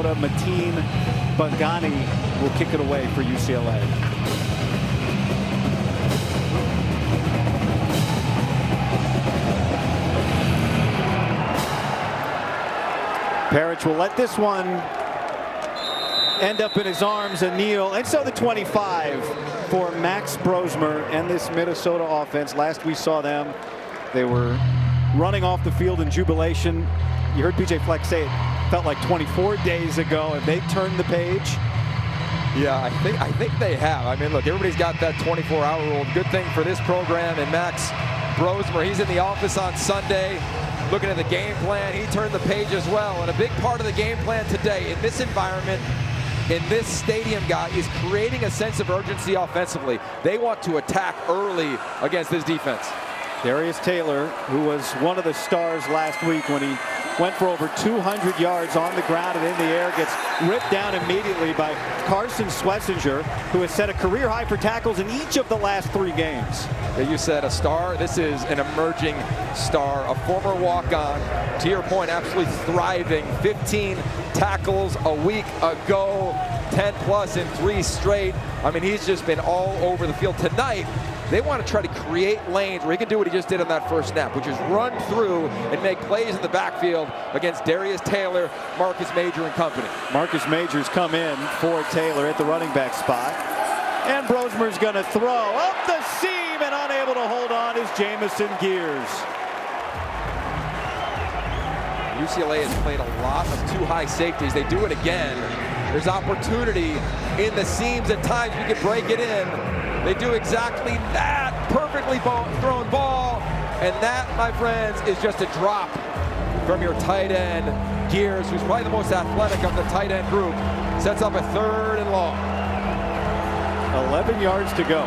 Minnesota. Mateen Bangani will kick it away for UCLA. Parrish will let this one end up in his arms and kneel. And so the 25 for Max Brosmer and this Minnesota offense. Last we saw them, they were running off the field in jubilation. You heard PJ Fleck say it felt like 24 days ago. Have they turned the page? Yeah, I think they have. I mean, look, everybody's got that 24-hour rule. Good thing for this program. And Max Brosmer, he's in the office on Sunday looking at the game plan. He turned the page as well. And a big part of the game plan today in this environment, in this stadium, guy, is creating a sense of urgency offensively. They want to attack early against this defense. Darius Taylor, who was one of the stars last week when he went for over 200 yards on the ground and in the air, gets ripped down immediately by Carson Swessinger, who has set a career high for tackles in each of the last 3 games. You said a star. This is an emerging star, a former walk-on. To your point, absolutely thriving. 15 tackles a week ago, 10 plus in 3 straight. I mean, he's just been all over the field. Tonight, they want to try to create lanes where he can do what he just did on that first snap, which is run through and make plays in the backfield against Darius Taylor, Marcus Major, and company. Marcus Major's come in for Taylor at the running back spot. And Brosmer's going to throw up the seam, and unable to hold on is Jamison Gears. UCLA has played a lot of too high safeties. They do it again. There's opportunity in the seams at times. We can break it in. They do exactly that. Perfectly thrown ball. And that, my friends, is just a drop from your tight end, Gears, who's probably the most athletic of the tight end group. Sets up a 3rd and long. 11 yards to go.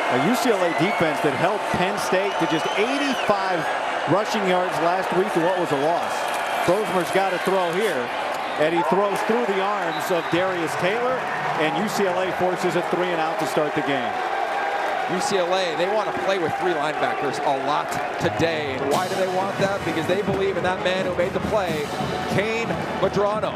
A UCLA defense that held Penn State to just 85 rushing yards last week to what was a loss. Brosmer's got to throw here, and he throws through the arms of Darius Taylor, and UCLA forces a 3 and out to start the game. UCLA, they want to play with 3 linebackers a lot today. And why do they want that? Because they believe in that man who made the play, Kane Madrano.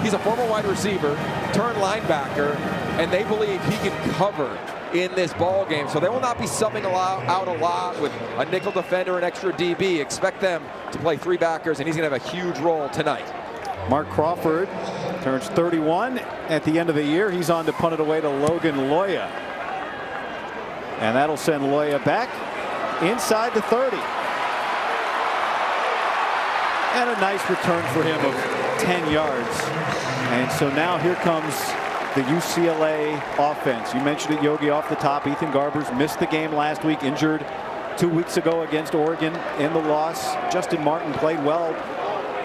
He's a former wide receiver, turned linebacker, and they believe he can cover in this ball game. So they will not be subbing out a lot with a nickel defender and extra DB. Expect them to play 3 backers, and he's going to have a huge role tonight. Mark Crawford turns 31 at the end of the year. He's on to punt it away to Logan Loya. And that'll send Loya back inside the 30. And a nice return for him of 10 yards. And so now here comes the UCLA offense. You mentioned it, Yogi, off the top. Ethan Garbers missed the game last week, injured 2 weeks ago against Oregon in the loss. Justin Martin played well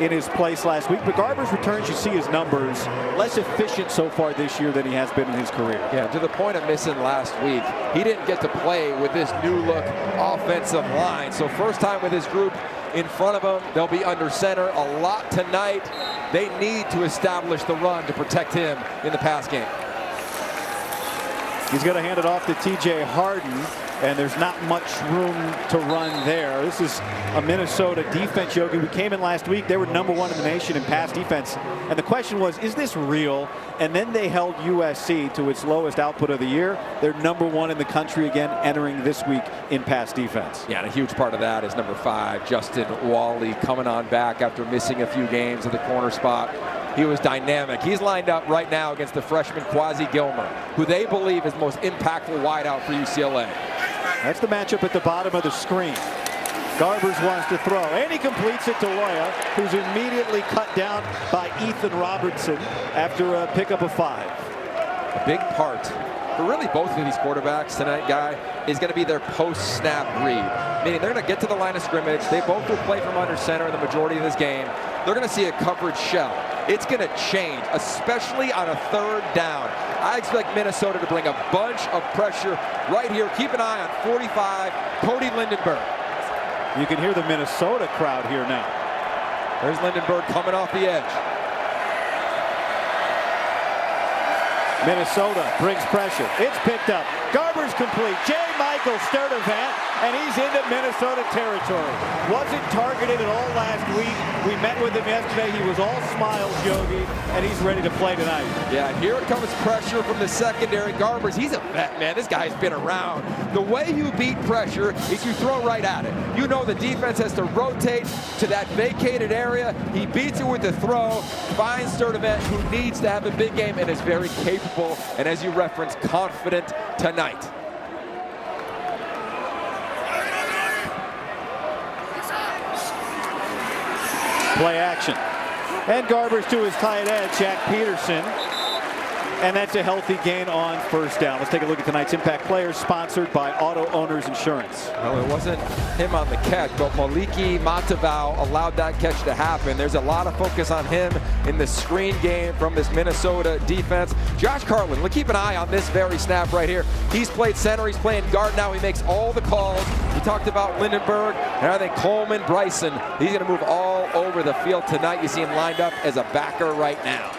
in his place last week, but Garbers returns, you see his numbers, less efficient so far this year than he has been in his career. Yeah, to the point of missing last week, he didn't get to play with this new look offensive line. So first time with his group in front of him, they'll be under center a lot tonight. They need to establish the run to protect him in the pass game. He's going to hand it off to TJ Harden, and there's not much room to run there. This is a Minnesota defense, Yogi. We came in last week. They were #1 in the nation in pass defense. And the question was, is this real? And then they held USC to its lowest output of the year. They're #1 in the country again entering this week in pass defense. Yeah, and a huge part of that is number 5, Justin Wally, coming on back after missing a few games at the corner spot. He was dynamic. He's lined up right now against the freshman Quasi Gilmer, who they believe is the most impactful wideout for UCLA. That's the matchup at the bottom of the screen. Garbers wants to throw, and he completes it to Loya, who's immediately cut down by Ethan Robertson after a pickup of 5. A big part for really both of these quarterbacks tonight, Guy, is going to be their post-snap read. Meaning they're going to get to the line of scrimmage. They both will play from under center in the majority of this game. They're going to see a coverage shell. It's going to change, especially on a 3rd down. I expect Minnesota to bring a bunch of pressure right here. Keep an eye on 45, Cody Lindenberg. You can hear the Minnesota crowd here now. There's Lindenberg coming off the edge. Minnesota brings pressure. It's picked up. Garbers complete. Michael Sturdivant, and he's into Minnesota territory. Wasn't targeted at all last week. We met with him yesterday. He was all smiles, Yogi, and he's ready to play tonight. Yeah, here comes pressure from the secondary. Garbers, he's a vet, man. This guy's been around. The way you beat pressure is you throw right at it. You know the defense has to rotate to that vacated area. He beats it with the throw, finds Sturdivant, who needs to have a big game and is very capable, and as you referenced, confident tonight. Play action. And Garbers to his tight end, Jack Peterson. And that's a healthy gain on first down. Let's take a look at tonight's Impact Players, sponsored by Auto Owners Insurance. Well, it wasn't him on the catch, but Maliki Matavao allowed that catch to happen. There's a lot of focus on him in the screen game from this Minnesota defense. Josh Carlin, look, keep an eye on this very snap right here. He's played center, he's playing guard now. He makes all the calls. We talked about Lindenberg, and I think Coleman Bryson. He's going to move all over the field tonight. You see him lined up as a backer right now.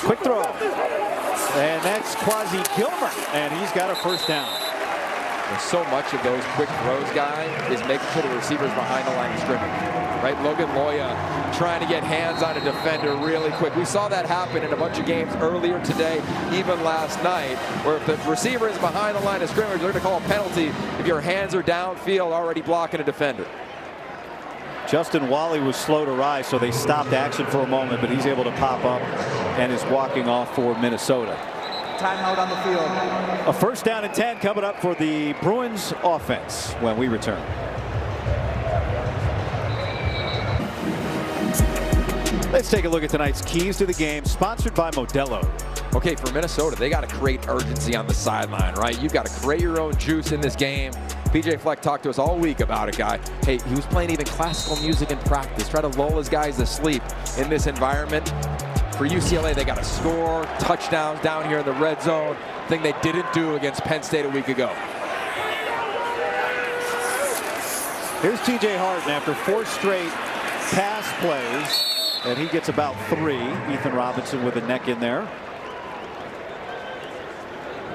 Quick throw. And that's Quasi Gilmer, and he's got a first down. And so much of those quick throws, guy, is making sure the receiver's behind the line of scrimmage. Right? Logan Loya trying to get hands on a defender really quick. We saw that happen in a bunch of games earlier today, even last night, where if the receiver is behind the line of scrimmage, they're going to call a penalty if your hands are downfield already blocking a defender. Justin Wally was slow to rise, so they stopped action for a moment, but he's able to pop up and is walking off for Minnesota. Timeout on the field. A first down and 10 coming up for the Bruins offense when we return. Let's take a look at tonight's keys to the game, sponsored by Modelo. Okay, for Minnesota, they got to create urgency on the sideline, right? You've got to create your own juice in this game. PJ Fleck talked to us all week about it, guy. Hey, he was playing even classical music in practice, try to lull his guys to sleep in this environment. For UCLA, they got to score touchdowns down here in the red zone, thing they didn't do against Penn State a week ago. Here's TJ Harden after 4 straight pass plays, and he gets about 3. Ethan Robinson with a neck in there.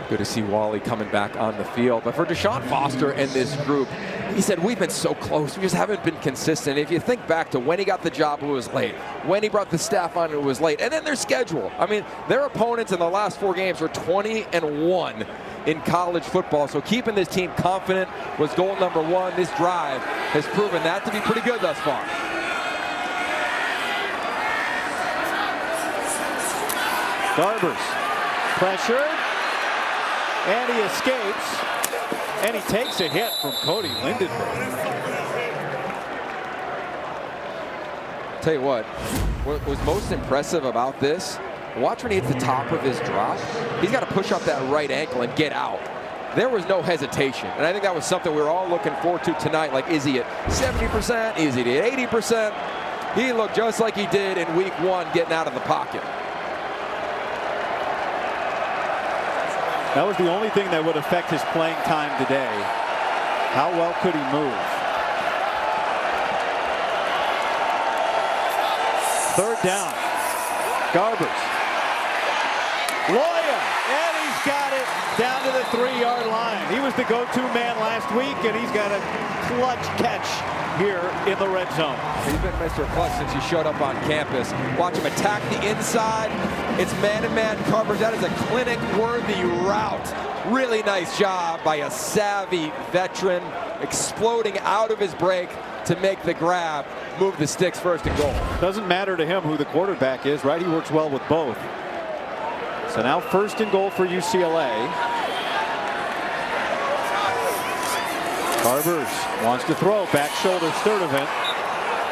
Good to see Wally coming back on the field. But for Deshaun Foster and this group, he said, we've been so close. We just haven't been consistent. If you think back to when he got the job, it was late. When he brought the staff on, it was late. And then their schedule. I mean, their opponents in the last 4 games were 20-1 in college football. So keeping this team confident was goal number 1. This drive has proven that to be pretty good thus far. Garbers pressured. And he escapes, and he takes a hit from Cody Lindenberg. Tell you what was most impressive about this, watch when he hits the top of his drop. He's got to push up that right ankle and get out. There was no hesitation, and I think that was something we were all looking forward to tonight. Like, is he at 70%? Is he at 80%? He looked just like he did in week 1 getting out of the pocket. That was the only thing that would affect his playing time today. How well could he move? 3rd down. Garbers. Loya, and he's got it down to the 3-yard line. He was the go-to man last week, and he's got a clutch catch here in the red zone. He's been Mr. Clutch since he showed up on campus. Watch him attack the inside. It's man-to-man coverage. That is a clinic-worthy route. Really nice job by a savvy veteran, exploding out of his break to make the grab, move the sticks first and goal. Doesn't matter to him who the quarterback is, right? He works well with both. So now 1st and goal for UCLA. Garbers wants to throw, back shoulder Sturdivant,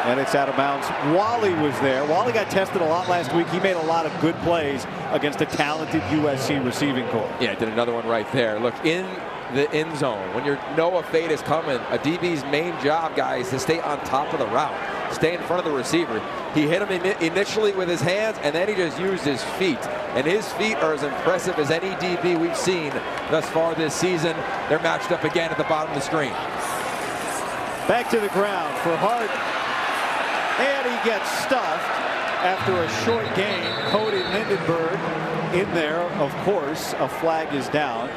and it's out of bounds. Wally was there. Wally got tested a lot last week. He made a lot of good plays against a talented USC receiving corps. Yeah, did another one right there. Look, in the end zone, when your Noah Fate is coming, a DB's main job, guys, is to stay on top of the route, stay in front of the receiver. He hit him initially with his hands, and then he just used his feet. And his feet are as impressive as any DB we've seen thus far this season. They're matched up again at the bottom of the screen. Back to the ground for Hart. And he gets stuffed after a short gain. Cody Lindenberg in there, of course. A flag is down.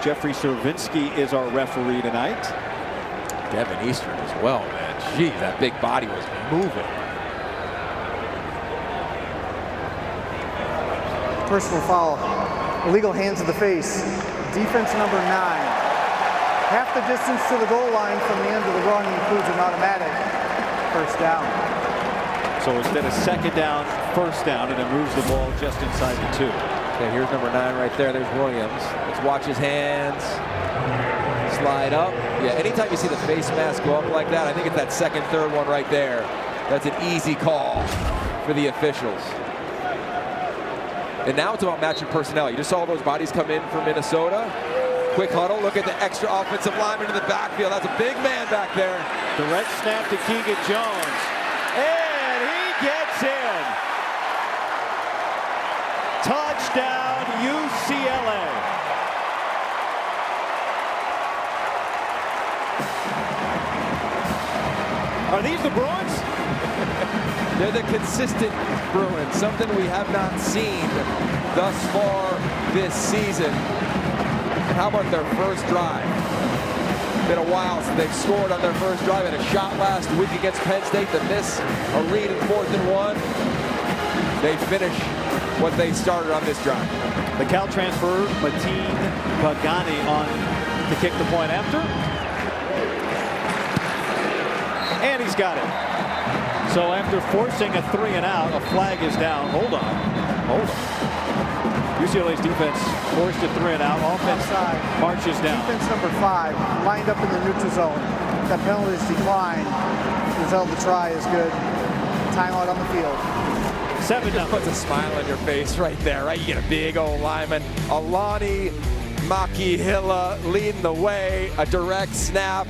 Jeffrey Servinski is our referee tonight. Devin Eastern as well, man. Geez, that big body was moving. Personal foul. Illegal hands to the face. Defense number 9. Half the distance to the goal line from the end of the run includes an automatic first down. So instead of second down, first down, and it moves the ball just inside the 2. Okay, here's number 9 right there. There's Williams. Let's watch his hands. Slide up. Yeah, anytime you see the face mask go up like that, I think it's that second, third one right there. That's an easy call for the officials. And now it's about matching personnel. You just saw those bodies come in for Minnesota. Quick huddle. Look at the extra offensive lineman in the backfield. That's a big man back there. Direct snap to Keegan Jones. And he gets in. Touchdown, UCLA. Are these the Bruins? They're the consistent Bruins, something we have not seen thus far this season. And how about their first drive? Been a while since they've scored on their first drive. Had a shot last week against Penn State to miss a read in 4th and 1. They finish what they started on this drive. The Cal transfer, Mateen Pagani, on to kick the point after. And he's got it. So after forcing a 3 and out, a flag is down. Hold on. UCLA's defense forced a 3 and out. Offense Offside. marches down. Defense number 5 lined up in the neutral zone. That penalty is declined. Result of the try is good. Timeout on the field. 7 Just puts a smile on your face right there, right? You get a big old lineman. Alani Makihila leading the way. A direct snap.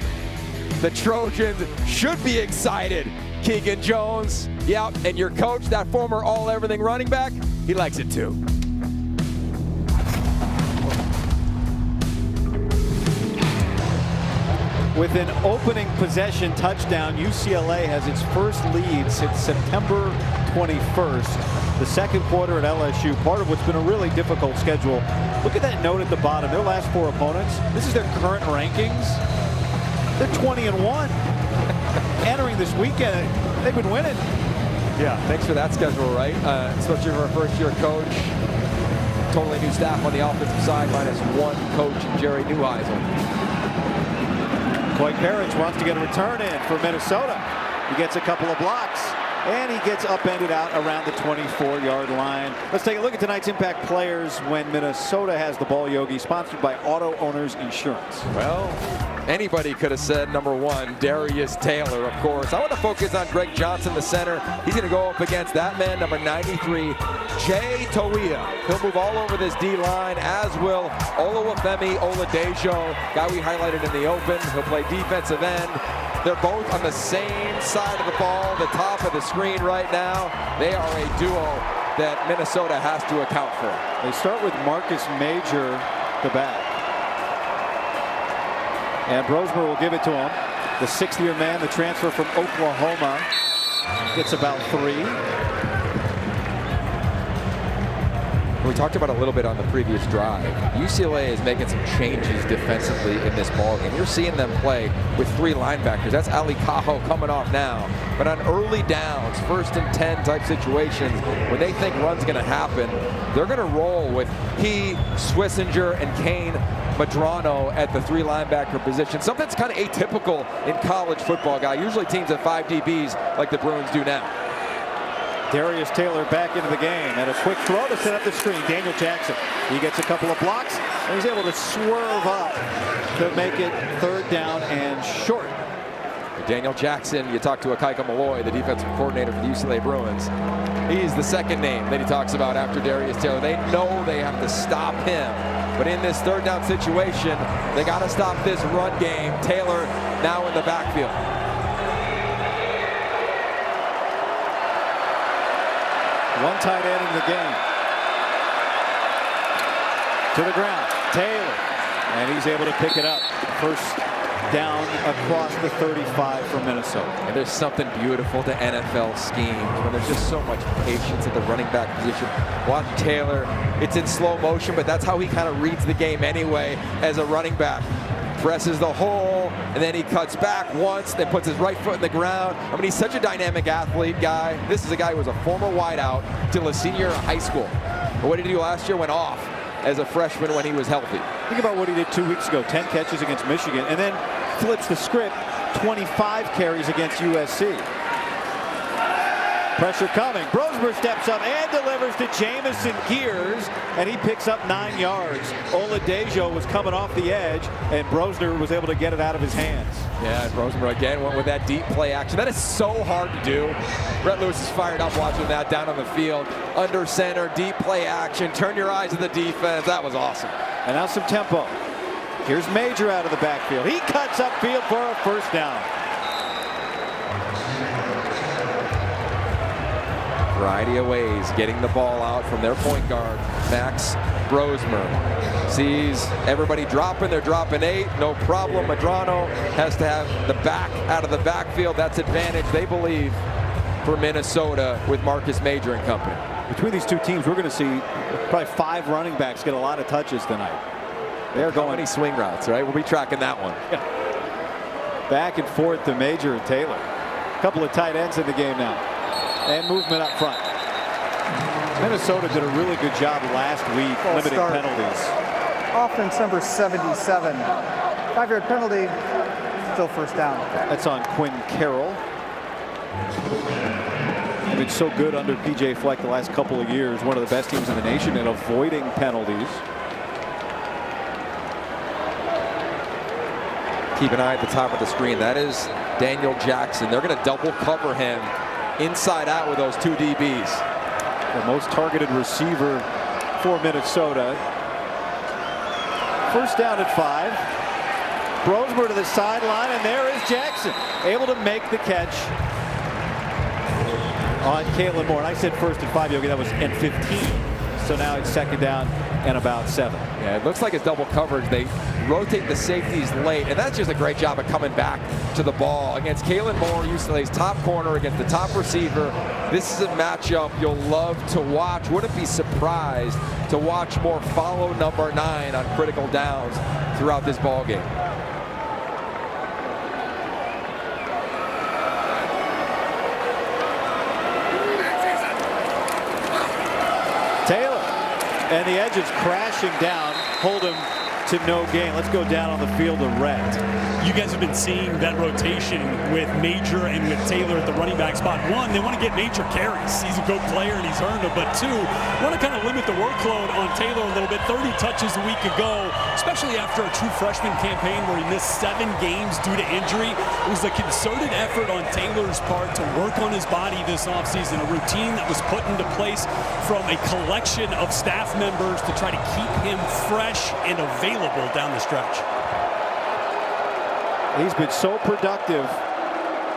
The Trojans should be excited. Keegan Jones, yeah, and your coach, that former all-everything running back, he likes it too. With an opening possession touchdown, UCLA has its first lead since September 21st. The second quarter at LSU, part of what's been a really difficult schedule. Look at that note at the bottom. Their last 4 opponents, this is their current rankings. They're 20-1. Entering this weekend, they've been winning. Yeah, thanks for that schedule, right? Especially for a first-year coach. Totally new staff on the offensive side, minus 1 coach, Jerry Neuheisel. Coy Parrish wants to get a return in for Minnesota. He gets a couple of blocks, and he gets upended out around the 24-yard line. Let's take a look at tonight's impact players when Minnesota has the ball, Yogi, sponsored by Auto Owners Insurance. Well, anybody could have said number 1, Darius Taylor, of course. I want to focus on Greg Johnson, the center. He's going to go up against that man, number 93, Jay Toia. He'll move all over this D-line, as will Oluwafemi Oladejo, guy we highlighted in the open. He'll play defensive end. They're both on the same side of the ball, the top of the screen right now. They are a duo that Minnesota has to account for. They start with Marcus Major, the back. And Brosmer will give it to him. The 6th-year man, the transfer from Oklahoma, gets about 3. We talked about a little bit on the previous drive. UCLA is making some changes defensively in this ballgame. You're seeing them play with 3 linebackers. That's Ali Cajo coming off now. But on early downs, 1st and 10 type situations, when they think run's going to happen, they're going to roll with he, Swissinger, and Kane Madrano at the 3 linebacker position. Something that's kind of atypical in college football, guy. Usually teams have 5 DBs like the Bruins do now. Darius Taylor back into the game, and a quick throw to set up the screen. Daniel Jackson, he gets a couple of blocks, and he's able to swerve up to make it 3rd down and short. Daniel Jackson, you talk to Akaika Malloy, the defensive coordinator for the UCLA Bruins. He's the second name that he talks about after Darius Taylor. They know they have to stop him. But in this 3rd down situation, they got to stop this run game. Taylor now in the backfield. One tight end in the game. To the ground, Taylor. And he's able to pick it up. First down across the 35 for Minnesota. And there's something beautiful to NFL schemes when there's just so much patience at the running back position. Watch Taylor. It's in slow motion, but that's how he kind of reads the game anyway as a running back. Presses the hole, and then he cuts back once, then puts his right foot in the ground. I mean, he's such a dynamic athlete guy. This is a guy who was a former wideout till a senior in high school. But what did he do last year? Went off as a freshman when he was healthy. Think about what he did 2 weeks ago, 10 catches against Michigan, and then flips the script, 25 carries against USC. Pressure coming. Brosmer steps up and delivers to Jamison Gears, and he picks up 9 yards. Oladejo was coming off the edge, and Brosner was able to get it out of his hands. Yeah, and Brosmer again went with that deep play action. That is so hard to do. Brett Lewis is fired up watching that down on the field. Under center, deep play action. Turn your eyes to the defense. That was awesome. And now some tempo. Here's Major out of the backfield. He cuts upfield for a first down. Variety of ways getting the ball out from their point guard, Max Brosmer. Sees everybody dropping. They're dropping 8. No problem. Medrano has to have the back out of the backfield. That's advantage, they believe, for Minnesota with Marcus Major and company. Between these two teams, we're going to see probably 5 running backs get a lot of touches tonight. They're going many swing routes, right? We'll be tracking that one. Yeah. Back and forth to Major and Taylor. A couple of tight ends in the game now. And movement up front. Minnesota did a really good job last week limiting penalties. Offense number 77. 5-yard penalty, still first down. That's on Quinn Carroll. They've been so good under P.J. Fleck the last couple of years. One of the best teams in the nation at avoiding penalties. Keep an eye at the top of the screen. That is Daniel Jackson. They're going to double cover him inside out with those 2 DBs. The most targeted receiver for Minnesota. First down at 5. Brosmer to the sideline, and there is Jackson, able to make the catch on Kalen Moore. And I said first and 5, Yogi. That was at 15. So now it's second down and about 7. Yeah, it looks like it's double coverage. They rotate the safeties late, and that's just a great job of coming back to the ball against Kalen Moore, UCLA's top corner against the top receiver. This is a matchup you'll love to watch. Wouldn't be surprised to watch more follow number 9 on critical downs throughout this ball game. Taylor, and the edge is crashing down. Hold him to no gain. Let's go down on the field of red. You guys have been seeing that rotation with Major and with Taylor at the running back spot. 1, they want to get Major carries. He's a good player and he's earned them. But 2, want to kind of limit the workload on Taylor a little bit. 30 touches a week ago, especially after a true freshman campaign where he missed 7 games due to injury. It was a concerted effort on Taylor's part to work on his body this offseason, a routine that was put into place from a collection of staff members to try to keep him fresh and available down the stretch. He's been so productive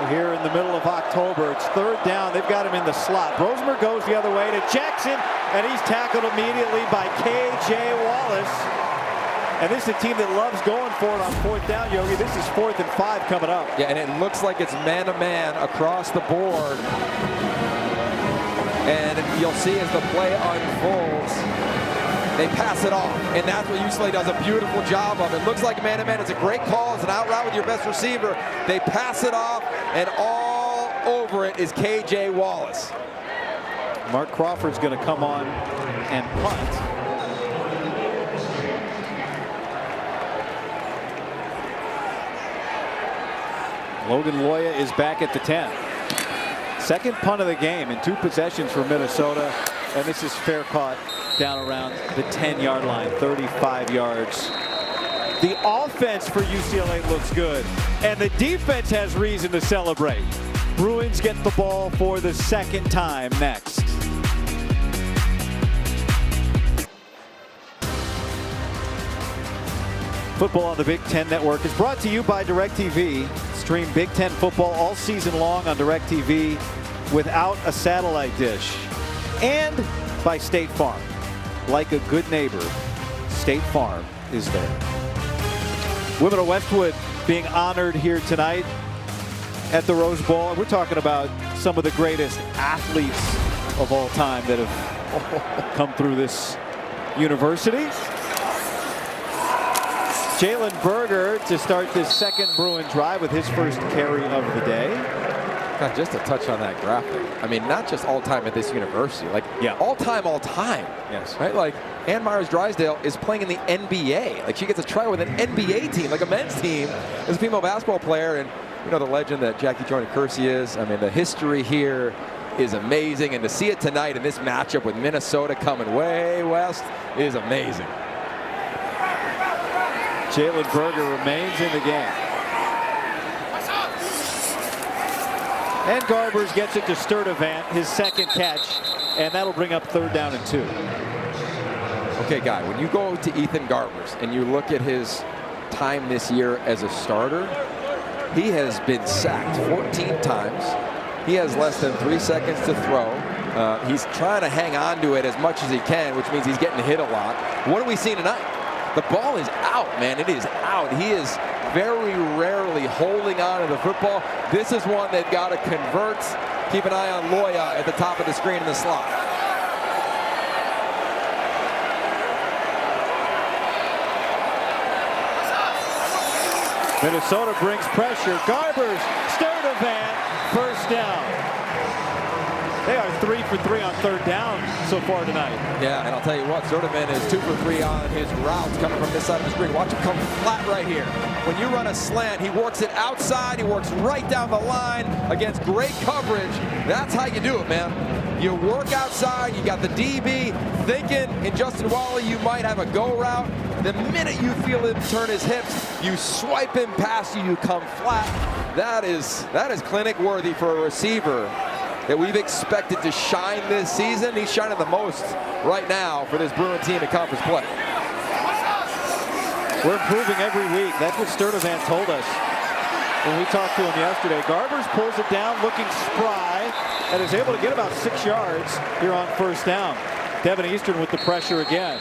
here in the middle of October. It's third down. They've got him in the slot. Brosmer goes the other way to Jackson, and he's tackled immediately by K.J. Wallace. And this is a team that loves going for it on 4th down, Yogi. This is 4th and 5 coming up. Yeah, and it looks like it's man-to-man across the board. And you'll see as the play unfolds, they pass it off, and that's what UCLA does a beautiful job of. It looks like man-to-man. It's a great call. It's an out route with your best receiver. They pass it off, and all over it is K.J. Wallace. Mark Crawford's going to come on and punt. Logan Loya is back at the 10. Second punt of the game in 2 possessions for Minnesota, and this is fair caught down around the 10-yard line, 35 yards. The offense for UCLA looks good, and the defense has reason to celebrate. Bruins get the ball for the 2nd time next. Football on the Big Ten Network is brought to you by DirecTV. Stream Big Ten football all season long on DirecTV without a satellite dish. And by State Farm. Like a good neighbor, State Farm is there. Women of Westwood being honored here tonight at the Rose Bowl. We're talking about some of the greatest athletes of all time that have come through this university. Jalen Berger to start this second Bruin drive with his first carry of the day. God, just to touch on that graphic. I mean, not just all time at this university, like all time. Yes. Right? Like Ann Myers-Drysdale is playing in the NBA. Like she gets a try with an NBA team, like a men's team, as a female basketball player. And you know the legend that Jackie Joyner-Kersee is. I mean, the history here is amazing, and to see it tonight in this matchup with Minnesota coming way west is amazing. Jalen Berger remains in the game. And Garbers gets it to Sturdivant, his second catch, and that'll bring up 3rd down and 2. Okay, Guy, when you go to Ethan Garbers and you look at his time this year as a starter, he has been sacked 14 times. He has less than 3 seconds to throw. He's trying to hang on to it as much as he can, which means he's getting hit a lot. What are we seeing tonight? The ball is out, man. It is out. He is very rarely holding on to the football. This is one that got to convert. Keep an eye on Loya at the top of the screen in the slot. Minnesota brings pressure. Garbers, Sturdivant, first down. They are 3 for 3 on 3rd down so far tonight. Yeah, and I'll tell you what, Sturdivant is 2 for 3 on his routes coming from this side of the screen. Watch him come flat right here. When you run a slant, he works it outside. He works right down the line against great coverage. That's how you do it, man. You work outside. You got the DB thinking in Justin Wally you might have a go route. The minute you feel him turn his hips, you swipe him past you, you come flat. That is clinic worthy for a receiver that we've expected to shine this season. He's shining the most right now for this Bruin team in conference play. We're improving every week. That's what Sturdivant told us when we talked to him yesterday. Garbers pulls it down looking spry and is able to get about 6 yards here on 1st down. Devin Eastern with the pressure again.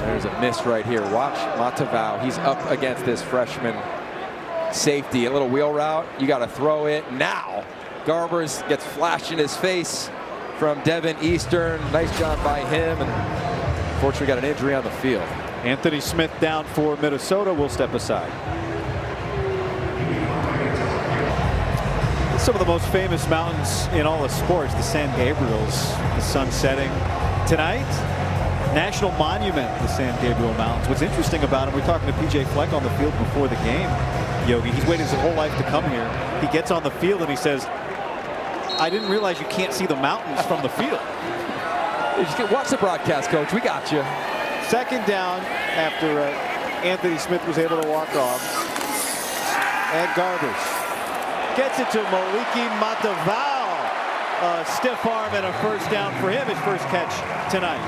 There's a miss right here. Watch Matavao. He's up against this freshman safety. A little wheel route. You got to throw it now. Garbers gets flashed in his face from Devin Eastern. Nice job by him. And unfortunately got an injury on the field. Anthony Smith down for Minnesota. Will step aside. Some of the most famous mountains in all of sports, the San Gabriels, the sun setting tonight. National monument, the San Gabriel Mountains. What's interesting about him, we're talking to PJ Fleck on the field before the game, Yogi. He's waited his whole life to come here. He gets on the field and he says, I didn't realize you can't see the mountains from the field. Watch the broadcast, Coach. We got you. 2nd down after Anthony Smith was able to walk off. And Garbers gets it to Moliki Matavao. A stiff arm and a 1st down for him. His first catch tonight.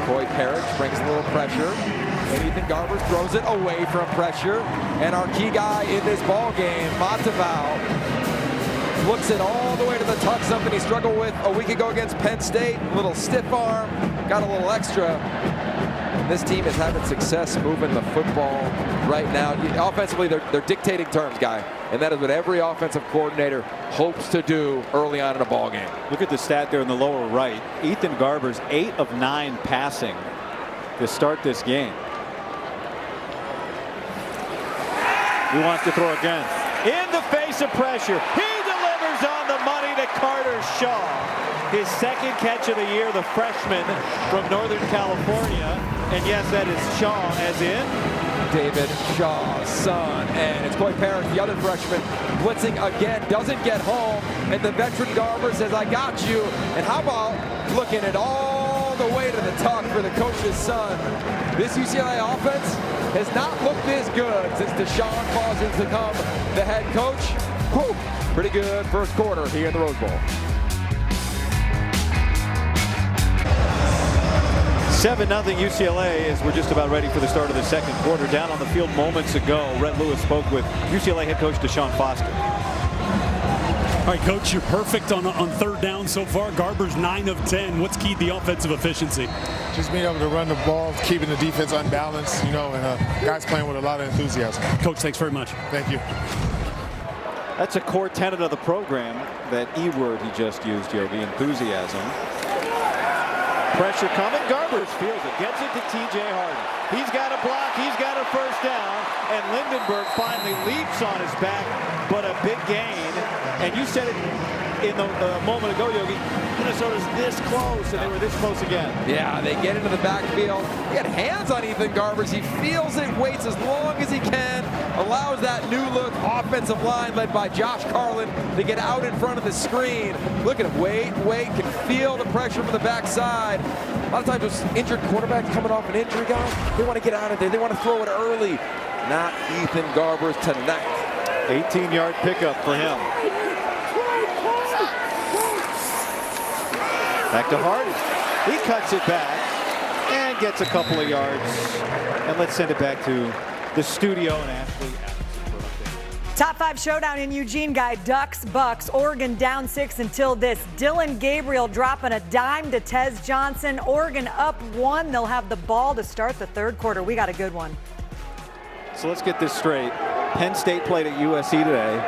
Coy Parrish brings a little pressure. And Ethan Garbers throws it away from pressure. And our key guy in this ball game, Matavao, looks it all the way to the tuck, something he struggled with a week ago against Penn State. A little stiff arm, got a little extra. And this team is having success moving the football right now. Offensively, they're dictating terms, Guy. And that is what every offensive coordinator hopes to do early on in a ball game. Look at the stat there in the lower right. Ethan Garbers, 8 of 9 passing to start this game. He wants to throw again. In the face of pressure. He delivers on the money to Carter Shaw. His 2nd catch of the year, the freshman from Northern California. And yes, that is Shaw as in David Shaw's son. And it's Coy Parrish, the other freshman, blitzing again, doesn't get home. And the veteran Garber says, I got you. And how about looking at all the way to the tuck for the coach's son? This UCLA offense has not looked this good since Deshaun Pausens to become the head coach. Whew, pretty good first quarter here in the Rose Bowl. 7-0 UCLA as we're just about ready for the start of the 2nd quarter. Down on the field moments ago, Rhett Lewis spoke with UCLA head coach Deshaun Foster. All right, Coach, you're perfect on third down so far. Garber's 9 of 10. What's keyed the offensive efficiency? Just being able to run the ball, keeping the defense unbalanced, you know, and guys playing with a lot of enthusiasm. Coach, thanks very much. Thank you. That's a core tenet of the program, that E word he just used, Yogi, enthusiasm. Pressure coming, Garbers feels it, gets it to TJ Harden. He's got a block, he's got a first down, and Lindenberg finally leaps on his back, but a big gain. And you said it in the moment ago, Yogi, Minnesota's this close, and they were this close again. Yeah, they get into the backfield. He had hands on Ethan Garbers. He feels it, waits as long as he can, allows that new look offensive line led by Josh Carlin to get out in front of the screen. Look at him, wait, can feel the pressure from the backside. A lot of times those injured quarterbacks coming off an injury, guys, they want to get out of there. They want to throw it early. Not Ethan Garbers tonight. 18-yard pickup for him. Back to Harden. He cuts it back and gets a couple of yards. And let's send it back to the studio and Ashley. Top 5 showdown in Eugene, guy. Ducks, Bucks. Oregon down 6 until this. Dylan Gabriel dropping a dime to Tez Johnson. Oregon up 1. They'll have the ball to start the third quarter. We got a good one. So let's get this straight. Penn State played at USC today.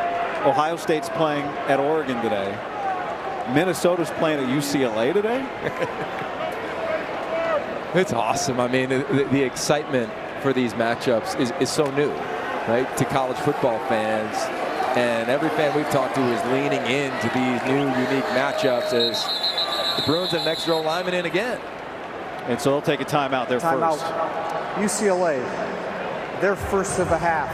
Ohio State's playing at Oregon today. Minnesota's playing at UCLA today. It's awesome. I mean, the excitement for these matchups is so new, right, to college football fans. And every fan we've talked to is leaning into these new, unique matchups as the Bruins and an extra lineman in again. And so they'll take a timeout there first. UCLA, their first of a half.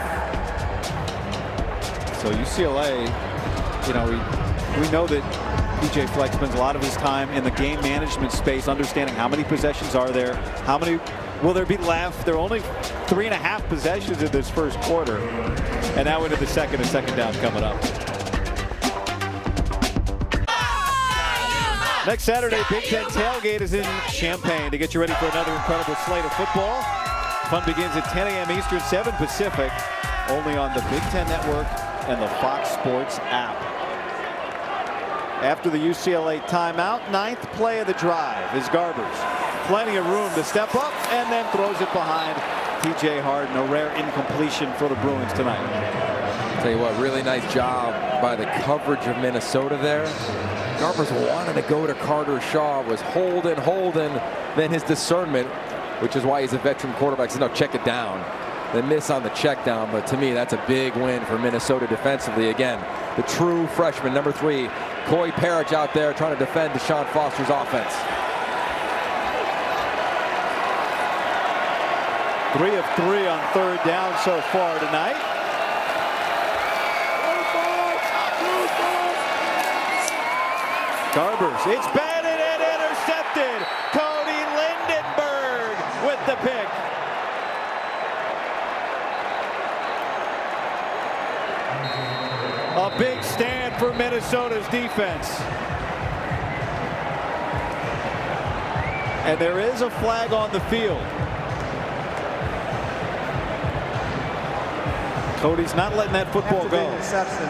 So UCLA, you know, we know that DJ Fleck spends a lot of his time in the game management space, understanding how many possessions are there, how many will there be left. There are only 3.5 possessions in this first quarter, and now into the second and second down coming up. Next Saturday, Big Ten Tailgate is in Champaign to get you ready for another incredible slate of football. Fun begins at 10 a.m. Eastern, 7 Pacific, only on the Big Ten Network and the Fox Sports app. After the UCLA timeout, 9th play of the drive is Garbers. Plenty of room to step up and then throws it behind TJ Harden. A rare incompletion for the Bruins tonight. I'll tell you what, really nice job by the coverage of Minnesota there. Garbers wanted to go to Carter Shaw, was holding, then his discernment, which is why he's a veteran quarterback, said, no, check it down. The miss on the check down, but to me, that's a big win for Minnesota defensively. Again, the true freshman, number 3, Coy Parrish out there trying to defend Deshaun Foster's offense. 3 of 3 on third down so far tonight. Garbers, it's batted and intercepted. Cody Lindenberg with the pick. A big stand for Minnesota's defense. And there is a flag on the field. Cody's not letting that football go. Interception.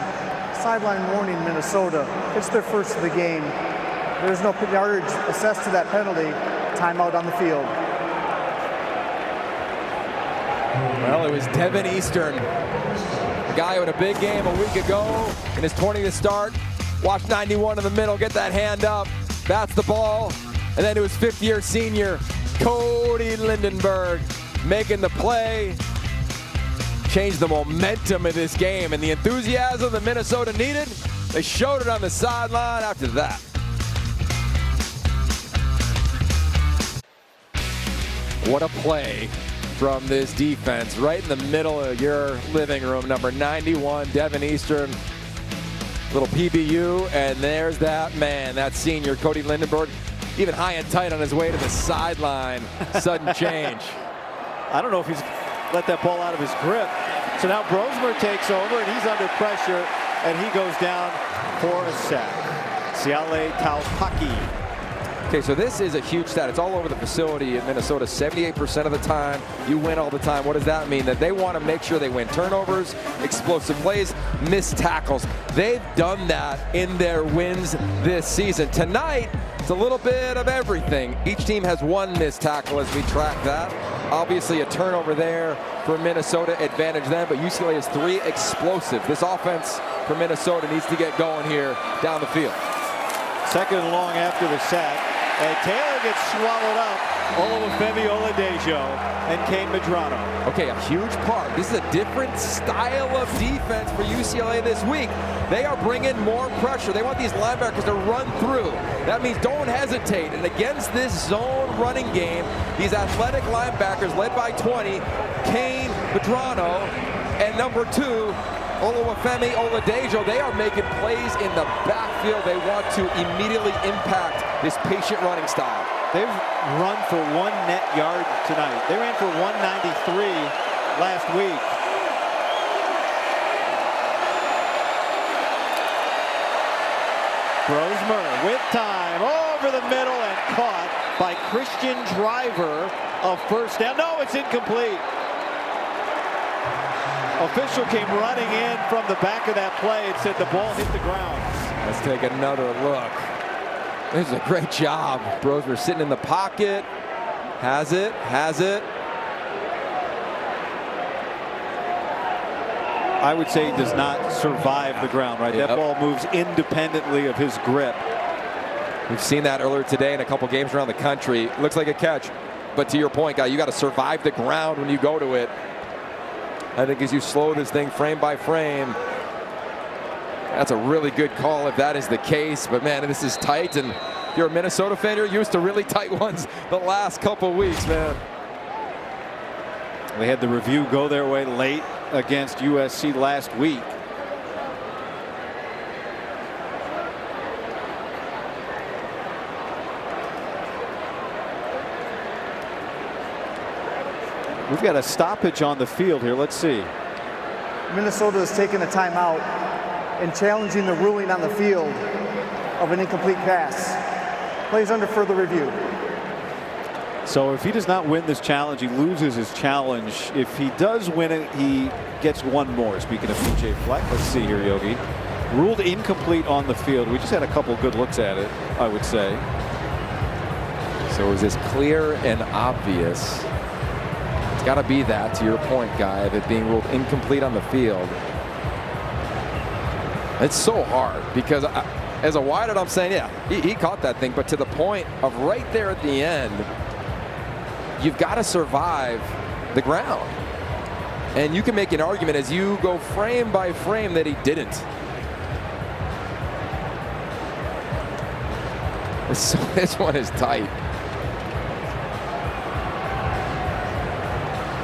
Sideline warning, Minnesota. It's their first of the game. There's no yardage assessed to that penalty. Timeout on the field. Well, it was Devin Eastern, a guy with a big game a week ago in his 20th start. Watch 91 in the middle, get that hand up, bats the ball, and then to his 5th-year senior, Cody Lindenberg, making the play. Changed the momentum of this game, and the enthusiasm that Minnesota needed, they showed it on the sideline after that. What a play from this defense, right in the middle of your living room. Number 91, Devin Eastern, little PBU, and there's that man, that senior, Cody Lindenberg, even high and tight on his way to the sideline. Sudden change. I don't know if he's let that ball out of his grip. So now Brosmer takes over, and he's under pressure, and he goes down for a sack. Siale Taupaki Okay, so this is a huge stat. It's all over the facility in Minnesota. 78% of the time, you win all the time. What does that mean? That they want to make sure they win turnovers, explosive plays, missed tackles. They've done that in their wins this season. Tonight, it's a little bit of everything. Each team has one missed tackle as we track that. Obviously, a turnover there for Minnesota, advantage them, but UCLA has 3 explosive. This offense for Minnesota needs to get going here down the field. Second and long after the sack. And Taylor gets swallowed up. Olufemi Oladejo and Kane Medrano. Okay, a huge part. This is a different style of defense for UCLA this week. They are bringing more pressure. They want these linebackers to run through. That means don't hesitate. And against this zone running game, these athletic linebackers led by 20, Kane Medrano, and number 2, Olufemi Oladejo, they are making plays in the backfield. They want to immediately impact this patient running style. They've run for 1 net yard tonight. They ran for 193 last week. Brosmer with time over the middle and caught by Christian Driver. A first down. No, it's incomplete. Official came running in from the back of that play and said the ball hit the ground. Let's take another look. This is a great job. Brosmer sitting in the pocket. Has it. I would say he does not survive the ground, right? Yep. That ball moves independently of his grip. We've seen that earlier today in a couple games around the country. Looks like a catch. But to your point, guy, you got to survive the ground when you go to it. I think as you slow this thing frame by frame, that's a really good call if that is the case. But man, this is tight, and if you're a Minnesota fan, you're used to really tight ones the last couple weeks, man. They had the review go their way late against USC last week. We've got a stoppage on the field here. Let's see. Minnesota has taken a timeout and challenging the ruling on the field of an incomplete pass. Plays under further review. So if he does not win this challenge, he loses his challenge. If he does win it, he gets one more. Speaking of PJ Fleck, let's see here, Yogi. Ruled incomplete on the field. We just had a couple good looks at it, I would say. So is this clear and obvious? It's got to be that, to your point, Guy, of it being ruled incomplete on the field. It's so hard because as a wideout, I'm saying, yeah, he caught that thing. But to the point of right there at the end, you've got to survive the ground. And you can make an argument as you go frame by frame that he didn't. This one is tight.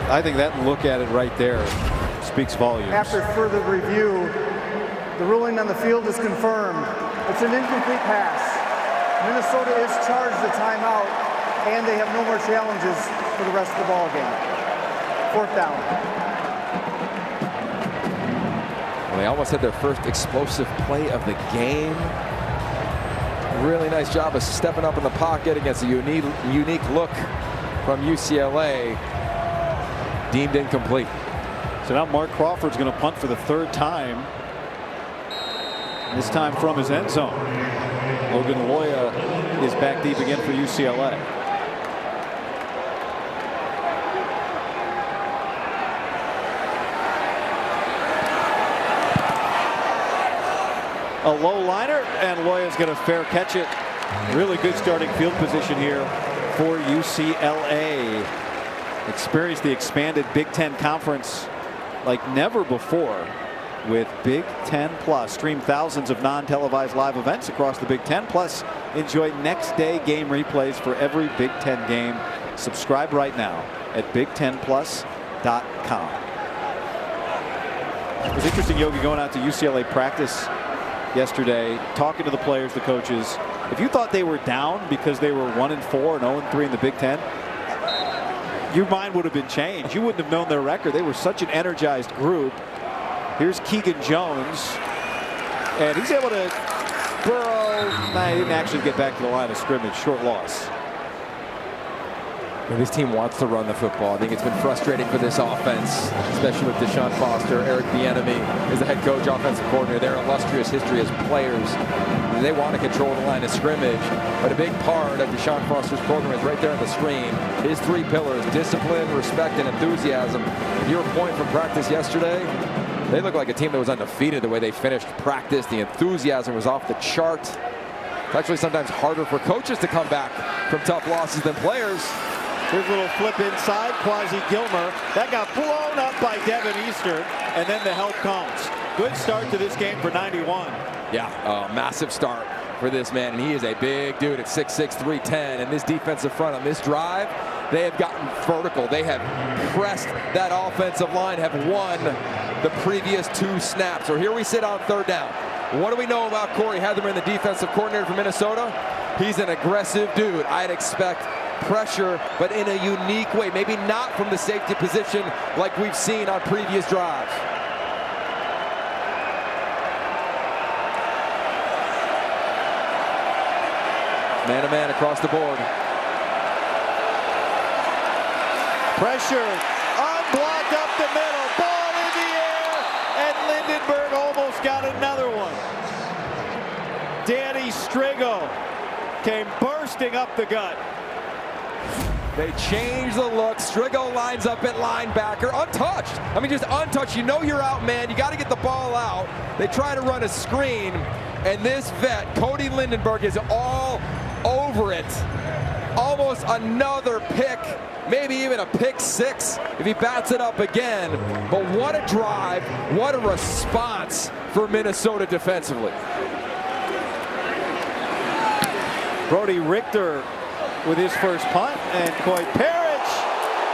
I think that look at it right there speaks volumes. After further review, the ruling on the field is confirmed. It's an incomplete pass. Minnesota is charged a timeout, and they have no more challenges for the rest of the ball game. 4th down. Well, they almost had their first explosive play of the game. Really nice job of stepping up in the pocket against a unique look from UCLA. Deemed incomplete. So now Mark Crawford's going to punt for the 3rd time. This time from his end zone. Logan Loya is back deep again for UCLA. A low liner, and Loya's going to fair catch it. Really good starting field position here for UCLA. Experienced the expanded Big Ten Conference like never before with Big Ten Plus. Stream thousands of non-televised live events across the Big Ten. Plus, enjoy next day game replays for every Big Ten game. Subscribe right now at BigTenPlus.com. It was interesting, Yogi, going out to UCLA practice yesterday, talking to the players, the coaches. If you thought they were down because they were 1-4 and 0-3 in the Big Ten, your mind would have been changed. You wouldn't have known their record. They were such an energized group. Here's Keegan Jones, and he's able to Burrow, he didn't actually get back to the line of scrimmage. Short loss. And this team wants to run the football. I think it's been frustrating for this offense, especially with Deshaun Foster. Eric Bieniemy is the head coach, offensive coordinator. Their illustrious history as players. They want to control the line of scrimmage. But a big part of Deshaun Foster's program is right there on the screen. His 3 pillars: discipline, respect, and enthusiasm. Your point from practice yesterday, they look like a team that was undefeated the way they finished practice. The enthusiasm was off the chart. It's actually sometimes harder for coaches to come back from tough losses than players. Here's a little flip inside, Quasi Gilmer. That got blown up by Devin Eastern, and then the help comes. Good start to this game for 91. Yeah, massive start for this man, and he is a big dude at 6'6", 310. And this defensive front on this drive, they have gotten vertical. They have pressed that offensive line, have won the previous 2 snaps. So here we sit on 3rd down. What do we know about Corey Heatherman, the defensive coordinator for Minnesota? He's an aggressive dude. I'd expect pressure, but in a unique way. Maybe not from the safety position like we've seen on previous drives. Man-to-man across the board. Pressure, unblocked up the middle, ball in the air, and Lindenberg almost got another one. Danny Strigo came bursting up the gut. They change the look. Strigo lines up at linebacker, untouched. I mean, just untouched. You know you're out, man. You got to get the ball out. They try to run a screen, and this vet, Cody Lindenberg, is all over it. Almost another pick, maybe even a pick 6 if he bats it up again. But what a drive, what a response for Minnesota defensively. Brody Richter with his first punt, and Coy Parrish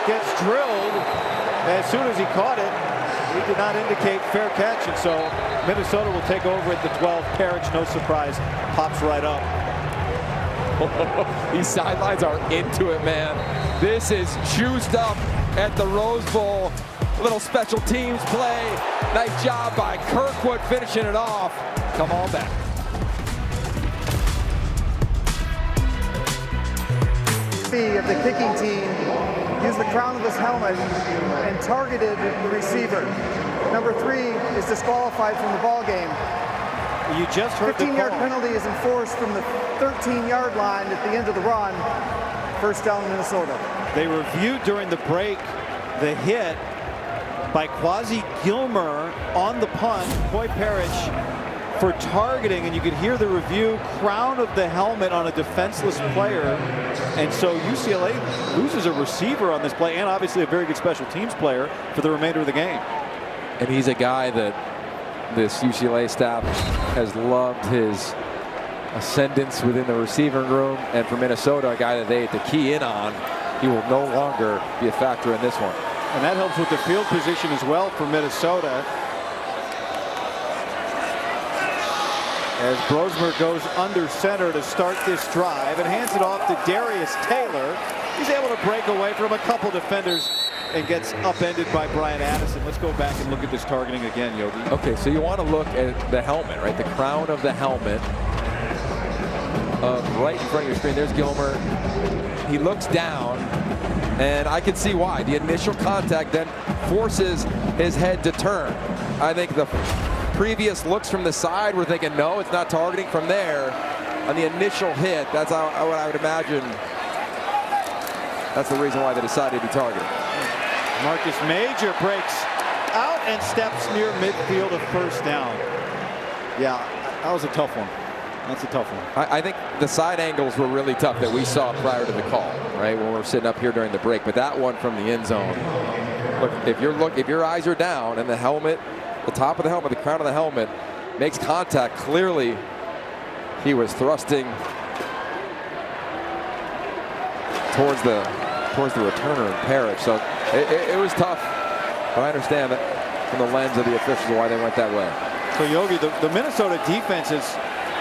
gets drilled as soon as he caught it. He did not indicate fair catch, and so Minnesota will take over at the 12. Parrish, no surprise, pops right up. These sidelines are into it, man. This is juiced up at the Rose Bowl. A little special teams play. Nice job by Kirkwood finishing it off. Come on back. Of the kicking team used the crown of his helmet and targeted the receiver. Number 3 is disqualified from the ball game. You just heard the 15-yard penalty is enforced from the 13-yard line at the end of the run. First down, Minnesota. They reviewed during the break the hit by Quasi Gilmer on the punt, Coy Parrish for targeting, and you could hear the review, crown of the helmet on a defenseless player. And so UCLA loses a receiver on this play, and obviously a very good special teams player for the remainder of the game. And he's a guy that this UCLA staff has loved his ascendance within the receiving room, and for Minnesota, a guy that they had to key in on. He will no longer be a factor in this one. And that helps with the field position as well for Minnesota. As Brosmer goes under center to start this drive and hands it off to Darius Taylor. He's able to break away from a couple defenders and gets upended by Brian Addison. Let's go back and look at this targeting again, Yogi. Okay, so you want to look at the helmet, right? The crown of the helmet. Right in front of your screen, there's Gilmer. He looks down, and I can see why. The initial contact then forces his head to turn. I think the previous looks from the side were thinking, no, it's not targeting. From there, on the initial hit, that's how I would imagine. That's the reason why they decided to target. Marcus Major breaks out and steps near midfield of first down. Yeah, that was a tough one. That's a tough one. I think the side angles were really tough that we saw prior to the call, right, when we're sitting up here during the break. But that one from the end zone, look, if your eyes are down and the helmet, the top of the helmet, the crown of the helmet makes contact, clearly he was thrusting towards the returner in Parrish. So it was tough, but I understand that from the lens of the officials why they went that way. So Yogi, the Minnesota defense has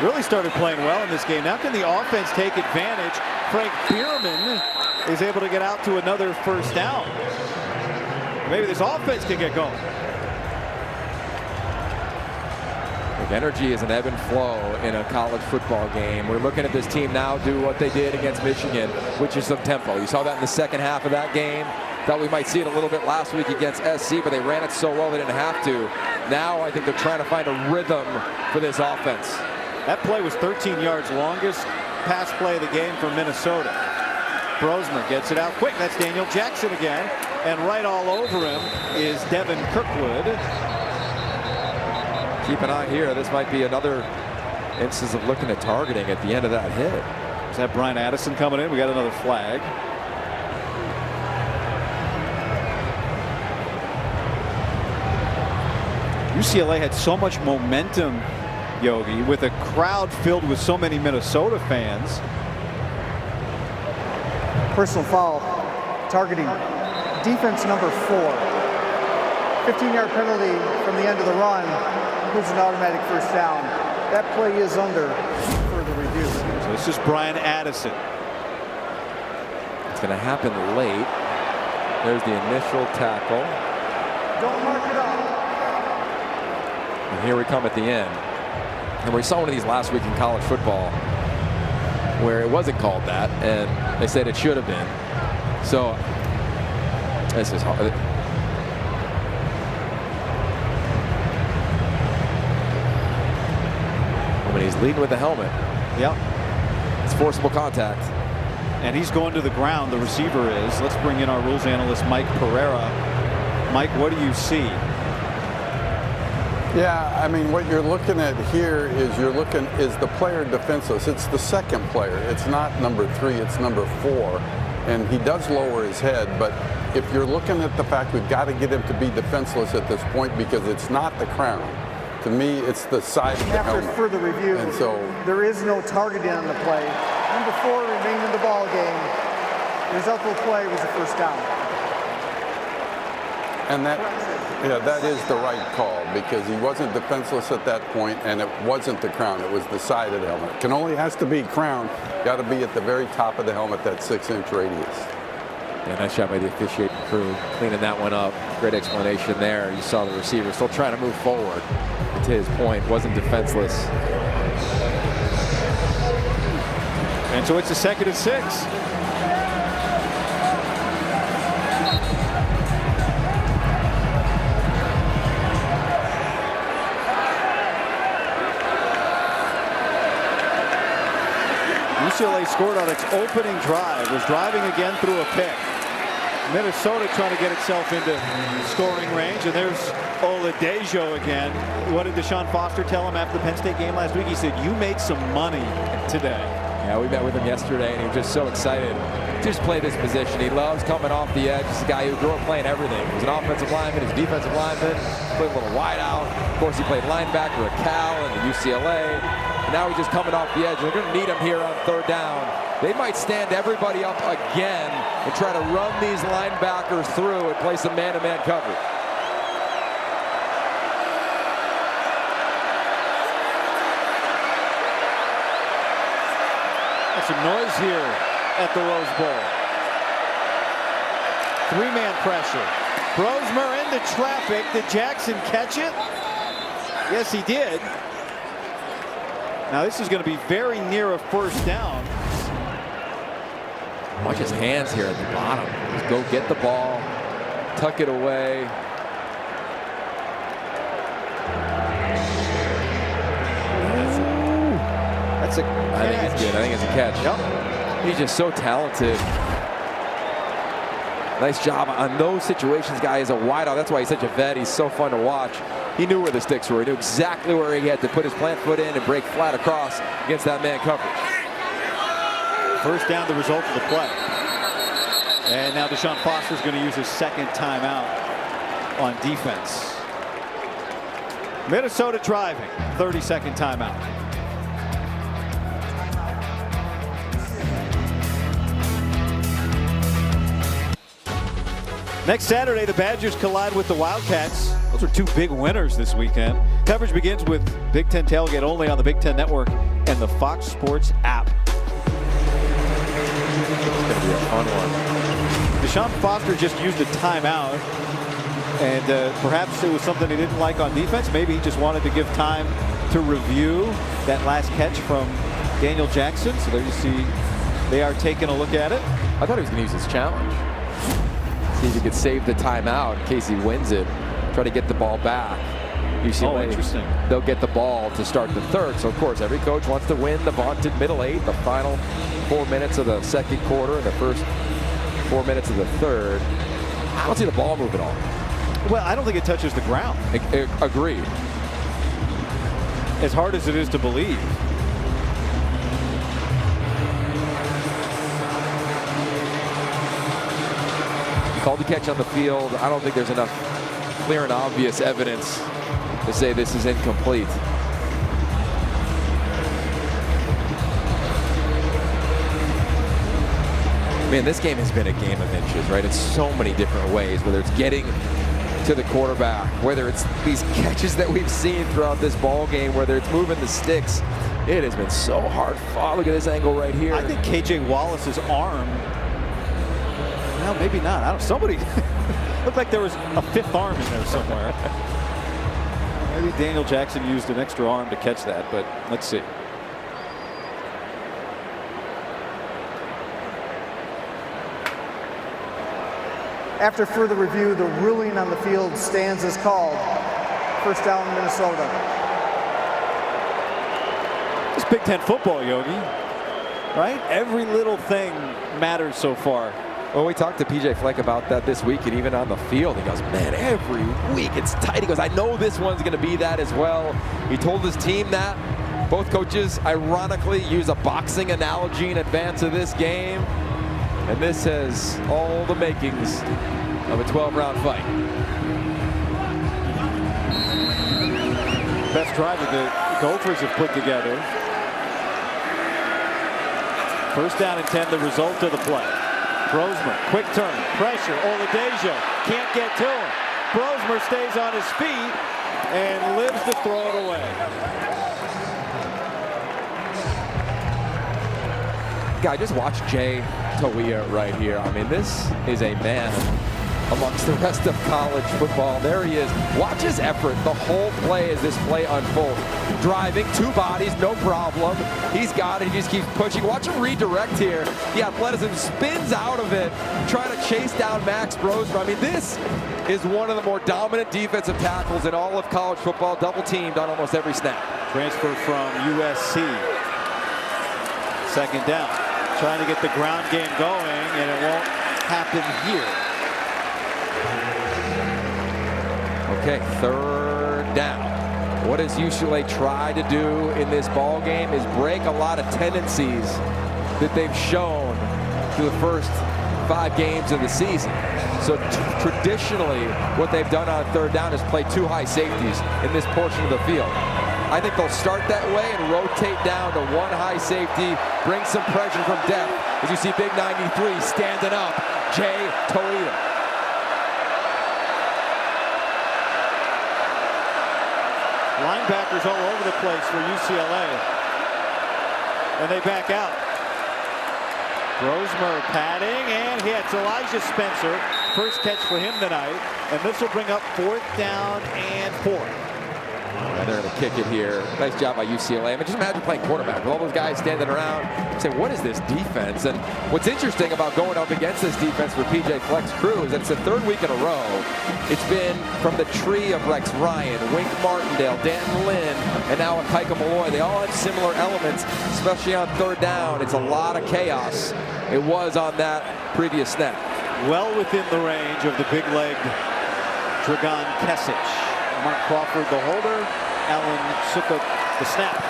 really started playing well in this game. Now can the offense take advantage? Frank Bierman is able to get out to another first down. Maybe this offense can get going. Look, energy is an ebb and flow in a college football game. We're looking at this team now do what they did against Michigan, which is some tempo. You saw that in the second half of that game. Thought we might see it a little bit last week against SC, but they ran it so well they didn't have to. Now I think they're trying to find a rhythm for this offense. That play was 13 yards, longest pass play of the game for Minnesota. Brosmer gets it out quick. That's Daniel Jackson again. And right all over him is Devin Kirkwood. Keep an eye here. This might be another instance of looking at targeting at the end of that hit. Is that Brian Addison coming in? We got another flag. UCLA had so much momentum, Yogi, with a crowd filled with so many Minnesota fans. Personal foul, targeting, defense number 4. 15-yard penalty from the end of the run, includes an automatic first down. That play is under further review. So this is Brian Addison. It's going to happen late. There's the initial tackle. Don't mark it up. And here we come at the end. And we saw one of these last week in college football where it wasn't called that, and they said it should have been. So this is hard. I mean, he's leading with the helmet. Yep. It's forcible contact. And he's going to the ground, the receiver is. Let's bring in our rules analyst, Mike Pereira. Mike, what do you see? Yeah, I mean, what you're looking at here is is the player defenseless. It's the second player. It's not number 3, it's number 4. And he does lower his head, but if you're looking at the fact we've got to get him to be defenseless at this point because it's not the crown. To me, it's the side of the helmet. After further review, and so there is no targeting on the play. Number 4 remained in the ball game. The result of the play was a first down. And that is the right call because he wasn't defenseless at that point, and it wasn't the crown. It was the side of the helmet. It only has to be crown. Got to be at the very top of the helmet, that 6-inch radius. Yeah, nice shot by the officiating crew, cleaning that one up. Great explanation there. You saw the receiver still trying to move forward. And to his point, wasn't defenseless. And so it's a 2nd and 6. UCLA scored on its opening drive, was driving again through a pick. Minnesota trying to get itself into scoring range, and there's Oladejo again. What did Deshaun Foster tell him after the Penn State game last week? He said, "You made some money today." Yeah, we met with him yesterday, and he was just so excited to just play this position. He loves coming off the edge. He's a guy who grew up playing everything. He was an offensive lineman, he's a defensive lineman, played a little wide out. Of course, he played linebacker at Cal and at UCLA. And now he's just coming off the edge. They're going to need him here on 3rd down. They might stand everybody up again and try to run these linebackers through and play some man-to-man coverage. There's some noise here at the Rose Bowl. 3-man pressure. Brosmer into traffic. Did Jackson catch it? Yes, he did. Now this is going to be very near a first down. Watch his hands here at the bottom. Just go get the ball, tuck it away. That's a catch. I think it's good. I think it's a catch. Yep. He's just so talented. Nice job on those situations. Guy is a wideout. That's why he's such a vet. He's so fun to watch. He knew where the sticks were. He knew exactly where he had to put his plant foot in and break flat across against that man coverage. First down, the result of the play. And now Deshaun Foster is going to use his 2nd timeout on defense. Minnesota driving. 32nd timeout. Next Saturday, the Badgers collide with the Wildcats. Those are 2 big winners this weekend. Coverage begins with Big Ten Tailgate only on the Big Ten Network and the Fox Sports app. It's going to be a fun one. Deshaun Foster just used a timeout, and perhaps it was something he didn't like on defense. Maybe he just wanted to give time to review that last catch from Daniel Jackson. So there you see they are taking a look at it. I thought he was going to use his challenge. See if he could save the timeout in case he wins it. Try to get the ball back. UCLA, oh, interesting. They'll get the ball to start the third. So, of course, every coach wants to win the vaunted middle eight, the final 4 minutes of the second quarter and the first 4 minutes of the third. I don't see the ball move at all. Well, I don't think it touches the ground. Agreed. As hard as it is to believe. Called the catch on the field. I don't think there's enough clear and obvious evidence to say this is incomplete. Man, this game has been a game of inches, right? In so many different ways, whether it's getting to the quarterback, whether it's these catches that we've seen throughout this ball game, whether it's moving the sticks. It has been so hard fought. Look at this angle right here. I think KJ Wallace's arm, well, maybe not. I don't, somebody looked like there was a fifth arm in there somewhere. Maybe Daniel Jackson used an extra arm to catch that, but let's see. After further review, the ruling on the field stands as called. First down, Minnesota. It's Big Ten football, Yogi. Right? Every little thing matters so far. Well, we talked to PJ Fleck about that this week, and even on the field, he goes, man, every week it's tight. He goes, I know this one's going to be that as well. He told his team that. Both coaches, ironically, use a boxing analogy in advance of this game. And this has all the makings of a 12-round fight. Best drive that the Gophers have put together. First down and 10, the result of the play. Brosmer, quick turn, pressure, Oladejo can't get to him. Brosmer stays on his feet and lives to throw it away. Guy, just watch Jay Toia right here. I mean, this is a man amongst the rest of college football. There he is. Watch his effort the whole play as this play unfolds. Driving, two bodies, no problem. He's got it. He just keeps pushing. Watch him redirect here. The athleticism spins out of it, trying to chase down Max Brosmer. I mean, this is one of the more dominant defensive tackles in all of college football, double teamed on almost every snap. Transfer from USC. Second down. Trying to get the ground game going, and it won't happen here. Okay, third down. What does UCLA try to do in this ball game is break a lot of tendencies that they've shown through the first 5 games of the season. So traditionally, what they've done on third down is play 2 high safeties in this portion of the field. I think they'll start that way and rotate down to 1 high safety, bring some pressure from depth. As you see big 93 standing up, Jay Toia. Linebackers all over the place for UCLA. And they back out. Brosmer padding, and hits Elijah Spencer. First catch for him tonight. And this will bring up 4th down and 4. And they're going to kick it here. Nice job by UCLA. I mean, just imagine playing quarterback with all those guys standing around. Say, what is this defense? And what's interesting about going up against this defense for PJ Fleck's crew is that it's the 3rd week in a row. It's been from the tree of Rex Ryan, Wink Martindale, Danton Lynn, and now Akaika Malloy. They all have similar elements, especially on third down. It's a lot of chaos. It was on that previous snap. Well within the range of the big-legged Dragan Kesich. Mark Crawford, the holder. Allen Sukuk, the snap.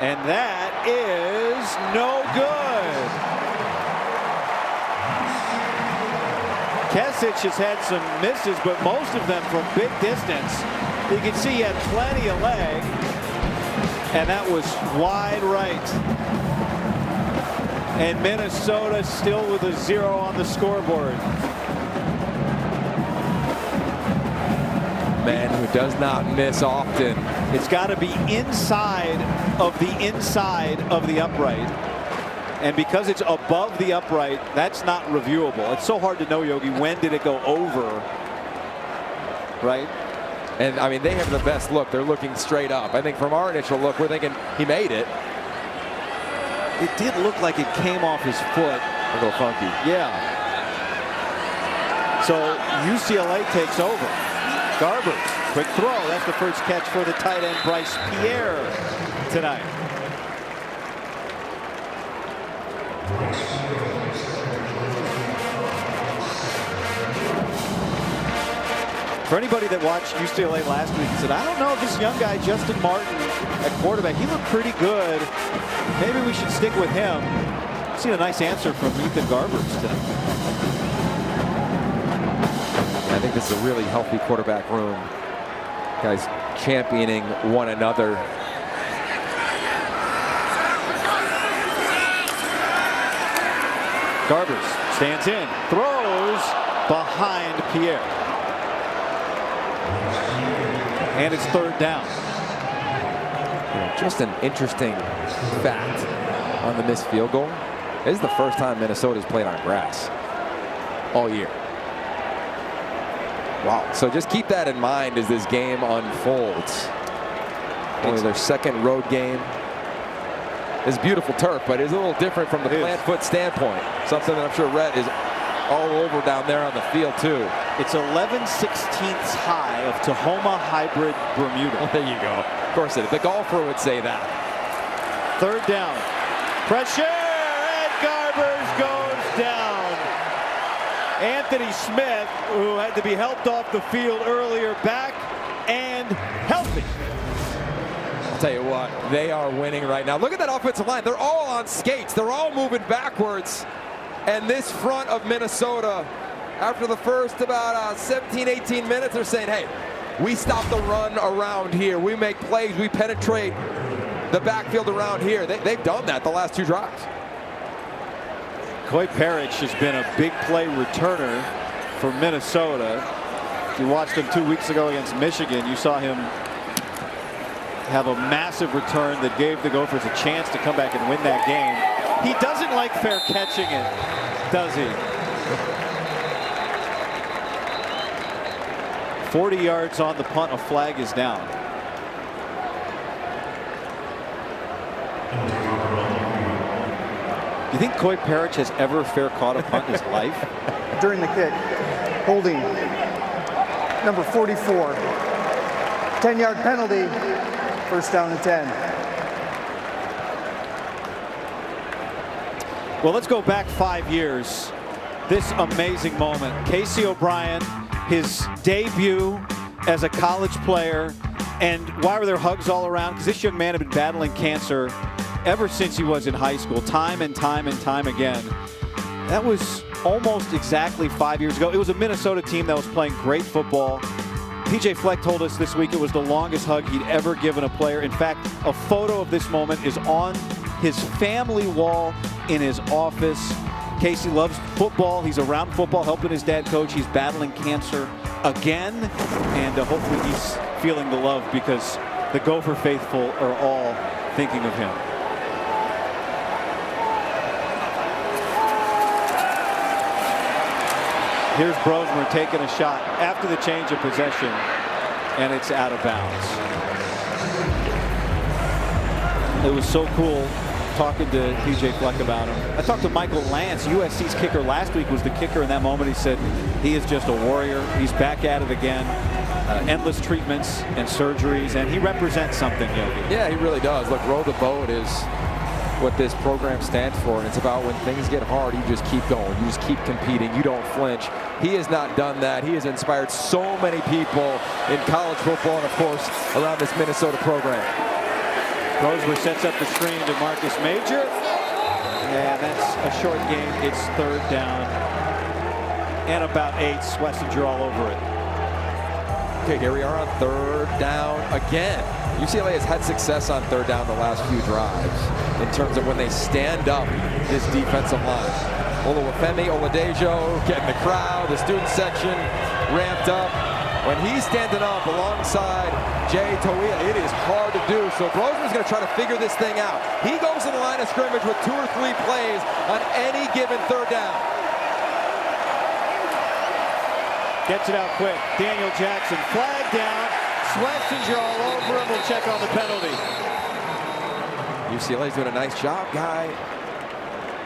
And that is no good. Kesich has had some misses, but most of them from big distance. You can see he had plenty of leg. And that was wide right. And Minnesota still with a 0 on the scoreboard. Man who does not miss often. It's got to be inside of the upright. And because it's above the upright, that's not reviewable. It's so hard to know, Yogi, when did it go over, right? And I mean, they have the best look. They're looking straight up. I think from our initial look, we're thinking he made it. It did look like it came off his foot. A little funky. Yeah. So UCLA takes over. Garber, quick throw. That's the first catch for the tight end Bryce Pierre tonight. For anybody that watched UCLA last week and said, I don't know if this young guy, Justin Martin, at quarterback, he looked pretty good. Maybe we should stick with him. I've seen a nice answer from Ethan Garbers tonight. Yeah, I think this is a really healthy quarterback room. Guys championing one another. Garbers stands in, throws behind Pierre. And it's third down. Just an interesting fact on the missed field goal. This is the first time Minnesota's played on grass all year. Wow. So just keep that in mind as this game unfolds. Only their second road game. It's beautiful turf, but it's a little different from the plant foot standpoint. Something that I'm sure Rhett is all over down there on the field too. It's 11/16 high of Tahoma Hybrid Bermuda. Well, there you go. Of course it is. The golfer would say that. Third down. Pressure, and Garbers goes down. Anthony Smith, who had to be helped off the field earlier, back and healthy. I'll tell you what, they are winning right now. Look at that offensive line. They're all on skates. They're all moving backwards. And this front of Minnesota, after the first about 17, 18 minutes, are saying, hey, we stop the run around here. We make plays. We penetrate the backfield around here. They've done that the last two drives. Coy Parrish has been a big play returner for Minnesota. If you watched him 2 weeks ago against Michigan, you saw him have a massive return that gave the Gophers a chance to come back and win that game. He doesn't like fair catching it, does he? 40 yards on the punt. A flag is down. You think Coy Parrish has ever fair caught a punt in his life? During the kick, holding number 44. 10-yard penalty, first down and 10. Well, let's go back 5 years. This amazing moment. Casey O'Brien, his debut as a college player. And why were there hugs all around? Because this young man had been battling cancer ever since he was in high school, time and time and time again. That was almost exactly 5 years ago. It was a Minnesota team that was playing great football. PJ Fleck told us this week it was the longest hug he'd ever given a player. In fact, a photo of this moment is on his family wall in his office. Casey loves football. He's around football, helping his dad coach. He's battling cancer again, and hopefully he's feeling the love because the Gopher faithful are all thinking of him. Here's Brosmer taking a shot after the change of possession, and it's out of bounds. It was so cool talking to PJ Fleck about him. I talked to Michael Lance, USC's kicker last week, was the kicker in that moment. He said he is just a warrior. He's back at it again. Endless treatments and surgeries, and he represents something, Yogi. Yeah, he really does. Look, Row the Boat is what this program stands for, and it's about when things get hard, you just keep going. You just keep competing. You don't flinch. He has not done that. He has inspired so many people in college football and, of course, around this Minnesota program. Brosmer sets up the screen to Marcus Major. Yeah, that's a short game. It's third down and about 8. Schlesinger all over it. Okay, here we are on third down again. UCLA has had success on third down the last few drives in terms of when they stand up this defensive line. Oluwafemi Oladejo getting the crowd, the student section ramped up. When he's standing up alongside Jay Toia, it is hard to do. So Brosmer's going to try to figure this thing out. He goes to the line of scrimmage with 2 or 3 plays on any given third down. Gets it out quick. Daniel Jackson flag down. Schlesinger all over him. We'll check on the penalty. UCLA's doing a nice job, Guy.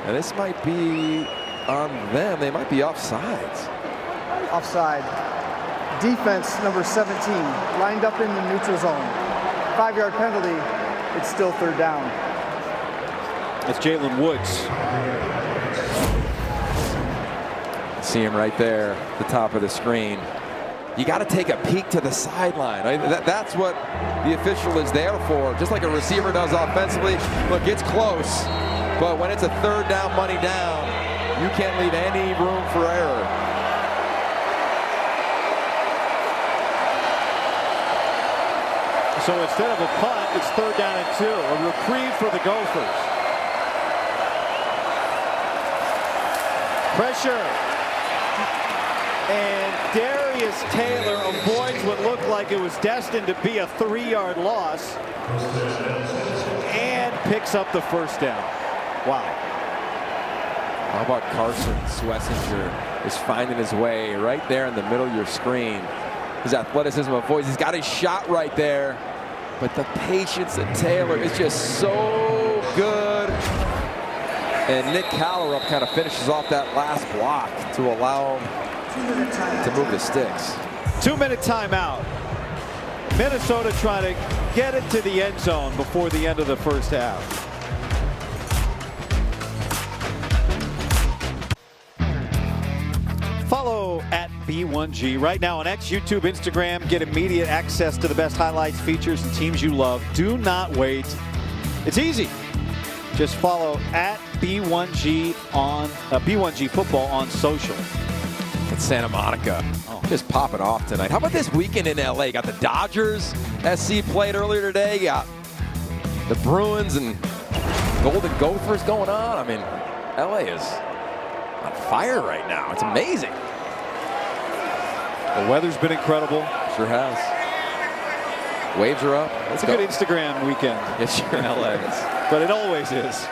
And this might be on them. They might be offsides. Offside. Defense number 17 lined up in the neutral zone. 5-yard penalty. It's still third down. That's Jalen Woods. See him right there, the top of the screen. You got to take a peek to the sideline. That's what the official is there for, just like a receiver does offensively. Look, it's close, but when it's a third down, money down, you can't leave any room for error. So instead of a punt, it's third down and 2. A reprieve for the Gophers. Pressure. And Darius Taylor avoids what looked like it was destined to be a 3-yard loss and picks up the first down. Wow. How about Carson Schlesinger is finding his way right there in the middle of your screen. His athleticism avoids. He's got his shot right there. But the patience of Taylor is just so good. And Nick Callerup kind of finishes off that last block to allow him to move the sticks. 2-minute timeout. Minnesota trying to get it to the end zone before the end of the first half. Follow at B1G right now on X, YouTube, Instagram. Get immediate access to the best highlights, features, and teams you love. Do not wait. It's easy. Just follow at B1G on B1G Football on social. It's Santa Monica. Just popping off tonight. How about this weekend in LA? Got the Dodgers. SC played earlier today. Got the Bruins and Golden Gophers going on. I mean, LA is on fire right now. It's amazing. The weather's been incredible. Sure has. Waves are up. It's a good Instagram weekend. It sure in LA. But it always is.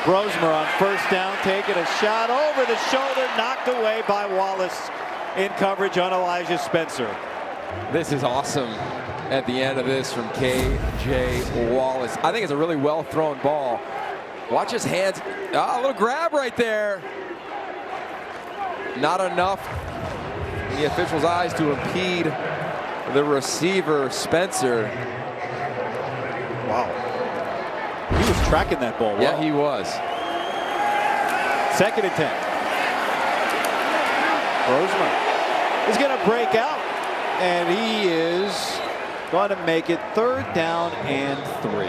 Brosmer on first down, taking a shot over the shoulder, knocked away by Wallace in coverage on Elijah Spencer. This is awesome at the end of this from K.J. Wallace. I think it's a really well thrown ball. Watch his hands. A little grab right there. Not enough in the official's eyes to impede the receiver, Spencer. Wow. He was tracking that ball well. Yeah, he was. 2nd and 10. Brosmer is going to break out, and he is going to make it 3rd down and 3.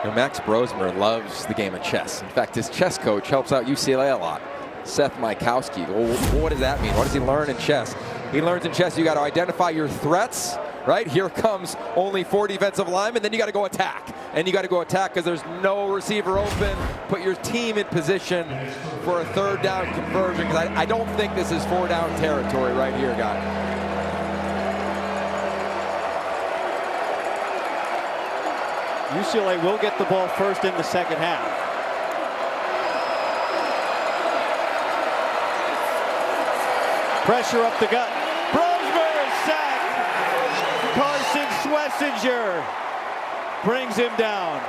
Now, Max Brosmer loves the game of chess. In fact, his chess coach helps out UCLA a lot, Seth Mykowski. Well, what does that mean? What does he learn in chess? He learns in chess you got to identify your threats, right? Here comes only 4 defensive linemen, then you got to go attack. And you got to go attack because there's no receiver open. Put your team in position for a 3rd down conversion, because I don't think this is 4 down territory right here, guy. UCLA will get the ball first in the second half. Pressure up the gut. Brosmer is sacked. Carson Schlesinger brings him down.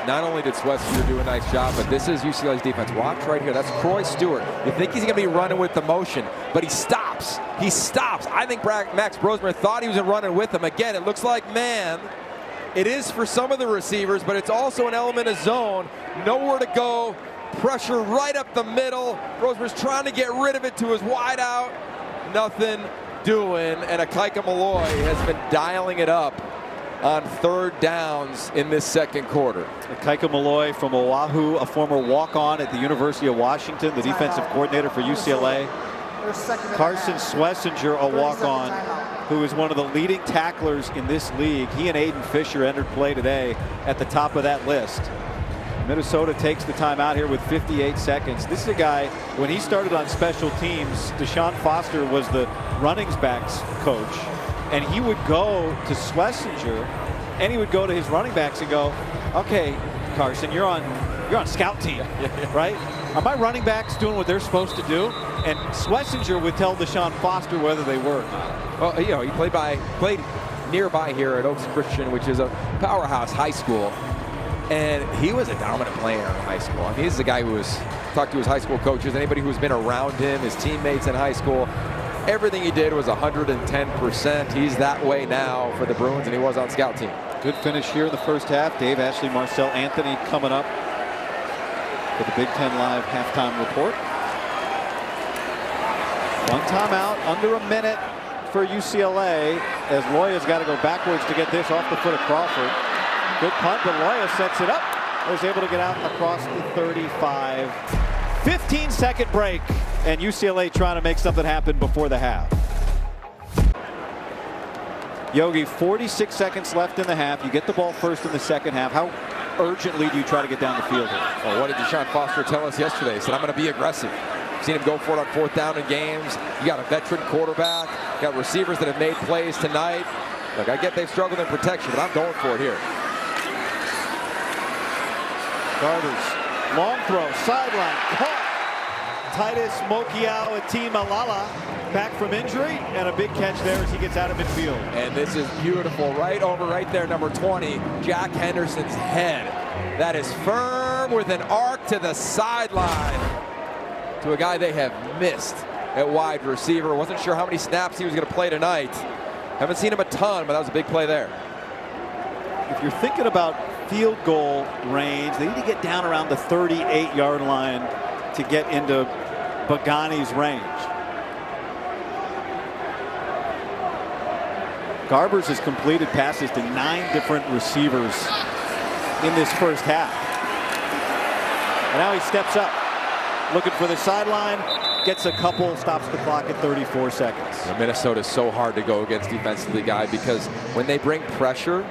Not only did Schlesinger do a nice job, but this is UCLA's defense. Watch right here. That's Troy Stewart. You think he's going to be running with the motion, but he stops. He stops. I think Max Brosmer thought he was running with him. Again, it looks like man. It is for some of the receivers, but it's also an element of zone. Nowhere to go. Pressure right up the middle. Brosmer's trying to get rid of it to his wide out. Nothing doing. And Akaika Malloy has been dialing it up on 3rd downs in this 2nd quarter. Akaika Malloy from Oahu, a former walk-on at the University of Washington, the defensive coordinator for UCLA. Carson Schlesinger, a walk-on, who is one of the leading tacklers in this league. He and Aiden Fisher entered play today at the top of that list. Minnesota takes the time out here with 58 seconds. This is a guy, when he started on special teams, Deshaun Foster was the running backs coach, and he would go to Schlesinger, and he would go to his running backs and go, okay, Carson, you're on scout team, right? Are my running backs doing what they're supposed to do? And Schlesinger would tell Deshaun Foster whether they were. Well, you know, he played nearby here at Oaks Christian, which is a powerhouse high school. And he was a dominant player in high school. I mean, he's the guy who was talked to his high school coaches, anybody who's been around him, his teammates in high school. Everything he did was 110%. He's that way now for the Bruins, and he was on scout team. Good finish here in the first half. Dave, Ashley, Marcel, Anthony coming up for the Big Ten Live halftime report. One timeout, under a minute for UCLA, as Loya's got to go backwards to get this off the foot of Crawford. Good punt, but Loya sets it up. Was able to get out across the 35. 15-second break, and UCLA trying to make something happen before the half. Yogi, 46 seconds left in the half. You get the ball first in the second half. How urgently do you try to get down the field here? Well, what did Deshaun Foster tell us yesterday? He said, I'm going to be aggressive. Seen him go for it on fourth down in games. You got a veteran quarterback. You got receivers that have made plays tonight. Look, I get they've struggled in protection, but I'm going for it here. Garbers, long throw, sideline, caught. Titus Mokiao Atimalala back from injury, and a big catch there as he gets out of midfield. And this is beautiful. Right over right there, number 20, Jack Henderson's head. That is firm with an arc to the sideline to a guy they have missed at wide receiver. Wasn't sure how many snaps he was going to play tonight. Haven't seen him a ton, but that was a big play there. If you're thinking about field goal range, they need to get down around the 38-yard line to get into Bagani's range. Garbers has completed passes to 9 different receivers in this first half. And now he steps up, looking for the sideline, gets a couple, stops the clock at 34 seconds. Minnesota is so hard to go against defensively, guy, because when they bring pressure,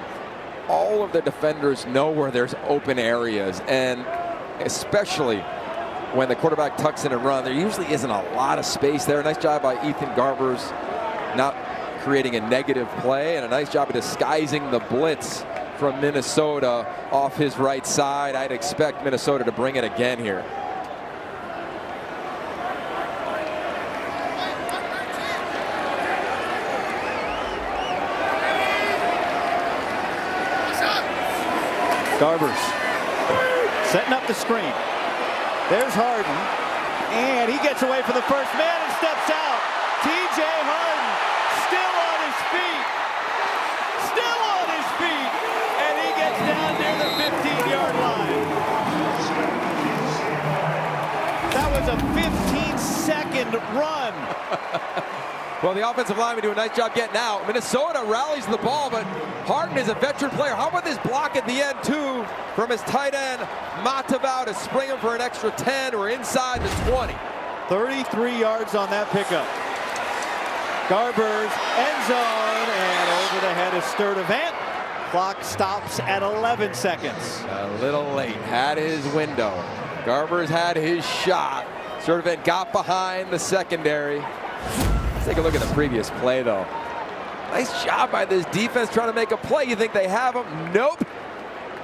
all of the defenders know where there's open areas, and especially when the quarterback tucks in and run, there usually isn't a lot of space there. Nice job by Ethan Garbers not creating a negative play, and a nice job of disguising the blitz from Minnesota off his right side. I'd expect Minnesota to bring it again here. Garbers setting up the screen. There's Harden, and he gets away from the first man and steps out. TJ Harden still on his feet. Still on his feet. And he gets down near the 15-yard line. That was a 15-second run. Well, the offensive linemen do a nice job getting out. Minnesota rallies the ball, but Harden is a veteran player. How about this block at the end, too, from his tight end, Matavau, to spring him for an extra 10. We're inside the 20. 33 yards on that pickup. Garbers, end zone, and over the head of Sturdivant. Clock stops at 11 seconds. A little late. Had his window. Garbers had his shot. Sturdivant got behind the secondary. Let's take a look at the previous play, though. Nice job by this defense trying to make a play. You think they have him? Nope.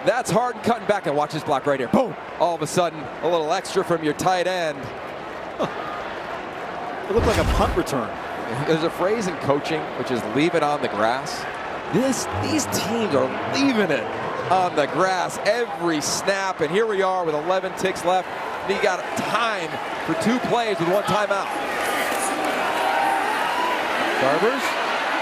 That's Harden cutting back, and watch this block right here. Boom! All of a sudden, a little extra from your tight end. It looked like a punt return. There's a phrase in coaching, which is leave it on the grass. These teams are leaving it on the grass every snap, and here we are with 11 ticks left. And he got time for 2 plays with 1 timeout. Garbers,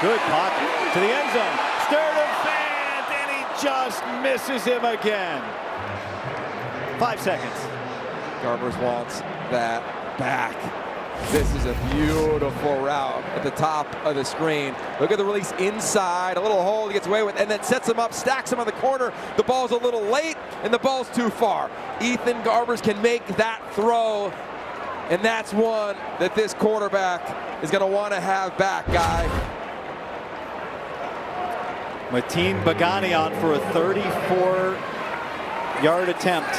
good pocket to the end zone. Sturdivant, and he just misses him again. 5 seconds. Garbers wants that back. This is a beautiful route at the top of the screen. Look at the release inside, a little hole he gets away with, and then sets him up, stacks him on the corner. The ball's a little late, and the ball's too far. Ethan Garbers can make that throw, and that's one that this quarterback is going to want to have back, guy. Mateen Bagani on for a 34-yard attempt.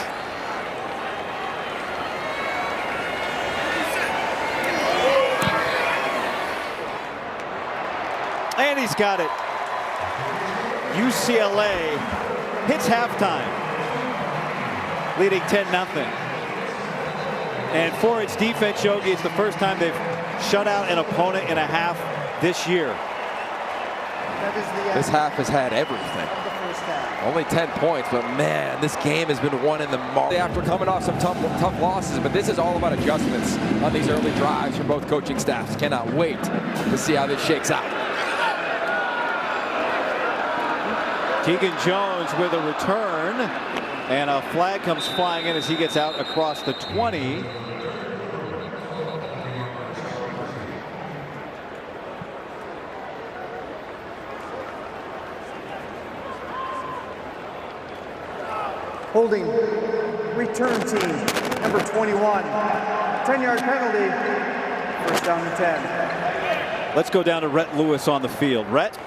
And he's got it. UCLA hits halftime, leading 10-0. And for its defense, Yogi, it's the first time they've shut out an opponent in a half this year. That is the This half has had everything. the first half. Only 10 points, but man, this game has been won in the mark. After coming off some tough losses, but this is all about adjustments on these early drives from both coaching staffs. Cannot wait to see how this shakes out. Keegan Jones with a return, and a flag comes flying in as he gets out across the 20. Holding return team number 21. 10-yard penalty. First down and 10. Let's go down to Rhett Lewis on the field. Rhett?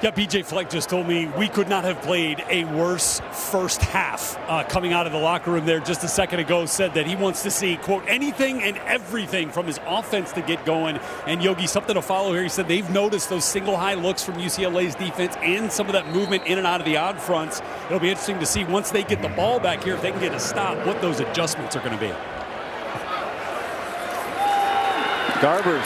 Yeah, BJ Fleck just told me we could not have played a worse first half. Coming out of the locker room there just a second ago, said that he wants to see, quote, anything and everything from his offense to get going. And Yogi, something to follow here. He said they've noticed those single high looks from UCLA's defense and some of that movement in and out of the odd fronts. It'll be interesting to see once they get the ball back here, if they can get a stop, what those adjustments are going to be. Garbers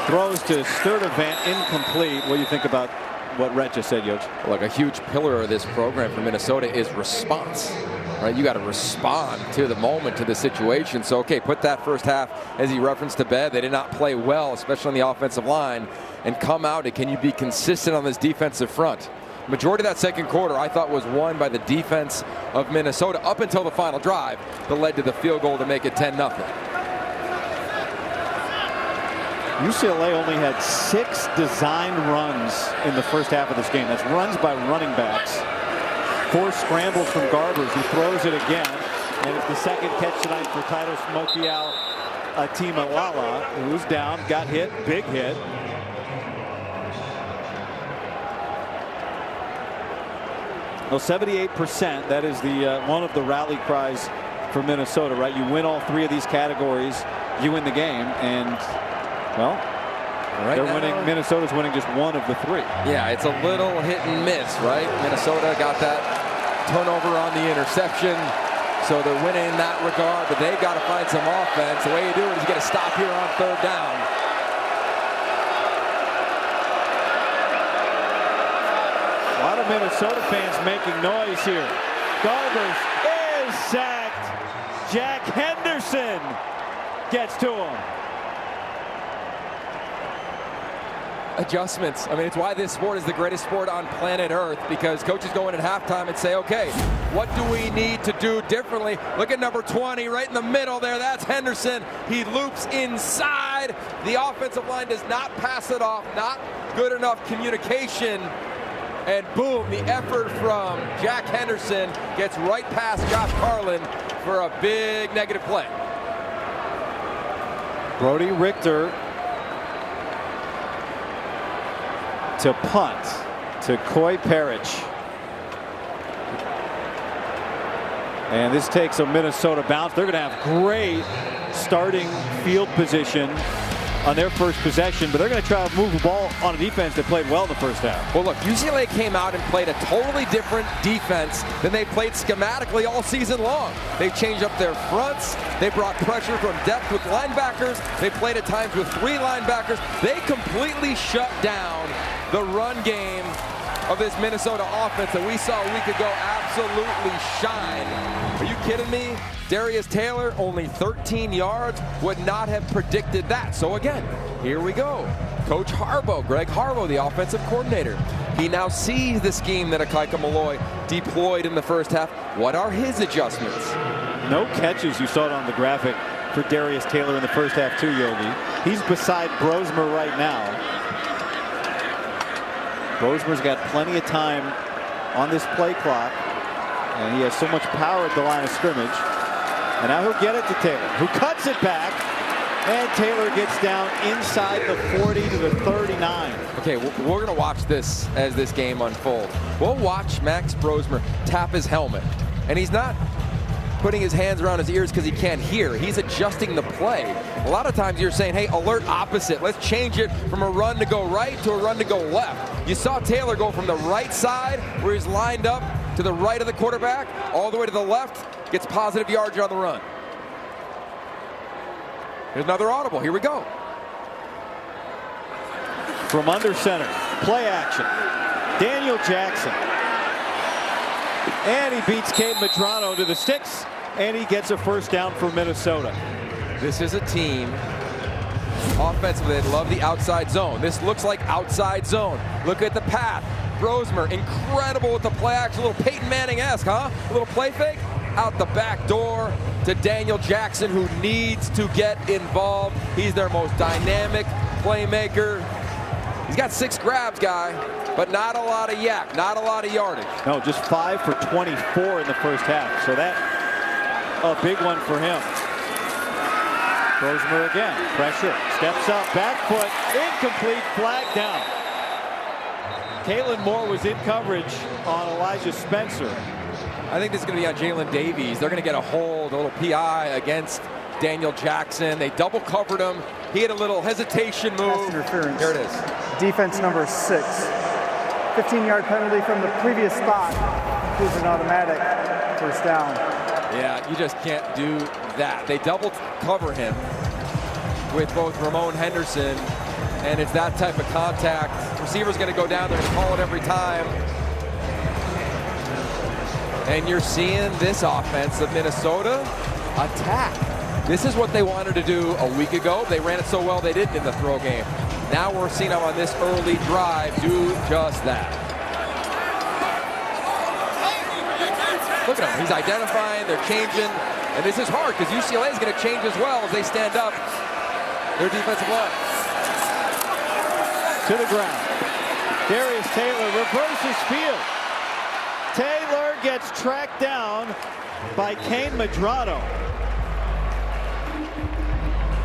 throws to Sturdivant, incomplete. What do you think about what Rhett just said, Yogi? Look, a huge pillar of this program for Minnesota is response. Right, you got to respond to the moment, to the situation. So, okay, put that first half, as he referenced, to bed. They did not play well, especially on the offensive line, and come out. And can you be consistent on this defensive front? Majority of that second quarter, I thought, was won by the defense of Minnesota up until the final drive that led to the field goal to make it 10-0. UCLA only had 6 designed runs in the first half of this game. That's runs by running backs. 4 scrambles from Garbers, who throws it again. And it's the second catch tonight for Titus Mokiao Atimalala, who's down, got hit, big hit. Well, 78%, that is the one of the rally cries for Minnesota, right? You win all 3 of these categories, you win the game, and well, they're winning. Minnesota's winning just 1 of the 3. Yeah, it's a little hit and miss, right? Minnesota got that turnover on the interception, so they're winning in that regard, but they've got to find some offense. The way you do it is you get a stop here on 3rd down. A lot of Minnesota fans making noise here. Garbers is sacked. Jack Henderson gets to him. Adjustments. I mean, it's why this sport is the greatest sport on planet Earth, because coaches go in at halftime and say, okay, what do we need to do differently? Look at number 20 right in the middle there. That's Henderson. He loops inside. The offensive line does not pass it off. Not good enough communication. And boom, the effort from Jack Henderson gets right past Josh Carlin for a big negative play. Brody Richter to punt to Coy Parrish. And this takes a Minnesota bounce. They're going to have great starting field position on their first possession, but they're going to try to move the ball on a defense that played well in the first half. Well, look, UCLA came out and played a totally different defense than they played schematically all season long. They changed up their fronts. They brought pressure from depth with linebackers. They played at times with 3 linebackers. They completely shut down the run game of this Minnesota offense that we saw a week ago absolutely shine. Are you kidding me? Darius Taylor, only 13 yards, would not have predicted that. So again, here we go. Coach Harbaugh, Greg Harbaugh, the offensive coordinator. He now sees the scheme that Akaika Malloy deployed in the first half. What are his adjustments? No catches, you saw it on the graphic, for Darius Taylor in the first half too, Yogi. He's beside Brosmer right now. Brosmer's got plenty of time on this play clock, and he has so much power at the line of scrimmage. And now he'll get it to Taylor, who cuts it back, and Taylor gets down inside the 40 to the 39. Okay, we're going to watch this as this game unfolds. We'll watch Max Brosmer tap his helmet, and he's not putting his hands around his ears because he can't hear. He's adjusting the play. A lot of times you're saying, hey, alert opposite. Let's change it from a run to go right to a run to go left. You saw Taylor go from the right side, where he's lined up, to the right of the quarterback, all the way to the left, gets positive yardage on the run. Here's another audible. Here we go. From under center, play action. Daniel Jackson. And he beats Cade Medrano to the sticks, and he gets a first down for Minnesota. This is a team, offensively, they love the outside zone. This looks like outside zone. Look at the path. Brosmer, incredible with the play action. A little Peyton Manning-esque, huh? A little play fake. Out the back door to Daniel Jackson, who needs to get involved. He's their most dynamic playmaker. He's got 6 grabs, guy, but not a lot of yak, not a lot of yardage. No, just 5 for 24 in the first half. So that a big one for him. Brosmer again, pressure, steps up, back foot, incomplete, flag down. Kalen Moore was in coverage on Elijah Spencer. I think this is going to be on Jalen Davies. They're going to get a hold, a little PI against Daniel Jackson. They double covered him. He had a little hesitation move. Pass interference. There it is. Defense number 6. 15-yard penalty from the previous spot. It was an automatic first down. Yeah, you just can't do that. They double cover him with both Ramon Henderson, and it's that type of contact. Receiver's going to go down there and call it every time. And you're seeing this offense of Minnesota attack. This is what they wanted to do a week ago. They ran it so well they didn't in the throw game. Now we're seeing them on this early drive do just that. Look at him. He's identifying. They're changing. And this is hard because UCLA is going to change as well as they stand up their defensive line. To the ground. Darius Taylor reverses field. Taylor gets tracked down by Cade Medrano.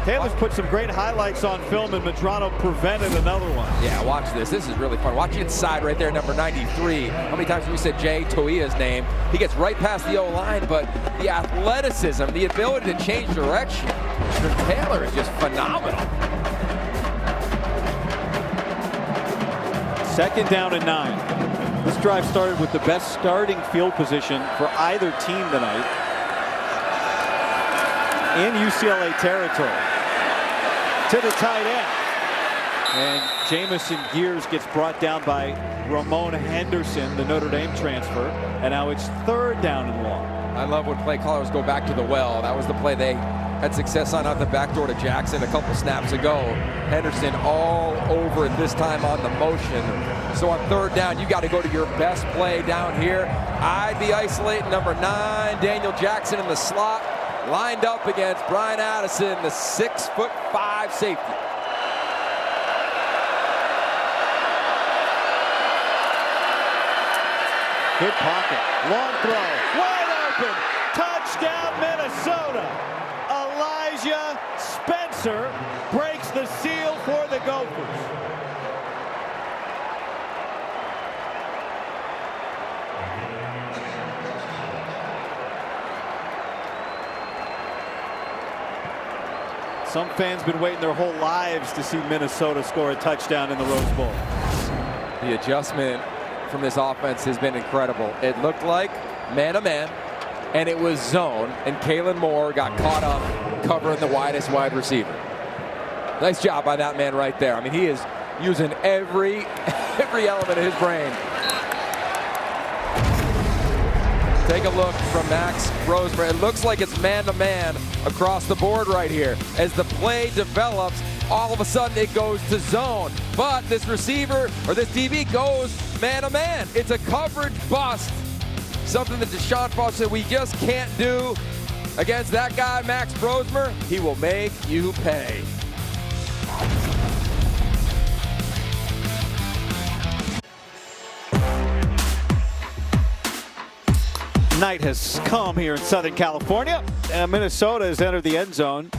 Taylor's put some great highlights on film, and Medrano prevented another one. Yeah, watch this. This is really fun. Watch inside right there, number 93. How many times have we said Jay Toia's name? He gets right past the O-line, but the athleticism, the ability to change direction from Taylor is just phenomenal. 2nd down and 9. This drive started with the best starting field position for either team tonight in UCLA territory. To the tight end. And Jamison Gears gets brought down by Ramon Henderson, the Notre Dame transfer. And now it's 3rd down and long. I love when play callers go back to the well. That was the play they had success on out the back door to Jackson a couple snaps ago. Henderson all over it this time on the motion. So on 3rd down, you got to go to your best play down here. I'd be isolating number 9, Daniel Jackson in the slot, lined up against Brian Addison, the 6'5" safety. Good pocket, long throw, wide open, touchdown Minnesota. Elijah Spencer breaks the seal for the Gophers. Some fans been waiting their whole lives to see Minnesota score a touchdown in the Rose Bowl. The adjustment from this offense has been incredible. It looked like man-to-man, and it was zone, and Kalen Moore got caught up covering the widest wide receiver. Nice job by that man right there. I mean, he is using every element of his brain. Take a look from Max Brosmer. It looks like it's man-to-man across the board right here. As the play develops, all of a sudden it goes to zone. But this receiver, or this DB, goes man-to-man. It's a coverage bust. Something that Deshaun Foster said we just can't do against that guy, Max Brosmer. He will make you pay. Night has come here in Southern California, and Minnesota has entered the end zone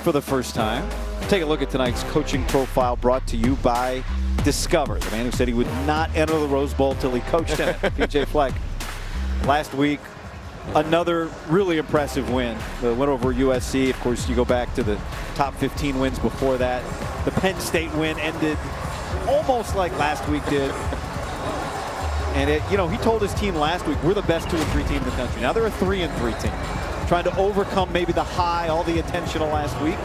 for the first time. Take a look at tonight's coaching profile brought to you by Discover, the man who said he would not enter the Rose Bowl till he coached in it, PJ Fleck. Last week, another really impressive win. The win over USC. Of course, you go back to the top 15 wins before that. The Penn State win ended almost like last week did. And he told his team last week, we're the best 2 and 3 team in the country. Now they're a 3 and 3 team, trying to overcome maybe the high, all the attention of last week.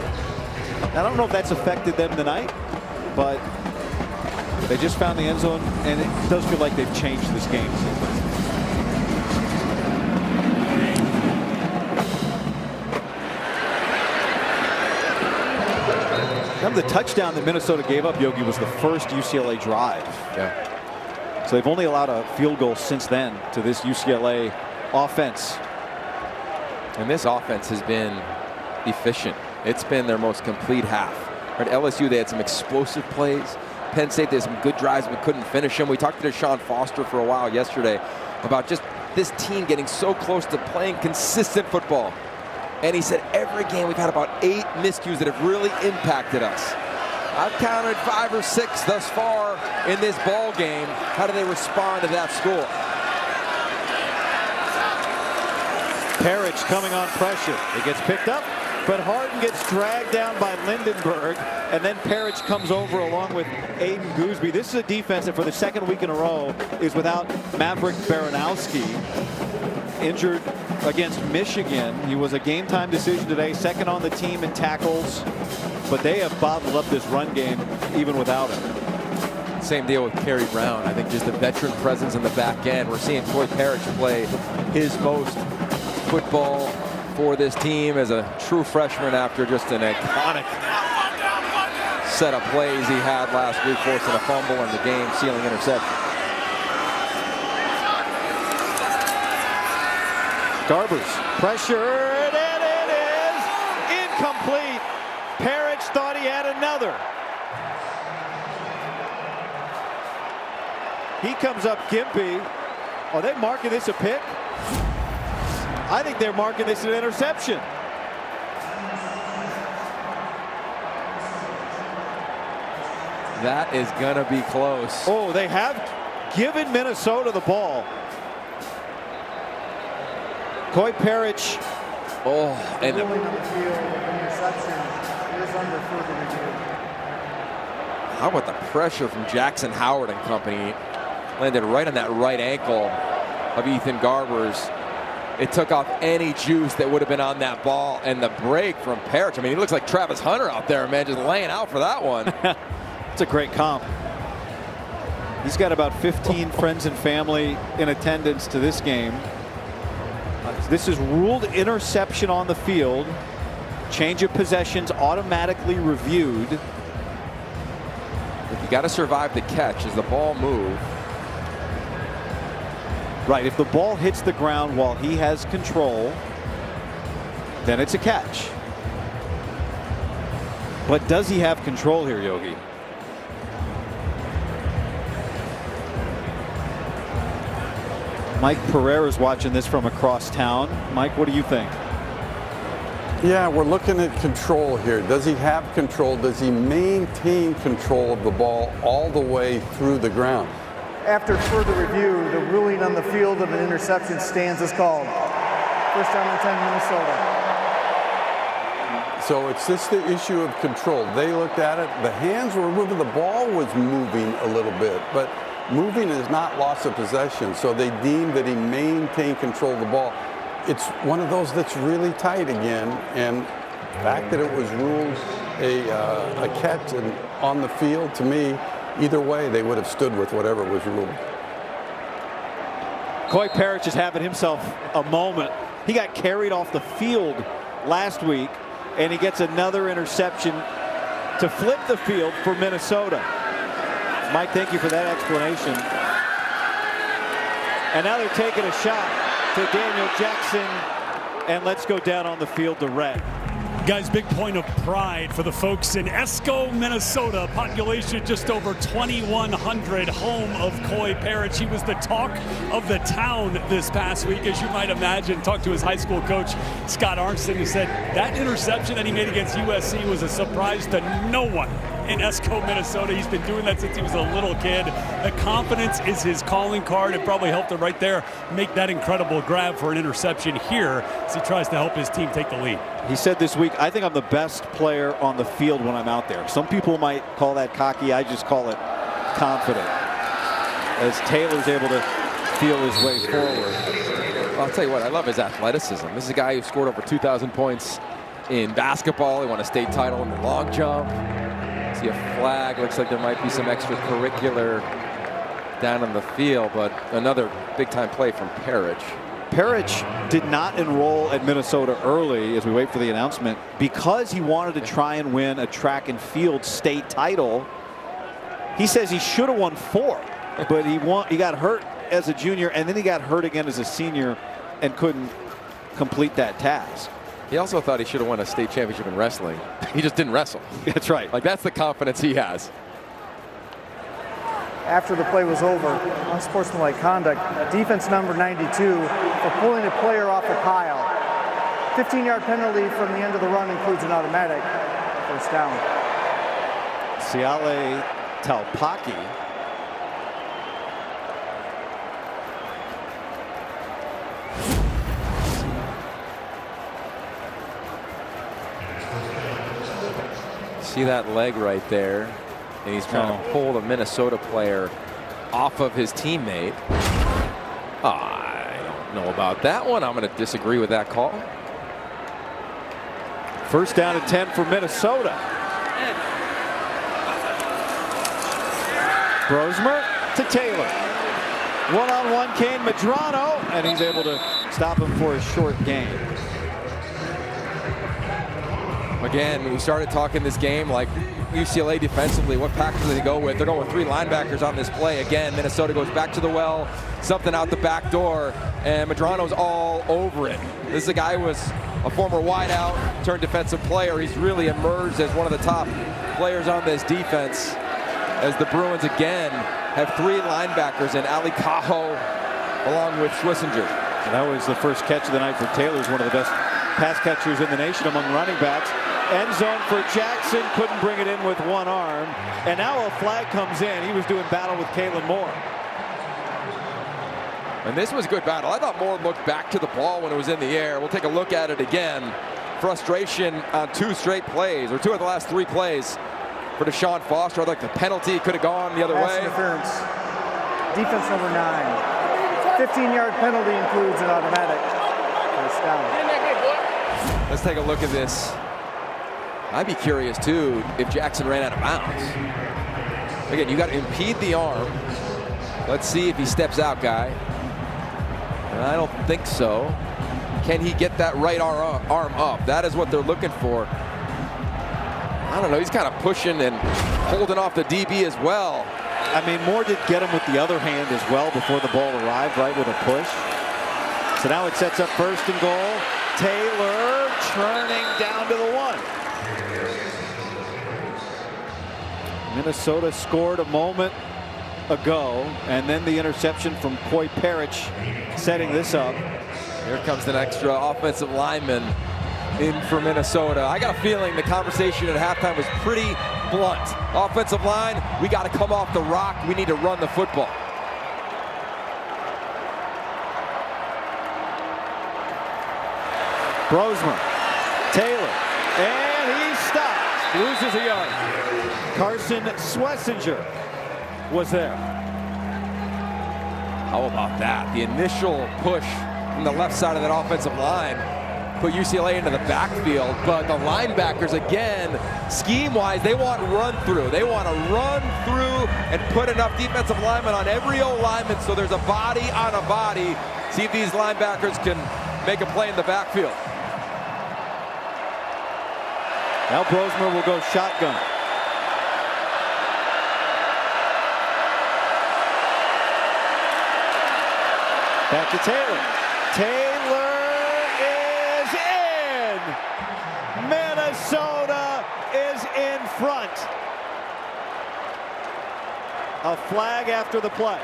I don't know if that's affected them tonight, but they just found the end zone, and it does feel like they've changed this game. The touchdown that Minnesota gave up, Yogi, was the first UCLA drive. Yeah. So they've only allowed a field goal since then to this UCLA offense. And this offense has been efficient. It's been their most complete half. At LSU, they had some explosive plays. Penn State, they had some good drives, but couldn't finish them. We talked to Deshaun Foster for a while yesterday about just this team getting so close to playing consistent football. And he said every game we've had about 8 miscues that have really impacted us. I've counted 5 or 6 thus far in this ball game. How do they respond to that score? Parrish coming on pressure. It gets picked up, but Harden gets dragged down by Lindenberg, and then Parrish comes over along with Aiden Gooseby. This is a defense that for the second week in a row is without Maverick Baranowski, injured against Michigan. He was a game-time decision today, second on the team in tackles, but they have bottled up this run game even without him. Same deal with Kerry Brown. I think just the veteran presence in the back end. We're seeing Coy Parrish play his most football for this team as a true freshman after just an iconic set of plays he had last week, forcing a fumble and the game-sealing interception. Garbers, pressure, and it is incomplete. Parrish thought he had another. He comes up gimpy. Are they marking this a pick? I think they're marking this an interception. That is going to be close. Oh, they have given Minnesota the ball. Coy Parrish. Oh, and ruling on the field, interception is under further review. How about the pressure from Jackson Howard and company? Landed right on that right ankle of Ethan Garbers. It took off any juice that would have been on that ball, and the break from Parrish. I mean, he looks like Travis Hunter out there, man, just laying out for that one. It's a great comp. He's got about 15 friends and family in attendance to this game. This is ruled interception on the field. Change of possessions automatically reviewed. You got to survive the catch as the ball moves. Right, if the ball hits the ground while he has control, then it's a catch. But does he have control here, Yogi? Mike Pereira's watching this from across town. Mike, what do you think? Yeah, we're looking at control here. Does he have control? Does he maintain control of the ball all the way through the ground? After further review, the ruling on the field of an interception stands as called. First down and 10, Minnesota. So it's just the issue of control. They looked at it. The hands were moving. The ball was moving a little bit, but moving is not loss of possession. So they deemed that he maintained control of the ball. It's one of those that's really tight again, and the fact that it was ruled a catch and on the field, to me, either way, they would have stood with whatever was ruled. Coy Parrish is having himself a moment. He got carried off the field last week, and he gets another interception to flip the field for Minnesota. Mike, thank you for that explanation. And now they're taking a shot to Daniel Jackson, and let's go down on the field to Red. Guys, big point of pride for the folks in Esco, Minnesota. Population just over 2,100, home of Coy Parrish. He was the talk of the town this past week, as you might imagine. Talked to his high school coach, Scott Armstead, who said that interception that he made against USC was a surprise to no one in Esco, Minnesota. He's been doing that since he was a little kid. The confidence is his calling card. It probably helped him right there make that incredible grab for an interception here as he tries to help his team take the lead. He said this week, I think I'm the best player on the field when I'm out there. Some people might call that cocky. I just call it confident, as Taylor's able to feel his way forward. Well, I'll tell you what, I love his athleticism. This is a guy who scored over 2,000 points in basketball. They won a state title in the long jump. See a flag. Looks like there might be some extracurricular down on the field, but another big-time play from Parrish. Parrish did not enroll at Minnesota early, as we wait for the announcement, because he wanted to try and win a track and field state title. He says he should have won 4, but he got hurt as a junior, and then he got hurt again as a senior and couldn't complete that task. He also thought he should have won a state championship in wrestling. He just didn't wrestle. That's right. Like, that's the confidence he has. After the play was over, unsportsmanlike conduct, defense number 92 for pulling a player off the pile. 15-yard penalty from the end of the run includes an automatic first down. Siale Talpaki. See that leg right there? And he's trying to pull the Minnesota player off of his teammate. I don't know about that one. I'm going to disagree with that call. First down and 10 for Minnesota. Brosmer to Taylor. One-on-one Kane Medrano, and he's able to stop him for a short gain. Again, we started talking this game like UCLA defensively. What package do they go with? They're going with 3 linebackers on this play. Again, Minnesota goes back to the well, something out the back door, and Medrano's all over it. This is a guy who was a former wideout turned defensive player. He's really emerged as one of the top players on this defense, as the Bruins again have 3 linebackers in Ali Cajo along with Schwissinger. And that was the first catch of the night for Taylor. He's one of the best pass catchers in the nation among running backs. End zone for Jackson, couldn't bring it in with one arm. And now a flag comes in. He was doing battle with Kalen Moore. And this was good battle. I thought Moore looked back to the ball when it was in the air. We'll take a look at it again. Frustration on 2 straight plays, or 2 of the last 3 plays for Deshaun Foster. I think the penalty could have gone the other way. Interference. Defense number 9. 15-yard penalty includes an automatic first down. Let's take a look at this. I'd be curious too if Jackson ran out of bounds. Again, you got to impede the arm. Let's see if he steps out, guy. And I don't think so. Can he get that right arm up? That is what they're looking for. I don't know. He's kind of pushing and holding off the DB as well. I mean, Moore did get him with the other hand as well before the ball arrived, right, with a push. So now it sets up 1st and goal. Taylor turning down to the 1. Minnesota scored a moment ago, and then the interception from Coy Parrish setting this up. Here comes an extra offensive lineman in for Minnesota. I got a feeling the conversation at halftime was pretty blunt. Offensive line, we got to come off the rock. We need to run the football. Brosmer, Taylor, and he stops. Loses a yard. Carson Schwessinger was there. How about that? The initial push from the left side of that offensive line put UCLA into the backfield, but the linebackers, again, scheme-wise, they want run-through. They want to run through and put enough defensive linemen on every O-lineman so there's a body on a body. See if these linebackers can make a play in the backfield. Now Brosmer will go shotgun. Back to Taylor. Taylor is in. Minnesota is in front. A flag after the play.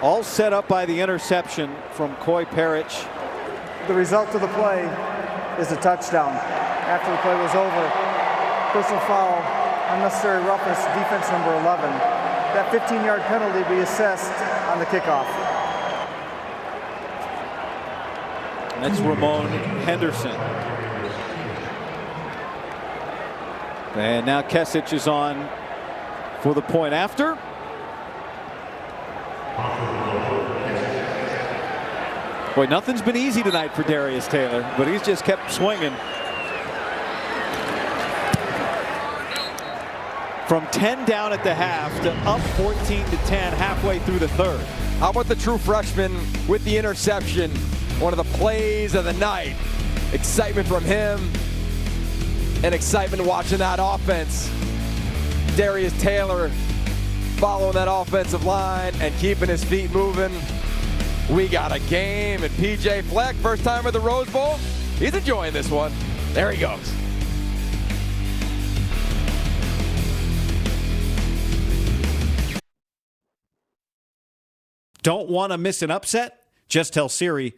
All set up by the interception from Coy Parrish. The result of the play is a touchdown. After the play was over, personal foul, unnecessary roughness, defense number 11. That 15-yard penalty be assessed on the kickoff. That's Ramon Henderson. And now Kesic is on for the point after. Boy, nothing's been easy tonight for Darius Taylor, but he's just kept swinging. From 10 down at the half to up 14 to 10 halfway through the third. How about the true freshman with the interception? One of the plays of the night. Excitement from him and excitement watching that offense. Darius Taylor following that offensive line and keeping his feet moving. We got a game, and PJ Fleck, first time at the Rose Bowl, he's enjoying this one. There he goes. Don't want to miss an upset? Just tell Siri,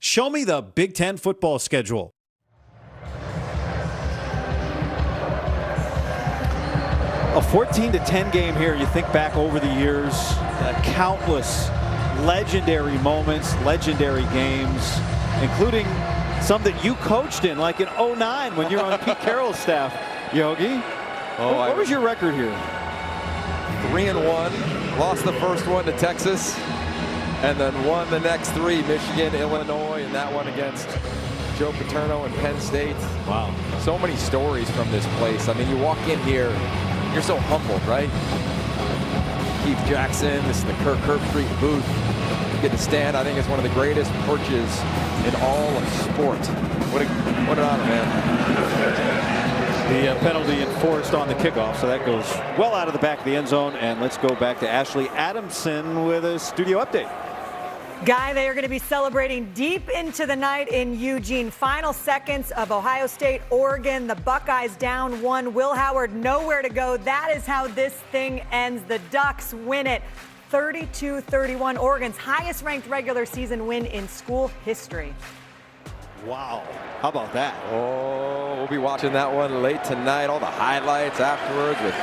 show me the Big Ten football schedule. A 14-10 game here. You think back over the years, countless legendary moments, legendary games, including some that you coached in, like in 09 when you were on Pete Carroll's staff, Yogi. What was your record here? 3-1, lost the first one to Texas, and then won the next three, Michigan, Illinois, and that one against Joe Paterno and Penn State. Wow. So many stories from this place. I mean, you walk in here, you're so humbled, right? Keith Jackson, this is the Kirk Herbstreit booth. You get to stand, I think it's one of the greatest perches in all of sport. What an honor, man. The penalty enforced on the kickoff, so that goes well out of the back of the end zone. And let's go back to Ashley Adamson with a studio update. Guy, they are going to be celebrating deep into the night in Eugene. Final seconds of Ohio State, Oregon. The Buckeyes down one. Will Howard nowhere to go. That is how this thing ends. The Ducks win it 32-31. Oregon's highest ranked regular season win in school history. Wow. How about that? Oh, we'll be watching that one late tonight. All the highlights afterwards with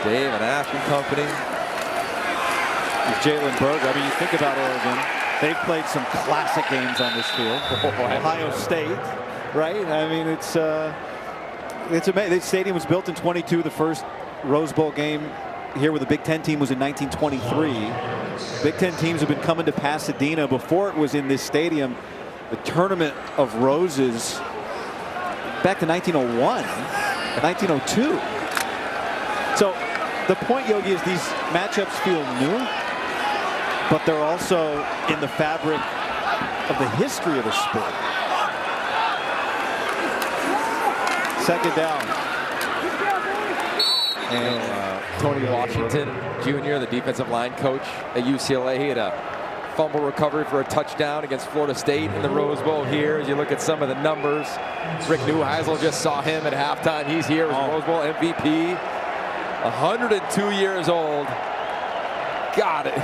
Dave and Ash and company. Jalen Berg. I mean, you think about Oregon. They've played some classic games on this field. Ohio State, right? I mean, it's amazing. This stadium was built in 22. The first Rose Bowl game here with the Big Ten team was in 1923. Big Ten teams have been coming to Pasadena before it was in this stadium. The Tournament of Roses back to 1901, 1902. So the point, Yogi, is these matchups feel new, but they're also in the fabric of the history of the sport. Second down. And Tony Washington Jr., the defensive line coach at UCLA, he had a fumble recovery for a touchdown against Florida State in the Rose Bowl here. As you look at some of the numbers, Rick Neuheisel just saw him at halftime. He's here as Rose Bowl MVP. 102 years old. Got it.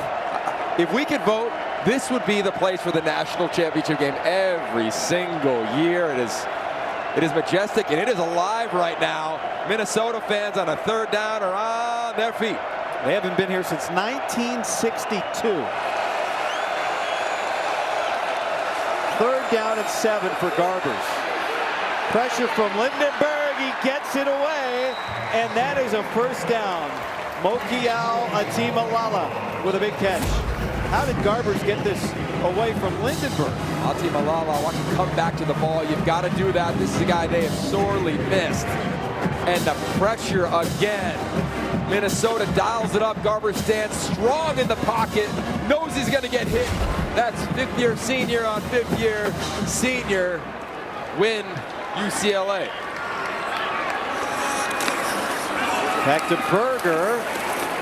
If we could vote, this would be the place for the national championship game every single year. It is majestic, and it is alive right now. Minnesota fans on a third down are on their feet. They haven't been here since 1962. Third down and 7 for Garbers. Pressure from Lindenberg. He gets it away, and that is a first down. Mokiao Atimalala with a big catch. How did Garbers get this away from Lindenberg? Atimalala, watch him come back to the ball. You've got to do that. This is a guy they have sorely missed. And the pressure again. Minnesota dials it up. Garbers stands strong in the pocket. Knows he's going to get hit. That's fifth-year senior on fifth-year senior. Win UCLA. Back to Berger,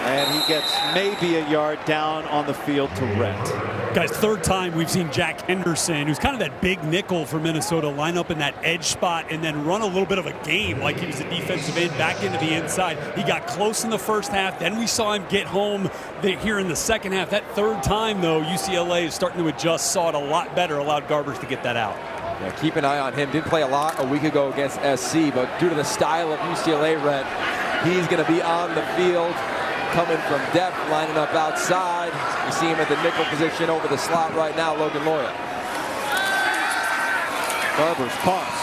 and he gets maybe a yard down on the field to Rhett. Guys, third time we've seen Jack Henderson, who's kind of that big nickel for Minnesota, line up in that edge spot and then run a little bit of a game like he was a defensive end back into the inside. He got close in the first half. Then we saw him get home here in the second half. That third time, though, UCLA is starting to adjust, saw it a lot better, allowed Garbers to get that out. Yeah, keep an eye on him. Didn't play a lot a week ago against SC, but due to the style of UCLA, Rhett, he's going to be on the field coming from depth, lining up outside. You see him at the nickel position over the slot right now, Logan Loya. Garbers pumps.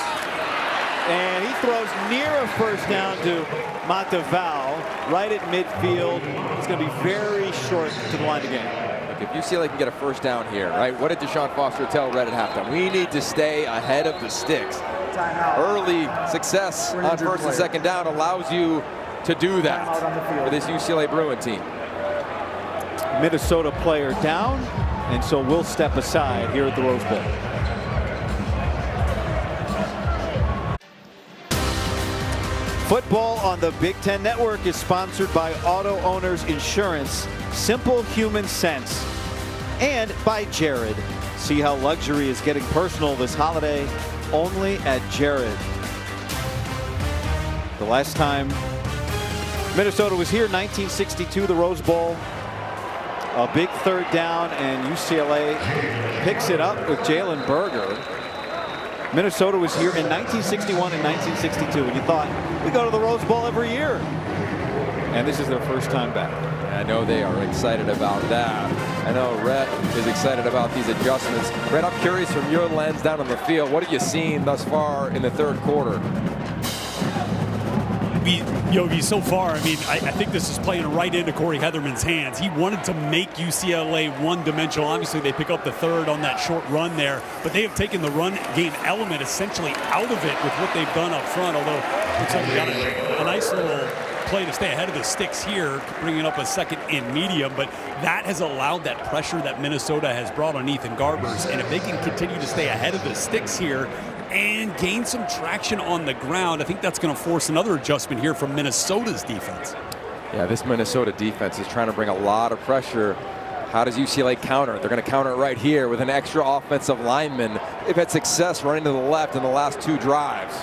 And he throws near a first down to Monteval, right at midfield. It's going to be very short to the line of game. Look, if UCLA can get a first down here, right? What did Deshaun Foster tell Red at halftime? We need to stay ahead of the sticks. Early success on first and second down allows you to do that for this UCLA Bruin team. Minnesota player down, and so we'll step aside here at the Rose Bowl. Football on the Big Ten Network is sponsored by Auto Owners Insurance, simple human sense, and by Jared. See how luxury is getting personal this holiday only at Jared. The last time Minnesota was here, 1962, the Rose Bowl. A big third down, and UCLA picks it up with Jalen Berger. Minnesota was here in 1961 and 1962, and you thought, we go to the Rose Bowl every year. And this is their first time back. I know they are excited about that. I know Rhett is excited about these adjustments. Rhett, I'm curious from your lens down on the field, what have you seen thus far in the third quarter? Yogi, so far, I mean, I think this is playing right into Corey Heatherman's hands. He wanted to make UCLA one-dimensional. Obviously, they pick up the third on that short run there, but they have taken the run game element essentially out of it with what they've done up front, although it looks like we got a nice little play to stay ahead of the sticks here, bringing up a second in medium, but that has allowed that pressure that Minnesota has brought on Ethan Garbers, and if they can continue to stay ahead of the sticks here and gain some traction on the ground, I think that's going to force another adjustment here from Minnesota's defense. Yeah, this Minnesota defense is trying to bring a lot of pressure. How does UCLA counter it? They're going to counter it right here with an extra offensive lineman. They've had success running to the left in the last two drives.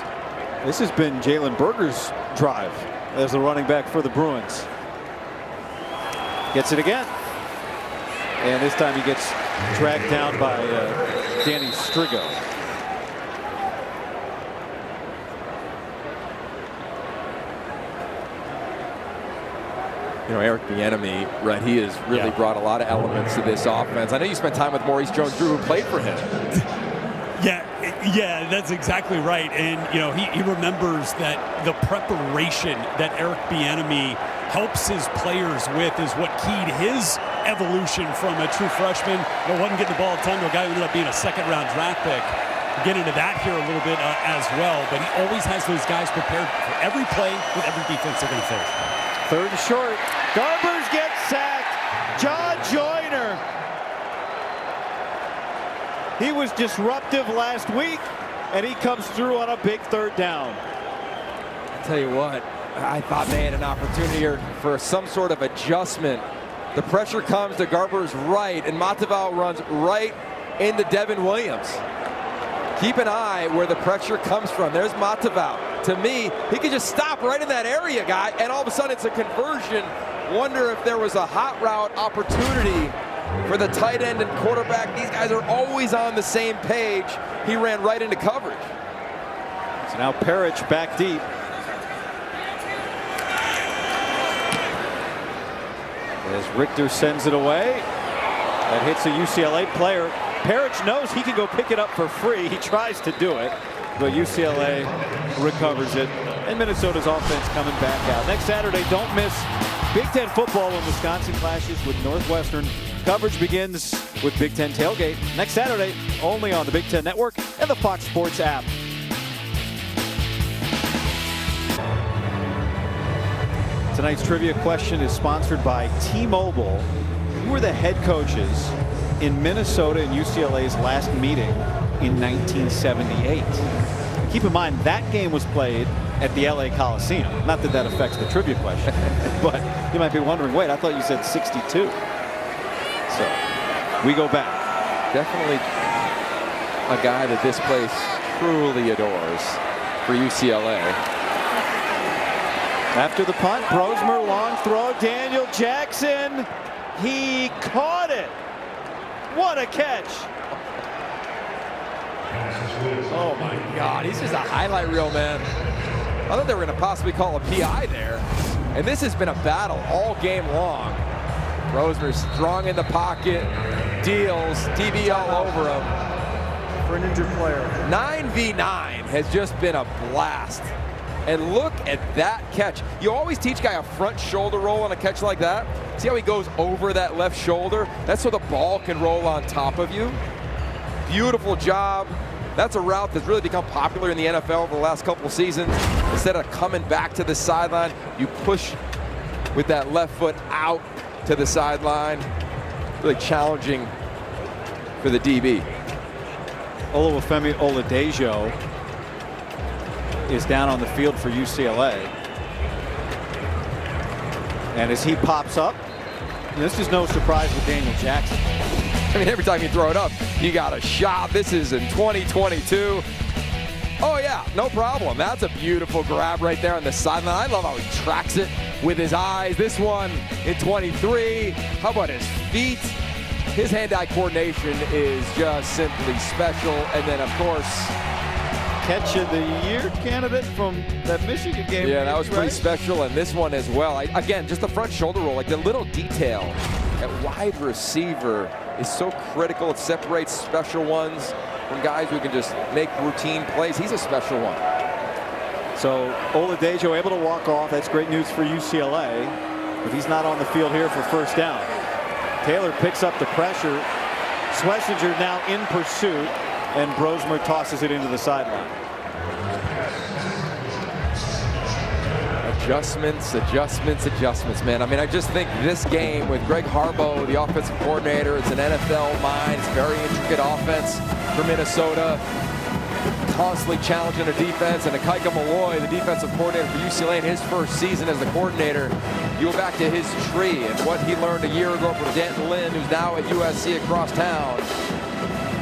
This has been Jalen Berger's drive as the running back for the Bruins. Gets it again. And this time he gets dragged down by Danny Strigo. You know, Eric Bieniemy, right, he has really brought a lot of elements to this offense. I know you spent time with Maurice Jones-Drew, who played for him. Yeah, that's exactly right. And, you know, he remembers that the preparation that Eric Bieniemy helps his players with is what keyed his evolution from a true freshman that wasn't getting the ball a ton to a guy who ended up being a second-round draft pick. We'll get into that here a little bit as well, but he always has those guys prepared for every play with every defense they're going to face. Third and short. Garbers gets sacked. John Joyner. He was disruptive last week, and he comes through on a big third down. I'll tell you what, I thought they had an opportunity here for some sort of adjustment. The pressure comes to Garbers' right, and Monteval runs right into Devin Williams. Keep an eye where the pressure comes from. There's Monteval. To me, he could just stop right in that area, guy, and all of a sudden it's a conversion. Wonder if there was a hot route opportunity for the tight end and quarterback. These guys are always on the same page. He ran right into coverage. So now Parrish back deep. As Richter sends it away, that hits a UCLA player. Parrish knows he can go pick it up for free. He tries to do it, but UCLA recovers it. And Minnesota's offense coming back out. Next Saturday, don't miss Big Ten football when Wisconsin clashes with Northwestern. Coverage begins with Big Ten Tailgate next Saturday, only on the Big Ten Network and the Fox Sports app. Tonight's trivia question is sponsored by T-Mobile. Who were the head coaches in Minnesota and UCLA's last meeting in 1978? Keep in mind, that game was played at the LA Coliseum. Not that that affects the trivia question, but you might be wondering, wait, I thought you said 62. So we go back. Definitely a guy that this place truly adores for UCLA. After the punt, Brosmer, long throw, Daniel Jackson. He caught it. What a catch. Oh my God, he's just a highlight reel, man. I thought they were going to possibly call a PI there. And this has been a battle all game long. Rosemer's strong in the pocket, deals, DB all over him. For an injured player. 9v9 has just been a blast. And look at that catch. You always teach guy a front shoulder roll on a catch like that. See how he goes over that left shoulder? That's so the ball can roll on top of you. Beautiful job. That's a route that's really become popular in the NFL over the last couple of seasons. Instead of coming back to the sideline, you push with that left foot out to the sideline. Really challenging for the DB. Oluwafemi Oladejo is down on the field for UCLA. And as he pops up, this is no surprise with Daniel Jackson. I mean, every time you throw it up, you got a shot. This is in 2022. Oh, yeah, no problem. That's a beautiful grab right there on the sideline. I love how he tracks it with his eyes. This one in 23. How about his feet? His hand-eye coordination is just simply special. And then, of course, Catch of the year candidate from that Michigan game. Yeah, that was pretty special. And this one as well. Again, just the front shoulder roll, like the little detail at wide receiver is so critical. It separates special ones from guys who can just make routine plays. He's a special one. So Oladejo able to walk off. That's great news for UCLA. But he's not on the field here for first down. Taylor picks up the pressure. Schlesinger now in pursuit. And Brosmer tosses it into the sideline. Adjustments, adjustments, adjustments, man. I mean, I just think this game with Greg Harbaugh, the offensive coordinator, it's an NFL mind. It's very intricate offense for Minnesota. Constantly challenging their defense. And Akaika Malloy, the defensive coordinator for UCLA in his first season as the coordinator, you go back to his tree and what he learned a year ago from Danton Lynn, who's now at USC across town.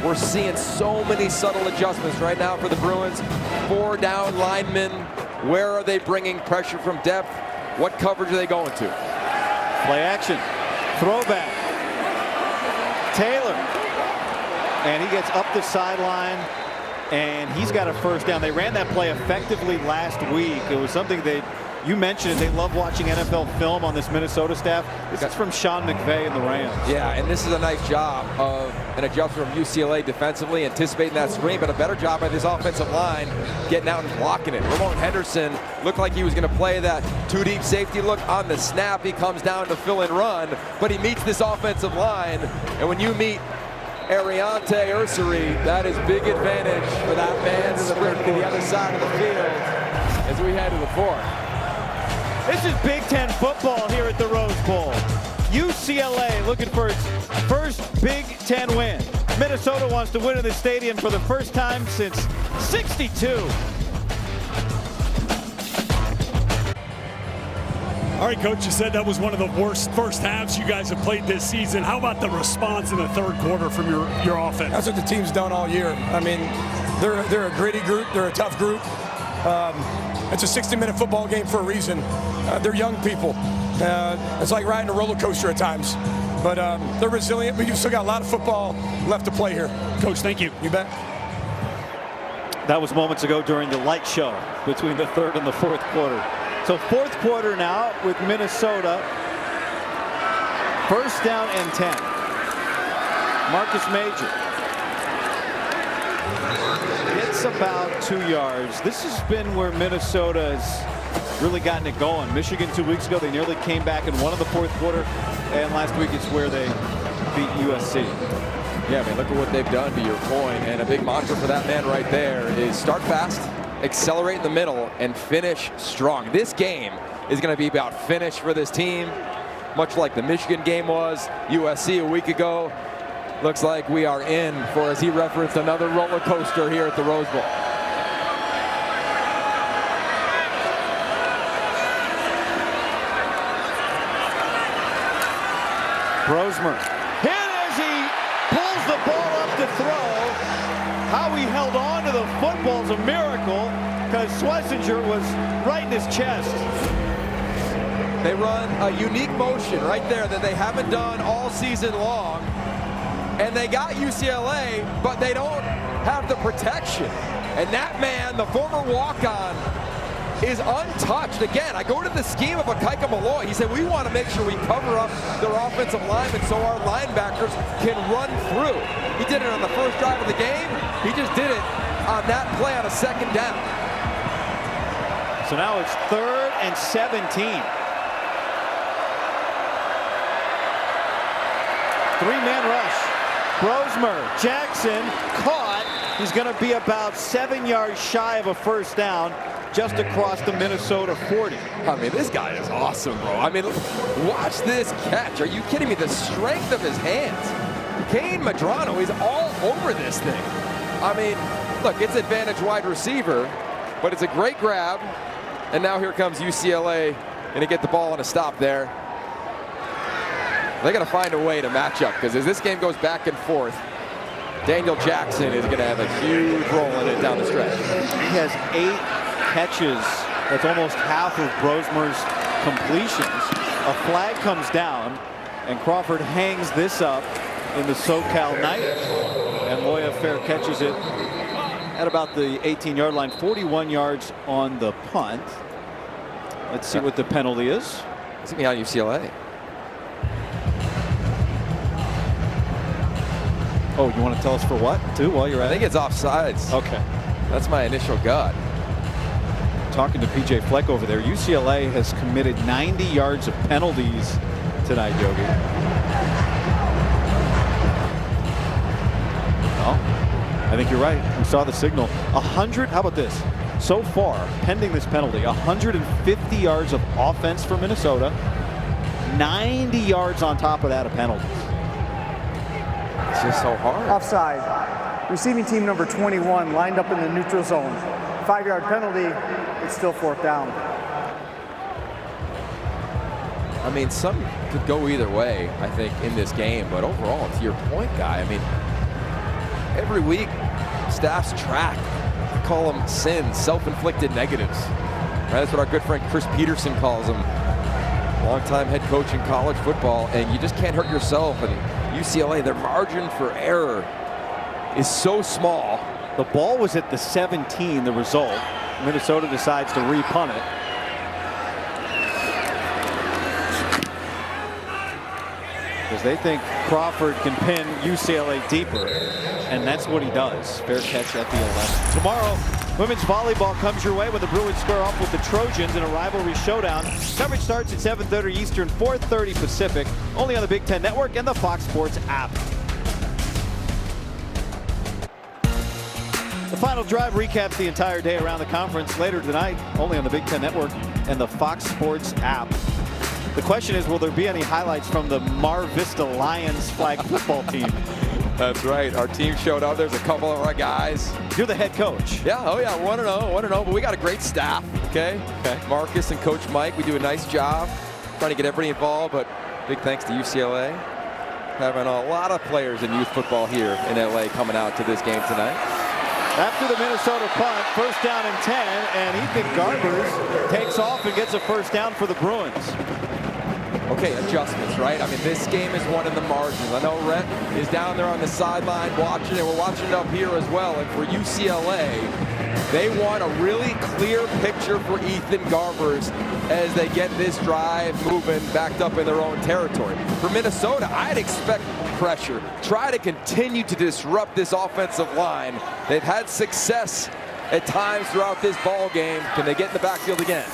We're seeing so many subtle adjustments right now for the Bruins. 4 down linemen. Where are they bringing pressure from depth? What coverage are they going to? Play action. Throwback. Taylor. And he gets up the sideline. And he's got a first down. They ran that play effectively last week. It was something you mentioned it. They love watching NFL film on this Minnesota staff. This is from Sean McVay and the Rams. Yeah, and this is a nice job of an adjustment from UCLA defensively, anticipating that screen, but a better job by this offensive line getting out and blocking it. Ramon Henderson looked like he was going to play that 2-deep safety look on the snap. He comes down to fill and run, but he meets this offensive line. And when you meet Ariante Ursary, that is big advantage for that man sprint to the other side of the field as we head to the fourth. This is Big Ten football here at the Rose Bowl. UCLA looking for its first Big Ten win. Minnesota wants to win in the stadium for the first time since '62. All right, Coach, you said that was one of the worst first halves you guys have played this season. How about the response in the third quarter from your offense? That's what the team's done all year. I mean, they're a gritty group. They're a tough group. It's a 60-minute football game for a reason. They're young people. It's like riding a roller coaster at times. But they're resilient, but you've still got a lot of football left to play here. Coach, thank you. You bet. That was moments ago during the light show between the third and the fourth quarter. So fourth quarter now with Minnesota. First down and 10. Marcus Major gets about 2 yards. This has been where Minnesota has really gotten it going. Michigan 2 weeks ago, they nearly came back and won in the fourth quarter. And last week it's where they beat USC. Yeah, I mean, look at what they've done, to your point. And a big mantra for that man right there is start fast, accelerate in the middle, and finish strong. This game is going to be about finish for this team, much like the Michigan game was, USC a week ago. Looks like we are in for, as he referenced, another roller coaster here at the Rose Bowl. Brosmer hit as he pulls the ball up to throw. How he held on to the football is a miracle because Schlesinger was right in his chest. They run a unique motion right there that they haven't done all season long. And they got UCLA, but they don't have the protection. And that man, the former walk-on, is untouched. Again, I go to the scheme of Akaika Malloy. He said, we want to make sure we cover up their offensive linemen so our linebackers can run through. He did it on the first drive of the game. He just did it on that play on a second down. So now it's 3rd and 17. 3-man rush. Brosmer, Jackson caught. He's going to be about 7 yards shy of a first down, just across the Minnesota 40. I mean, this guy is awesome, bro. I mean, watch this catch. Are you kidding me? The strength of his hands. Kane Medrano is all over this thing. I mean, look, it's advantage wide receiver, but it's a great grab. And now here comes UCLA, and to get the ball on a stop there. They got to find a way to match up, because as this game goes back and forth, Daniel Jackson is going to have a huge role in it down the stretch. He has 8 catches. That's almost half of Brosmer's completions. A flag comes down, and Crawford hangs this up in the SoCal night, and Loya Fair catches it at about the 18-yard line, 41 yards on the punt. Let's see what the penalty is. It's going to be on UCLA. Oh, you want to tell us for what, too, while you're at it? I think it's offsides. Okay. That's my initial gut. Talking to PJ Fleck over there, UCLA has committed 90 yards of penalties tonight, Yogi. Oh, I think you're right. We saw the signal. 100, how about this? So far, pending this penalty, 150 yards of offense for Minnesota, 90 yards on top of that of penalties. It's just so hard. Offside. Receiving team number 21 lined up in the neutral zone. 5-yard penalty. It's still 4th down. I mean, some could go either way, I think, in this game. But overall, to your point, Guy, I mean, every week, staffs track. I call them sins, self-inflicted negatives. Right? That's what our good friend Chris Peterson calls them. Longtime head coach in college football, and you just can't hurt yourself. And UCLA, their margin for error is so small. The ball was at the 17, the result. Minnesota decides to re-punt it. Because they think Crawford can pin UCLA deeper, and that's what he does. Fair catch at the 11. Tomorrow, women's volleyball comes your way when the Bruins square off with the Trojans in a rivalry showdown. Coverage starts at 7:30 Eastern, 4:30 Pacific, only on the Big Ten Network and the Fox Sports app. The final drive recaps the entire day around the conference later tonight, only on the Big Ten Network and the Fox Sports app. The question is, will there be any highlights from the Mar Vista Lions flag football team? That's right. Our team showed up. There's a couple of our guys. You're the head coach. Yeah. Oh, yeah. 1-0. But we got a great staff. Okay. Marcus and Coach Mike, we do a nice job trying to get everybody involved. But big thanks to UCLA. Having a lot of players in youth football here in LA coming out to this game tonight. After the Minnesota punt, 1st down and 10, and Ethan Garbers takes off and gets a 1st down for the Bruins. Okay, adjustments, right? I mean, this game is one in the margins. I know Rhett is down there on the sideline watching it. We're watching it up here as well. And for UCLA, they want a really clear picture for Ethan Garbers as they get this drive moving backed up in their own territory. For Minnesota, I'd expect pressure. Try to continue to disrupt this offensive line. They've had success at times throughout this ball game. Can they get in the backfield again?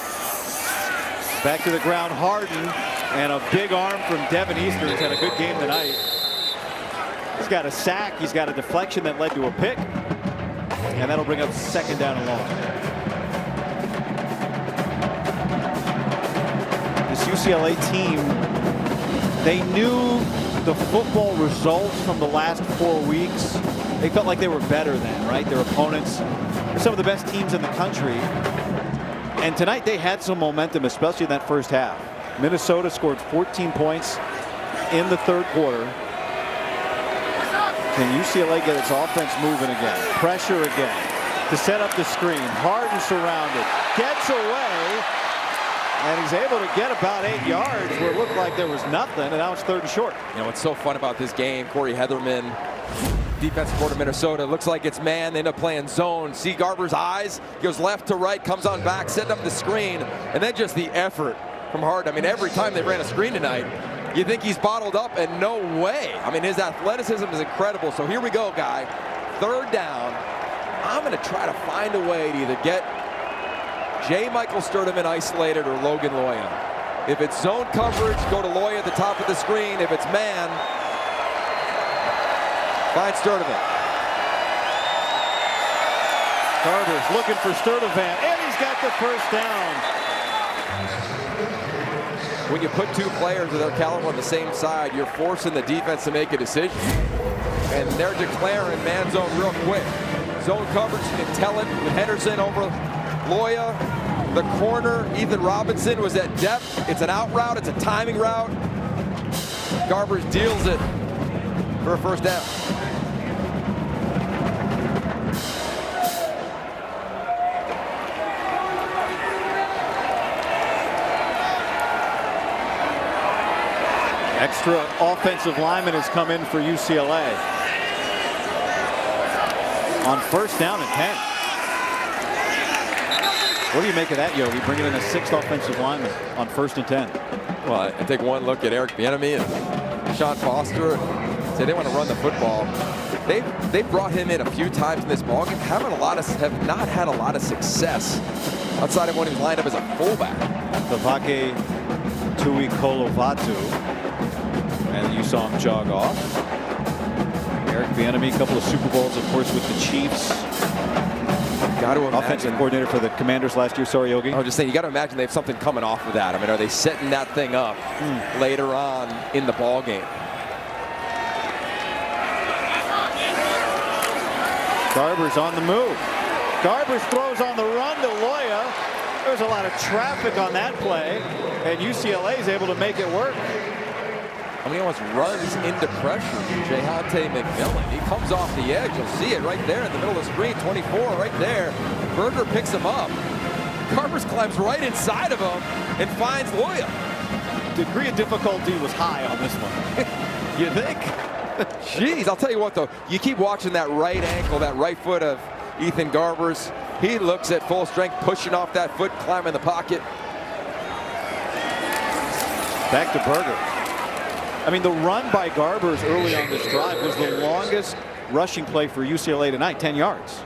Back to the ground, Harden, and a big arm from Devin Easter. He's had a good game tonight. He's got a sack. He's got a deflection that led to a pick. And that'll bring up 2nd down and long. This UCLA team, they knew the football results from the last 4 weeks. They felt like they were better than, right? Their opponents were some of the best teams in the country. And tonight they had some momentum, especially in that first half. Minnesota scored 14 points in the 3rd quarter. Can UCLA get its offense moving again? Pressure again to set up the screen. Harden surrounded, gets away, and he's able to get about 8 yards where it looked like there was nothing, and now it's 3rd and short. You know what's so fun about this game, Corey Heatherman defensive court of Minnesota. Looks like it's man. They end up playing zone. See Garber's eyes. Goes left to right, comes on back, setting up the screen. And then just the effort from Hart. I mean, every time they ran a screen tonight, you think he's bottled up, and no way. I mean, his athleticism is incredible. So here we go, guy. 3rd down. I'm going to try to find a way to either get J. Michael Sturdivant isolated or Logan Loya. If it's zone coverage, go to Loya at the top of the screen. If it's man, find Sturdivant. Garber's looking for Sturdivant, and he's got the first down. When you put 2 players of their caliber on the same side, you're forcing the defense to make a decision. And they're declaring man zone real quick. Zone coverage, you can tell it with Henderson over Loya. The corner, Ethan Robinson, was at depth. It's an out route, it's a timing route. Garbers deals it for a first down. Extra offensive lineman has come in for UCLA. On 1st down and 10. What do you make of that, Yogi? Bringing in a 6th offensive lineman on 1st and 10. Well, I take one look at Eric Bieniemy and Sean Foster. Say they want to run the football. They brought him in a few times in this ballgame. Have not had a lot of success outside of when he was lined up as a fullback. Tavake Tuikolovatu. And you saw him jog off. Eric Bieniemy, a couple of Super Bowls, of course, with the Chiefs. Got to imagine. Offensive coordinator for the Commanders last year. Sorry, Yogi. I was just saying, you got to imagine they have something coming off of that. I mean, are they setting that thing up later on in the ball game? Garber's on the move. Garbers throws on the run to Loya. There's a lot of traffic on that play, and UCLA is able to make it work. I mean, he almost runs into pressure. Jehante McMillan. He comes off the edge. You'll see it right there in the middle of the screen. 24 right there. Berger picks him up. Garbers climbs right inside of him and finds Loya. Degree of difficulty was high on this one. You think? Jeez, I'll tell you what, though. You keep watching that right ankle, that right foot of Ethan Garbers. He looks at full strength, pushing off that foot, climbing the pocket. Back to Berger. I mean, the run by Garbers early on this drive was the longest rushing play for UCLA tonight, 10 yards.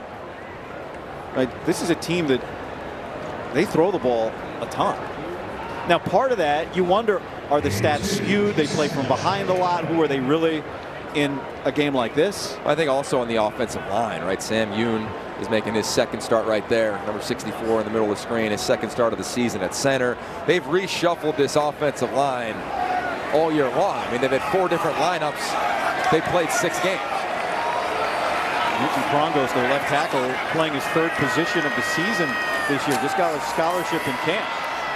Right? This is a team that they throw the ball a ton. Now, part of that, you wonder, are the stats skewed? They play from behind a lot. Who are they really in a game like this? I think also on the offensive line, right? Sam Yoon is making his 2nd start right there. Number 64 in the middle of the screen, his 2nd start of the season at center. They've reshuffled this offensive line all year long. I mean, they've had 4 different lineups. They played 6 games. Newton Prongos, their left tackle, playing his 3rd position of the season this year. Just got a scholarship in camp.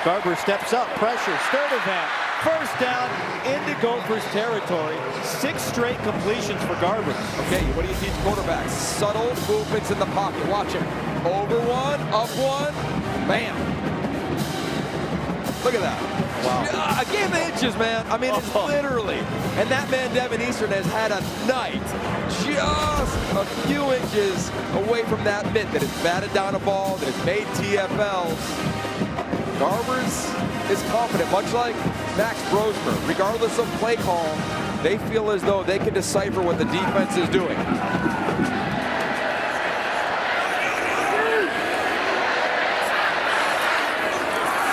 Garber steps up, pressure, Sturdivant, first down into Gophers territory. 6 straight completions for Garber. Okay, what do you teach quarterbacks? Subtle movements in the pocket. Watch him. Over one, up one, bam. Look at that. Wow. A game of inches, man. I mean, it's literally. And that man, Devin Eastern, has had a night just a few inches away from that mitt that has batted down a ball, that has made TFLs. Garbers is confident, much like Max Brosmer. Regardless of play call, they feel as though they can decipher what the defense is doing.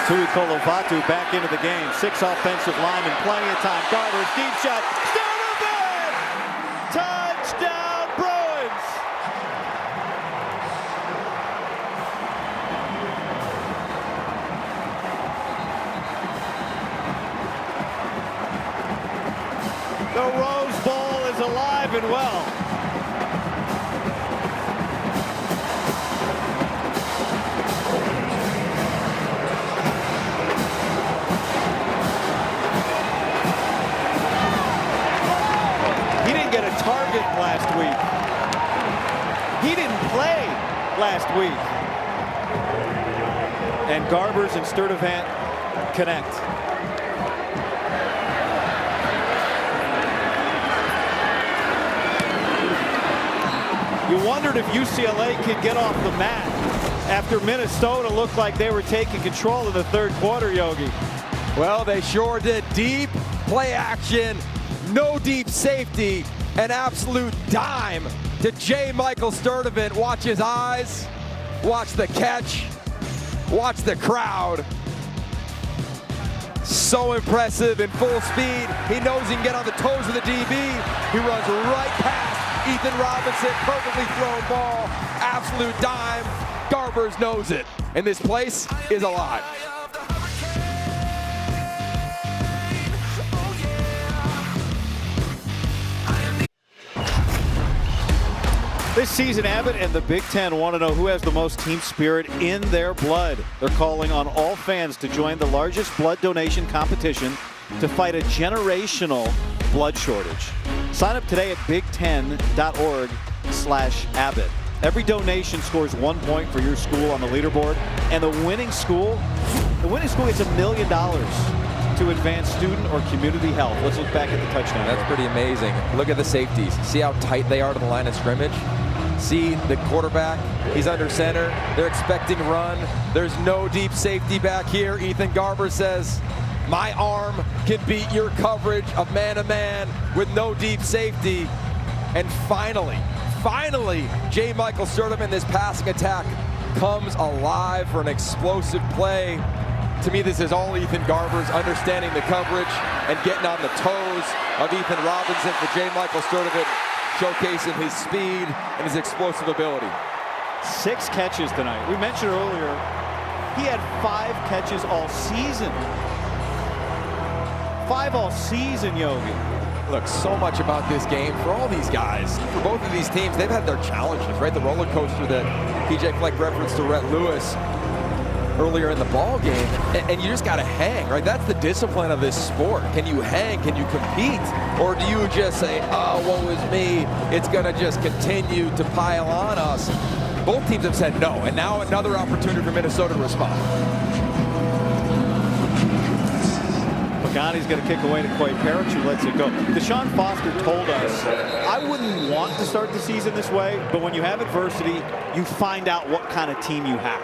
Tuikolovatu back into the game. 6 offensive linemen, plenty of time. Garbers, deep shot. Sturdivant! Touchdown, Bruins! The Rose Bowl is alive and well. He didn't get a target last week. He didn't play last week. And Garbers and Sturdivant connect. You wondered if UCLA could get off the mat after Minnesota looked like they were taking control in the third quarter, Yogi. Well, they sure did. Deep play action, no deep safety, an absolute dime to J. Michael Sturdivant. Watch his eyes, watch the catch, watch the crowd. So impressive in full speed. He knows he can get on the toes of the DB. He runs right past Ethan Robinson. Perfectly thrown ball. Absolute dime. Garbers knows it. And this place is alive. This season, Abbott and the Big Ten want to know who has the most team spirit in their blood. They're calling on all fans to join the largest blood donation competition to fight a generational blood shortage. Sign up today at big10.org/Abbott. Every donation scores 1 point for your school on the leaderboard, and the winning school gets $1 million to advance student or community health. Let's look back at the touchdown. That's pretty amazing. Look at the safeties. See how tight they are to the line of scrimmage? See the quarterback, he's under center. They're expecting run. There's no deep safety back here. Ethan Garber says, my arm can beat your coverage of man-to-man with no deep safety. And finally, J. Michael Sturdivant, this passing attack comes alive for an explosive play. To me, this is all Ethan Garber's understanding the coverage and getting on the toes of Ethan Robinson for J. Michael Sturdivant, showcasing his speed and his explosive ability. 6 catches tonight. We mentioned earlier, he had 5 catches all season. 5 all season, Yogi. Look, so much about this game for all these guys. For both of these teams, they've had their challenges, right? The roller coaster that PJ Fleck referenced to Rhett Lewis earlier in the ball game, and you just got to hang, right? That's the discipline of this sport. Can you hang? Can you compete? Or do you just say, oh, woe is me, it's going to just continue to pile on us? Both teams have said no, and now another opportunity for Minnesota to respond. Pagani's going to kick away to Quay Parrish, who lets it go. Deshaun Foster told us, I wouldn't want to start the season this way, but when you have adversity, you find out what kind of team you have.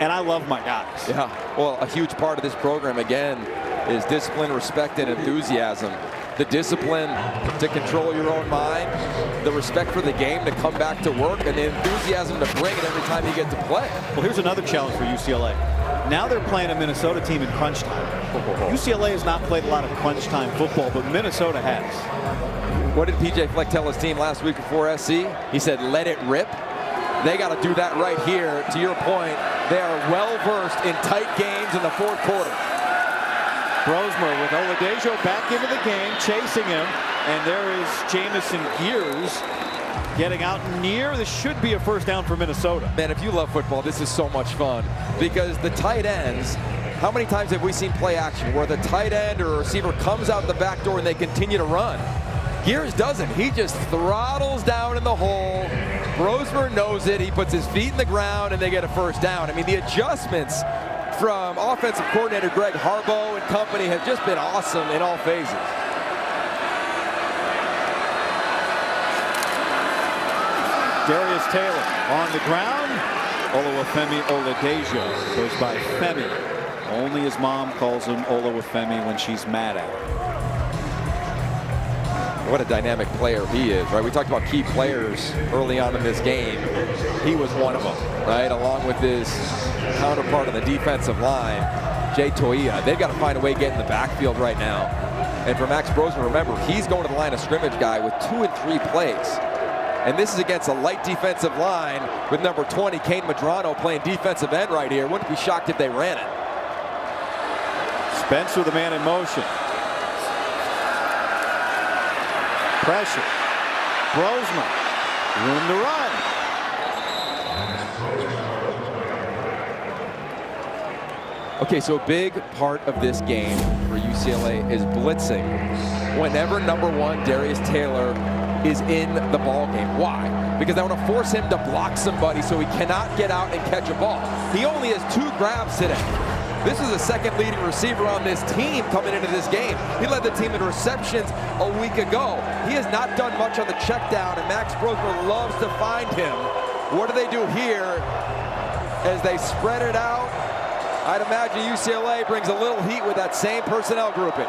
And I love my guys. Yeah, well, a huge part of this program, again, is discipline, respect, and enthusiasm. The discipline to control your own mind, the respect for the game to come back to work, and the enthusiasm to bring it every time you get to play. Well, here's another challenge for UCLA. Now they're playing a Minnesota team in crunch time. UCLA has not played a lot of crunch time football, but Minnesota has. What did PJ Fleck tell his team last week before SC? He said, let it rip. They got to do that right here. To your point, they are well-versed in tight games in the fourth quarter. Brosmer with Oladejo back into the game, chasing him. And there is Jamison Gears getting out near. This should be a first down for Minnesota. Man, if you love football, this is so much fun. Because the tight ends, how many times have we seen play action where the tight end or receiver comes out the back door and they continue to run? Gears doesn't. He just throttles down in the hole. Brosmer knows it. He puts his feet in the ground and they get a first down. I mean, the adjustments from offensive coordinator Greg Harbaugh and company have just been awesome in all phases. Darius Taylor on the ground. Oluwafemi Oladejo goes by Femi. Only his mom calls him Oluwafemi when she's mad at him. What a dynamic player he is, right? We talked about key players early on in this game. He was one of them, right? Along with his counterpart on the defensive line, Jay Toia. They've got to find a way to get in the backfield right now. And for Max Brosmer, remember, he's going to the line of scrimmage guy with 2 and 3 plays. And this is against a light defensive line with number 20, Kane Medrano, playing defensive end right here. Wouldn't be shocked if they ran it. Spence with a man in motion. Pressure. Brosmer. Room to run. Okay, so a big part of this game for UCLA is blitzing whenever number 1, Darius Taylor, is in the ball game. Why? Because I want to force him to block somebody so he cannot get out and catch a ball. He only has 2 grabs today. This is the second leading receiver on this team coming into this game. He led the team in receptions a week ago. He has not done much on the check down, and Max Brosmer loves to find him. What do they do here as they spread it out? I'd imagine UCLA brings a little heat with that same personnel grouping.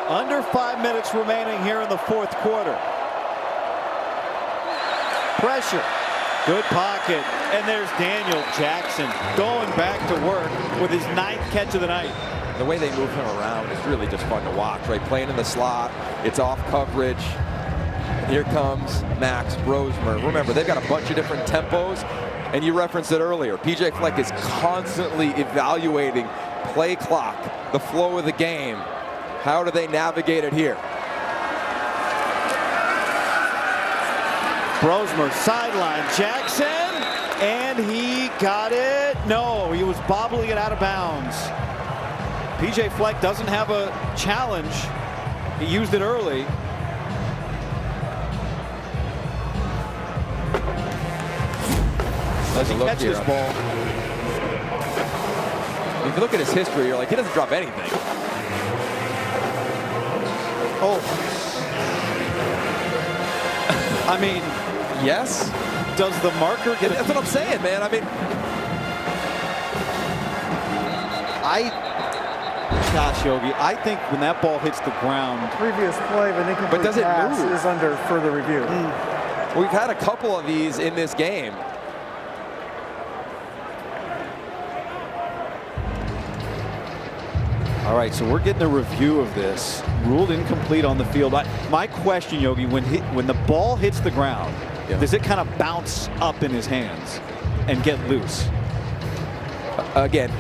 Under 5 minutes remaining here in the fourth quarter. Pressure. Good pocket. And there's Daniel Jackson going back to work with his 9th catch of the night. The way they move him around is really just fun to watch, right? Playing in the slot, it's off coverage. Here comes Max Brosmer. Remember, they've got a bunch of different tempos, and you referenced it earlier. PJ Fleck is constantly evaluating play clock, the flow of the game. How do they navigate it here? Brosmer sideline, Jackson, and he got it. No, he was bobbling it out of bounds. PJ Fleck doesn't have a challenge. He used it early. Does he catch this ball? If you look at his history, you're like, he doesn't drop anything. Oh. I mean, yes. Does the marker get? That's what I'm saying, man. I mean, gosh, Yogi, I think when that ball hits the ground, Previous play of an incomplete pass is under further review. We've had a couple of these in this game. All right, so we're getting a review of this. Ruled incomplete on the field. My question, Yogi, when the ball hits the ground, does it kind of bounce up in his hands and get loose? Again,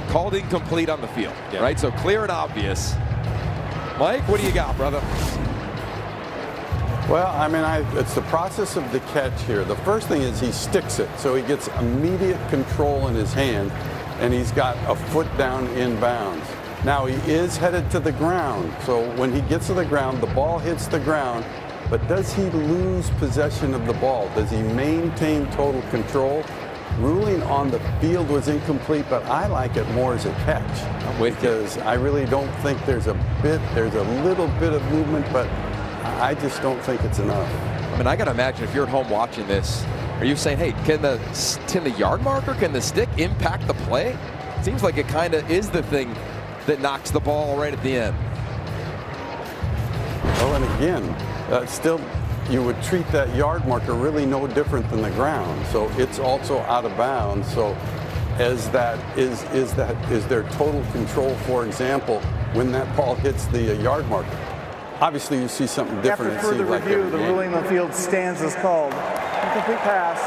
called incomplete on the field, right? So clear and obvious. Mike, what do you got, brother? Well, I mean, it's the process of the catch here. The first thing is he sticks it, so he gets immediate control in his hand, and he's got a foot down inbounds. Now he is headed to the ground, so when he gets to the ground, the ball hits the ground, but does he lose possession of the ball? Does he maintain total control? Ruling on the field was incomplete, but I like it more as a catch. Because I really don't think there's a little bit of movement, but I just don't think it's enough. I mean, I got to imagine if you're at home watching this, are you saying, hey, can the yard marker, can the stick impact the play? It seems like it kind of is the thing that knocks the ball right at the end. Well, and again, still, you would treat that yard marker really no different than the ground. So it's also out of bounds. So is there total control, for example, when that ball hits the yard marker? Obviously, you see something different. After further review, the ruling on the field stands as called. Incomplete pass,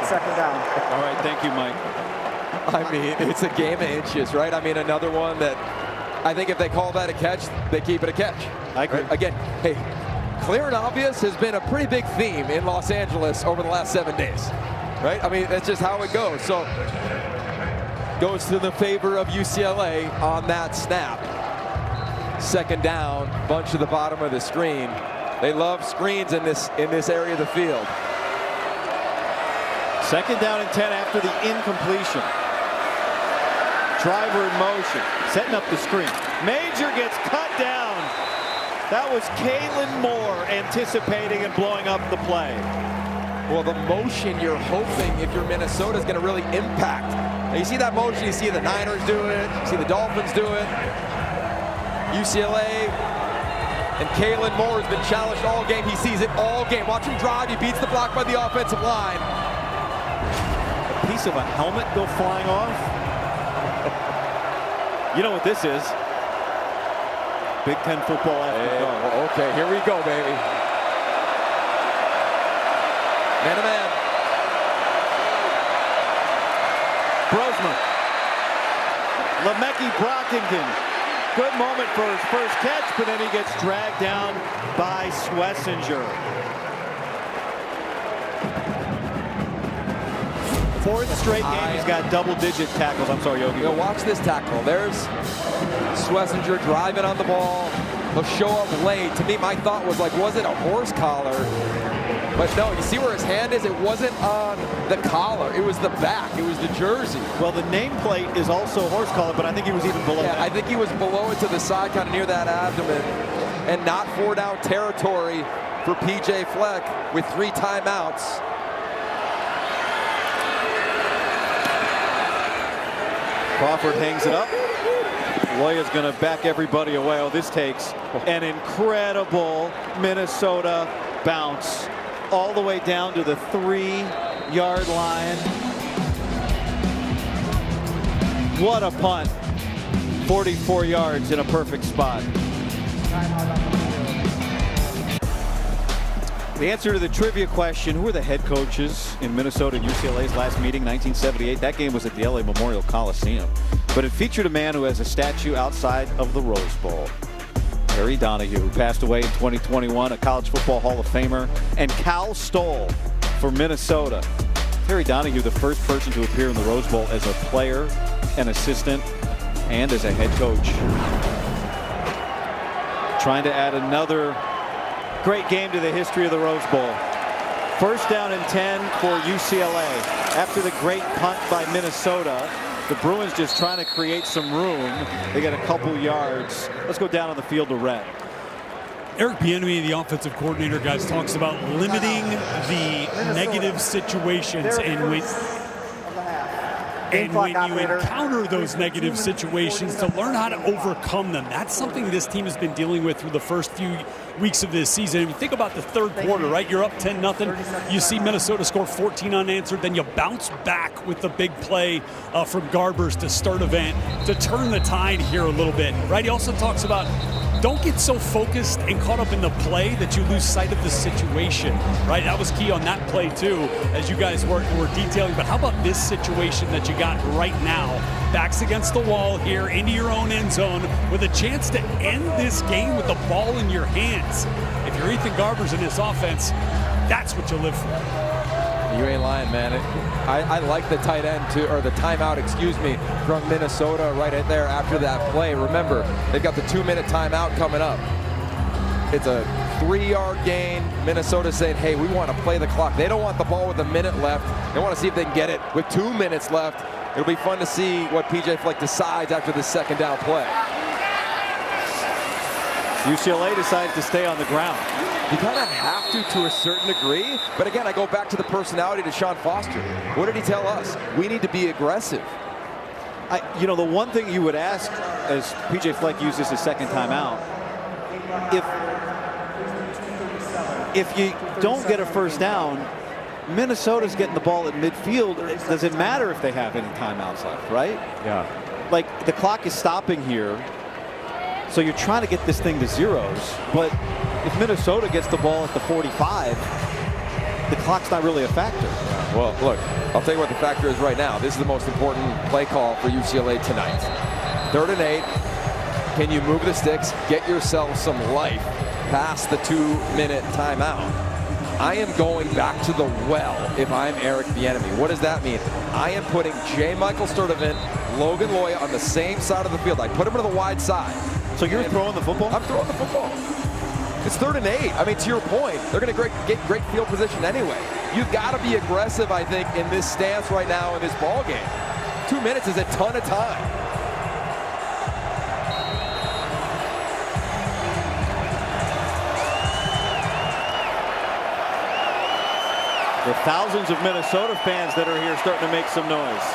it's second down. All right, thank you, Mike. I mean, it's a game of inches, right? I mean, another one that I think if they call that a catch, they keep it a catch. I agree. Right? Again, hey, clear and obvious has been a pretty big theme in Los Angeles over the last 7 days, right? I mean, that's just how it goes. So, goes to the favor of UCLA on that snap. Second down, bunch to the bottom of the screen. They love screens in this area of the field. Second down and 10 after the incompletion. Driver in motion, setting up the screen. Major gets cut down. That was Kalen Moore anticipating and blowing up the play. Well, the motion you're hoping, if you're Minnesota, is going to really impact. Now, you see that motion, you see the Niners do it, you see the Dolphins do it. UCLA and Kalen Moore has been challenged all game. He sees it all game. Watch him drive. He beats the block by the offensive line. A piece of a helmet go flying off. You know what this is? Big Ten football after dark. Okay, here we go, baby. Man-to-man. Brosmer. Lemeki Brockington. Good moment for his first catch, but then he gets dragged down by Schlesinger. Fourth straight game, he's got double-digit tackles. I'm sorry, Yogi. Watch this tackle. There's Schlesinger driving on the ball. He'll show up late. To me, my thought was like, was it a horse collar? But no, you see where his hand is? It wasn't on the collar. It was the back. It was the jersey. Well, the nameplate is also horse collar, but I think he was even below that. I think he was below it to the side, kind of near that abdomen. And not 4-down territory for P.J. Fleck with 3 timeouts. Crawford hangs it up. Loya's going to back everybody away. Oh, this takes an incredible Minnesota bounce all the way down to the 3-yard line. What a punt. 44 yards in a perfect spot. The answer to the trivia question, who were the head coaches in Minnesota and UCLA's last meeting, 1978? That game was at the LA Memorial Coliseum. But it featured a man who has a statue outside of the Rose Bowl. Terry Donahue, who passed away in 2021, a college football Hall of Famer, and Cal Stoll for Minnesota. Terry Donahue, the first person to appear in the Rose Bowl as a player, an assistant, and as a head coach. Trying to add another great game to the history of the Rose Bowl. First down and 10 for UCLA. After the great punt by Minnesota, the Bruins just trying to create some room. They got a couple yards. Let's go down on the field to Rhett. Eric Bieniemy, the offensive coordinator, guys, talks about limiting the negative situations and when you encounter those negative situations, to learn how to overcome them. That's something this team has been dealing with through the first few weeks of this season. If you think about the third quarter, right? You're up 10-0. You see Minnesota score 14 unanswered. Then you bounce back with the big play from Garbers to start event to turn the tide here a little bit, right? He also talks about don't get so focused and caught up in the play that you lose sight of the situation, right? That was key on that play too, as you guys were detailing. But how about this situation that you got right now? Backs against the wall here, into your own end zone, with a chance to end this game with the ball in your hands. If you're Ethan Garbers in this offense, that's what you live for. You ain't lying, man. I like the tight end too, or the timeout, excuse me, from Minnesota right there after that play. Remember, they've got the 2-minute timeout coming up. It's a 3-yard gain. Minnesota saying, hey, we want to play the clock. They don't want the ball with a minute left. They want to see if they can get it with 2 minutes left. It'll be fun to see what P.J. Fleck decides after this second down play. UCLA decides to stay on the ground. You kind of have to a certain degree. But again, I go back to the personality to Sean Foster. What did he tell us? We need to be aggressive. You know, the one thing you would ask as P.J. Fleck uses his second timeout, if you don't get a first down, Minnesota's getting the ball at midfield. Does it matter if they have any timeouts left, right? Yeah. Like, the clock is stopping here, so you're trying to get this thing to zeros. But if Minnesota gets the ball at the 45, the clock's not really a factor. Well, look, I'll tell you what the factor is right now. This is the most important play call for UCLA tonight. 3rd and 8. Can you move the sticks, get yourself some life past the 2-minute timeout? I am going back to the well if I'm Eric Bieniemy. What does that mean? I am putting J. Michael Sturdivant, Logan Loya on the same side of the field. I put them to the wide side. So you're throwing the football? I'm throwing the football. It's 3rd and 8. I mean, to your point, they're going to get great field position anyway. You've got to be aggressive, I think, in this stance right now in this ball game. 2 minutes is a ton of time. The thousands of Minnesota fans that are here starting to make some noise.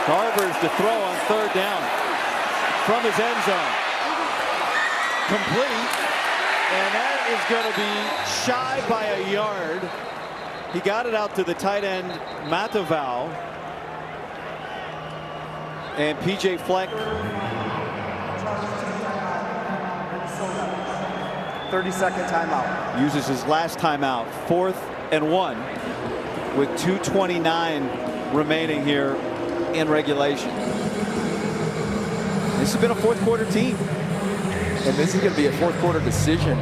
Garbers to throw on 3rd down from his end zone. Complete. And that is going to be shy by a yard. He got it out to the tight end, Matavau. And P.J. Fleck. 30-second timeout. Uses his last timeout. 4th and 1 with 2:29 remaining here in regulation. This has been a 4th quarter team. And this is going to be a 4th quarter decision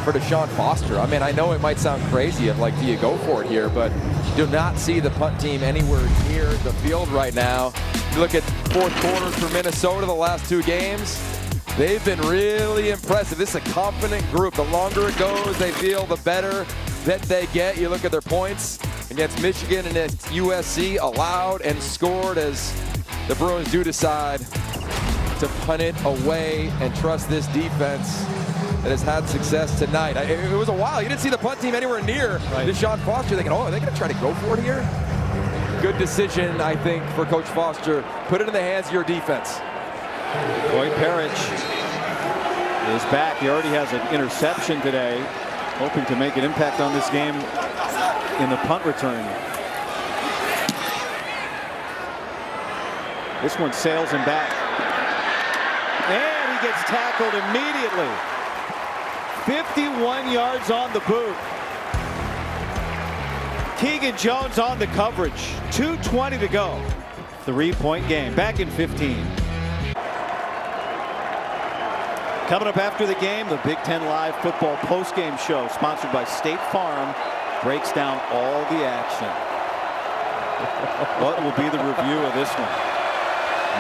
for Deshaun Foster. I mean, I know it might sound crazy of like, do you go for it here? But do not see the punt team anywhere near the field right now. You look at 4th quarters for Minnesota the last 2 games. They've been really impressive. This is a confident group. The longer it goes, they feel the better that they get. You look at their points against Michigan and against USC, allowed and scored, as the Bruins do decide to punt it away and trust this defense that has had success tonight. It was a while. You didn't see the punt team anywhere near Deshaun Foster thinking, oh, are they going to try to go for it here? Good decision, I think, for Coach Foster. Put it in the hands of your defense. Boyd Parrish is back. He already has an interception today, hoping to make an impact on this game in the punt return. This one sails him back. And he gets tackled immediately. 51 yards on the boot. Keegan Jones on the coverage. 2:20 to go. 3-point game. Back in 15. Coming up after the game, the Big Ten Live football postgame show, sponsored by State Farm, breaks down all the action. What will be the review of this one?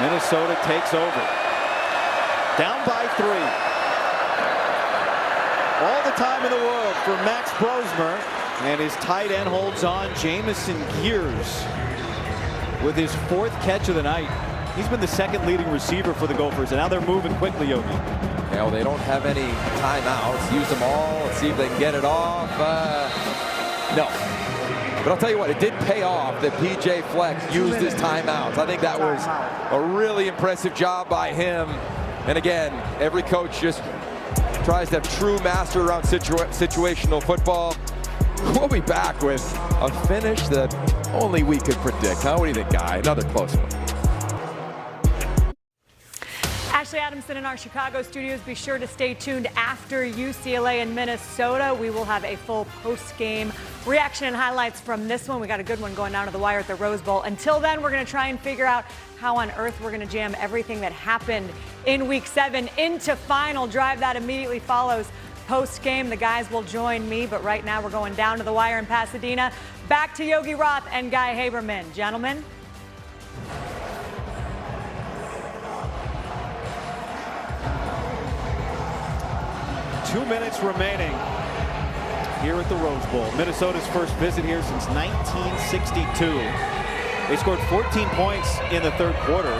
Minnesota takes over. Down by 3. All the time in the world for Max Brosmer, and his tight end holds on. Jamison Gears with his 4th catch of the night. He's been the 2nd leading receiver for the Gophers, and now they're moving quickly, Yogi. Well, they don't have any timeouts. Use them all. Let's see if they can get it off. No. But I'll tell you what, it did pay off that P.J. Fleck used his timeouts. I think that was a really impressive job by him. And again, every coach just tries to have true master around situational football. We'll be back with a finish that only we could predict. What do you think, Guy? Another close one. Ashley Adamson in our Chicago studios. Be sure to stay tuned after UCLA and Minnesota. We will have a full post-game reaction and highlights from this one. We got a good one going down to the wire at the Rose Bowl. Until then, we're going to try and figure out how on earth we're going to jam everything that happened in Week 7 into Final Drive. That immediately follows post-game. The guys will join me, but right now we're going down to the wire in Pasadena. Back to Yogi Roth and Guy Haberman. Gentlemen. 2 minutes remaining here at the Rose Bowl. Minnesota's first visit here since 1962. They scored 14 points in the 3rd quarter.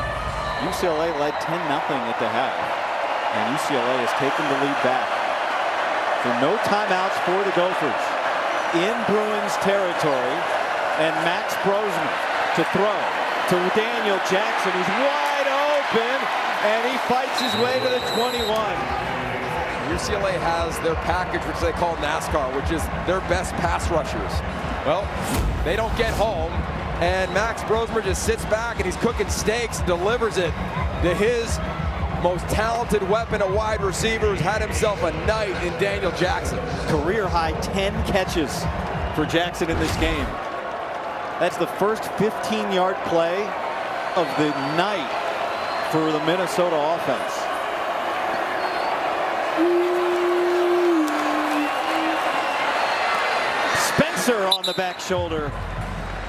UCLA led 10-0 at the half. And UCLA has taken the lead back. So no timeouts for the Gophers. In Bruins territory. And Max Brosman to throw to Daniel Jackson, who's wide open. And he fights his way to the 21. UCLA has their package, which they call NASCAR, which is their best pass rushers. Well, they don't get home, and Max Brosmer just sits back and he's cooking steaks, delivers it to his most talented weapon, a wide receiver who's had himself a night in Daniel Jackson. Career high 10 catches for Jackson in this game. That's the first 15-yard play of the night for the Minnesota offense. On the back shoulder,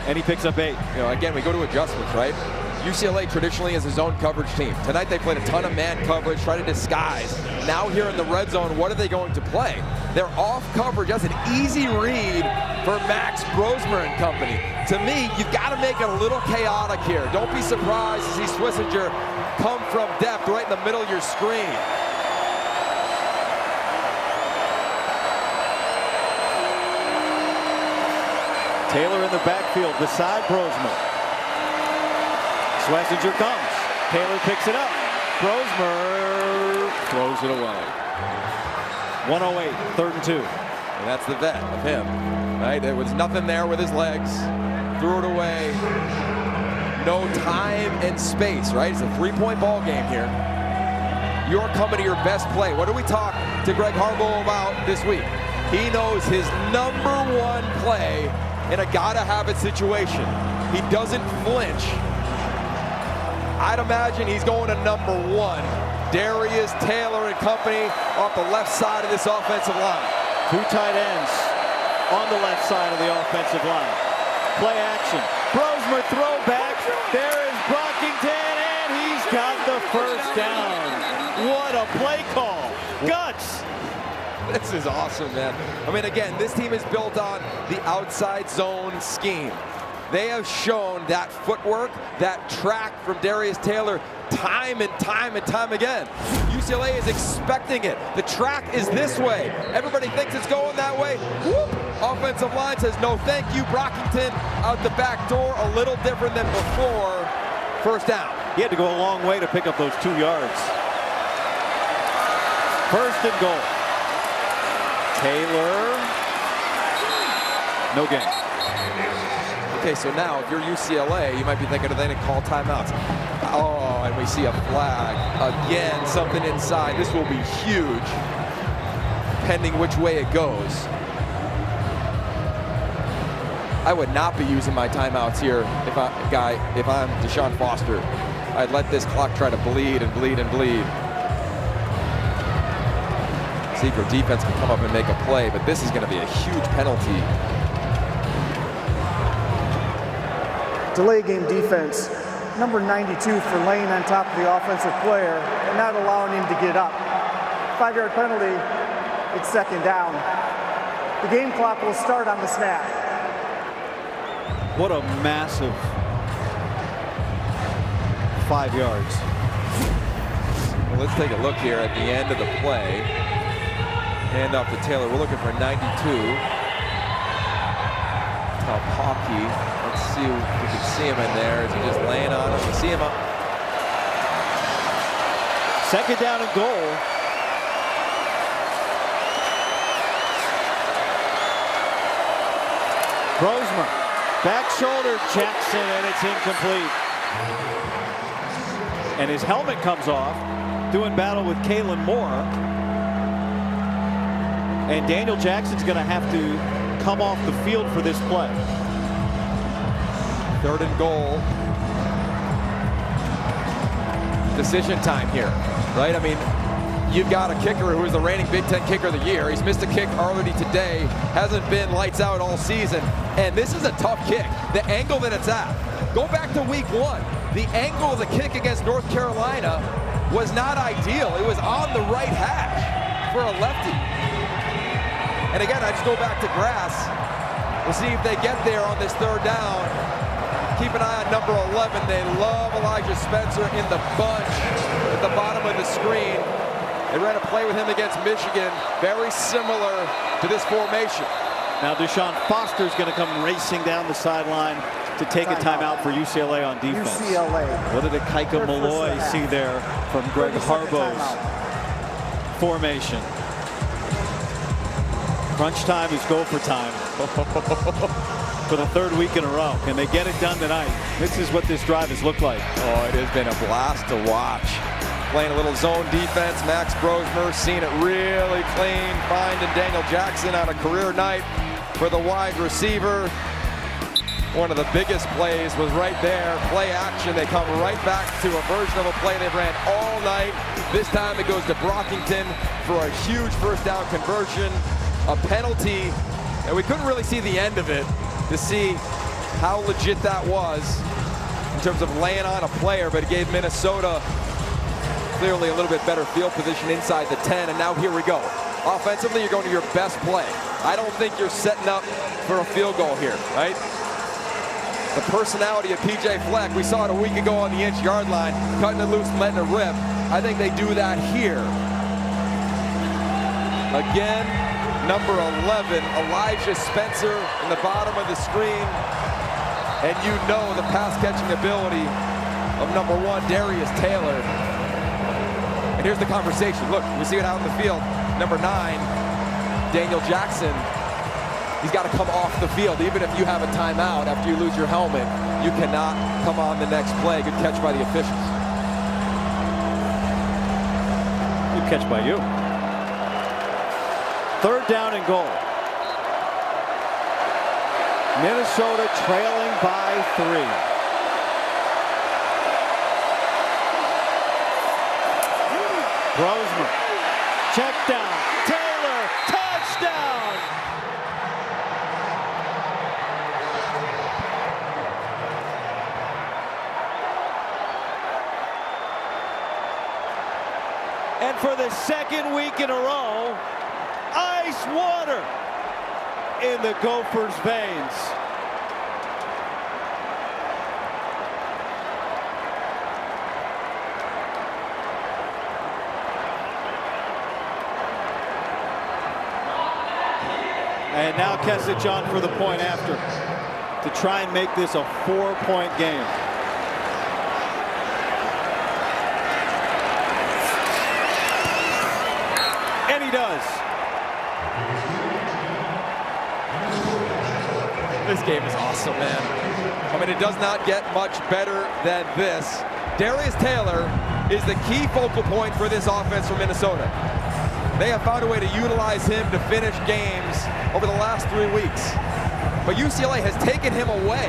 and he picks up 8. You know, again, we go to adjustments, right? UCLA traditionally is a zone coverage team. Tonight they played a ton of man coverage, try to disguise. Now here in the red zone, what are they going to play? They're off coverage. That's an easy read for Max Brosmer and company. To me, you've got to make it a little chaotic here. Don't be surprised to see Swissinger come from depth right in the middle of your screen. Taylor in the backfield beside Brosmer. Schlesinger comes. Taylor picks it up. Brosmer throws it away. 1:08, 3rd and 2. And that's the vet of him, right? There was nothing there with his legs. Threw it away. No time and space, right? It's a 3-point ball game here. You're coming to your best play. What do we talk to Greg Harbaugh about this week? He knows his #1 play in a gotta-have-it situation. He doesn't flinch. I'd imagine he's going to #1. Darius Taylor and company off the left side of this offensive line. 2 tight ends on the left side of the offensive line. Play action. Brosmer throw back. There is Brockington, and he's got the first down. What a play call. Guts. This is awesome, man. I mean, again, this team is built on the outside zone scheme. They have shown that footwork, that track from Darius Taylor time and time and time again. UCLA is expecting it. The track is this way. Everybody thinks it's going that way. Whoop. Offensive line says no thank you. Brockington out the back door, a little different than before. First down. He had to go a long way to pick up those 2 yards. First and goal. Taylor. No gain. Okay, so now if you're UCLA, you might be thinking, they didn't call timeouts. Oh, and we see a flag. Again, something inside. This will be huge, pending which way it goes. I would not be using my timeouts here if I'm Deshaun Foster. I'd let this clock try to bleed and bleed and bleed. Secret defense can come up and make a play, but this is going to be a huge penalty. Delay game defense, number 92 for laying on top of the offensive player and not allowing him to get up. 5-yard penalty, it's second down. The game clock will start on the snap. What a massive 5 yards. Well, let's take a look here at the end of the play. Hand off to Taylor. We're looking for 92. Hockey. Let's see if we can see him in there. Is he just laying on him? We see him up. Second down and goal. Brosmer. Back shoulder, Jackson, and it's incomplete. And his helmet comes off, doing battle with Kalen Moore. And Daniel Jackson's going to have to come off the field for this play. Third and goal. Decision time here, right? I mean, you've got a kicker who is the reigning Big Ten kicker of the year. He's missed a kick already today. Hasn't been lights out all season. And this is a tough kick. The angle that it's at. Go back to week 1. The angle of the kick against North Carolina was not ideal. It was on the right hash for a lefty. And again, I just go back to grass. We'll see if they get there on this third down. Keep an eye on number 11. They love Elijah Spencer in the bunch at the bottom of the screen. They ran a play with him against Michigan, very similar to this formation. Now Deshaun Foster's going to come racing down the sideline to take a timeout for UCLA on defense. UCLA. What did Ikaika Malloy see there from Greg Harbo's formation? Crunch time is gopher time for the third week in a row. Can they get it done tonight? This is what this drive has looked like. Oh, it has been a blast to watch. Playing a little zone defense. Max Brosmer seeing it really clean. Finding Daniel Jackson on a career night for the wide receiver. One of the biggest plays was right there. Play action. They come right back to a version of a play they've ran all night. This time it goes to Brockington for a huge first down conversion. A penalty. And we couldn't really see the end of it to see how legit that was in terms of laying on a player, but it gave Minnesota clearly a little bit better field position inside the 10, and now here we go. Offensively, you're going to your best play. I don't think you're setting up for a field goal here, right? The personality of P.J. Fleck, we saw it a week ago on the inch-yard line, cutting it loose and letting it rip. I think they do that here. Again, number 11, Elijah Spencer in the bottom of the screen. And you know the pass-catching ability of number 1, Darius Taylor. And here's the conversation. Look, we see it out in the field. Number 9, Daniel Jackson. He's got to come off the field. Even if you have a timeout after you lose your helmet, you cannot come on the next play. Good catch by the officials. Good catch by you. Third down and goal. Minnesota trailing by 3. Brosmer, check down, Taylor, touchdown! And for the second week in a row, ice water in the Gophers' veins. And now Kesich on for the point after to try and make this a 4-point game. And he does. This game is awesome, man. I mean, it does not get much better than this. Darius Taylor is the key focal point for this offense from Minnesota. They have found a way to utilize him to finish games over the last 3 weeks. But UCLA has taken him away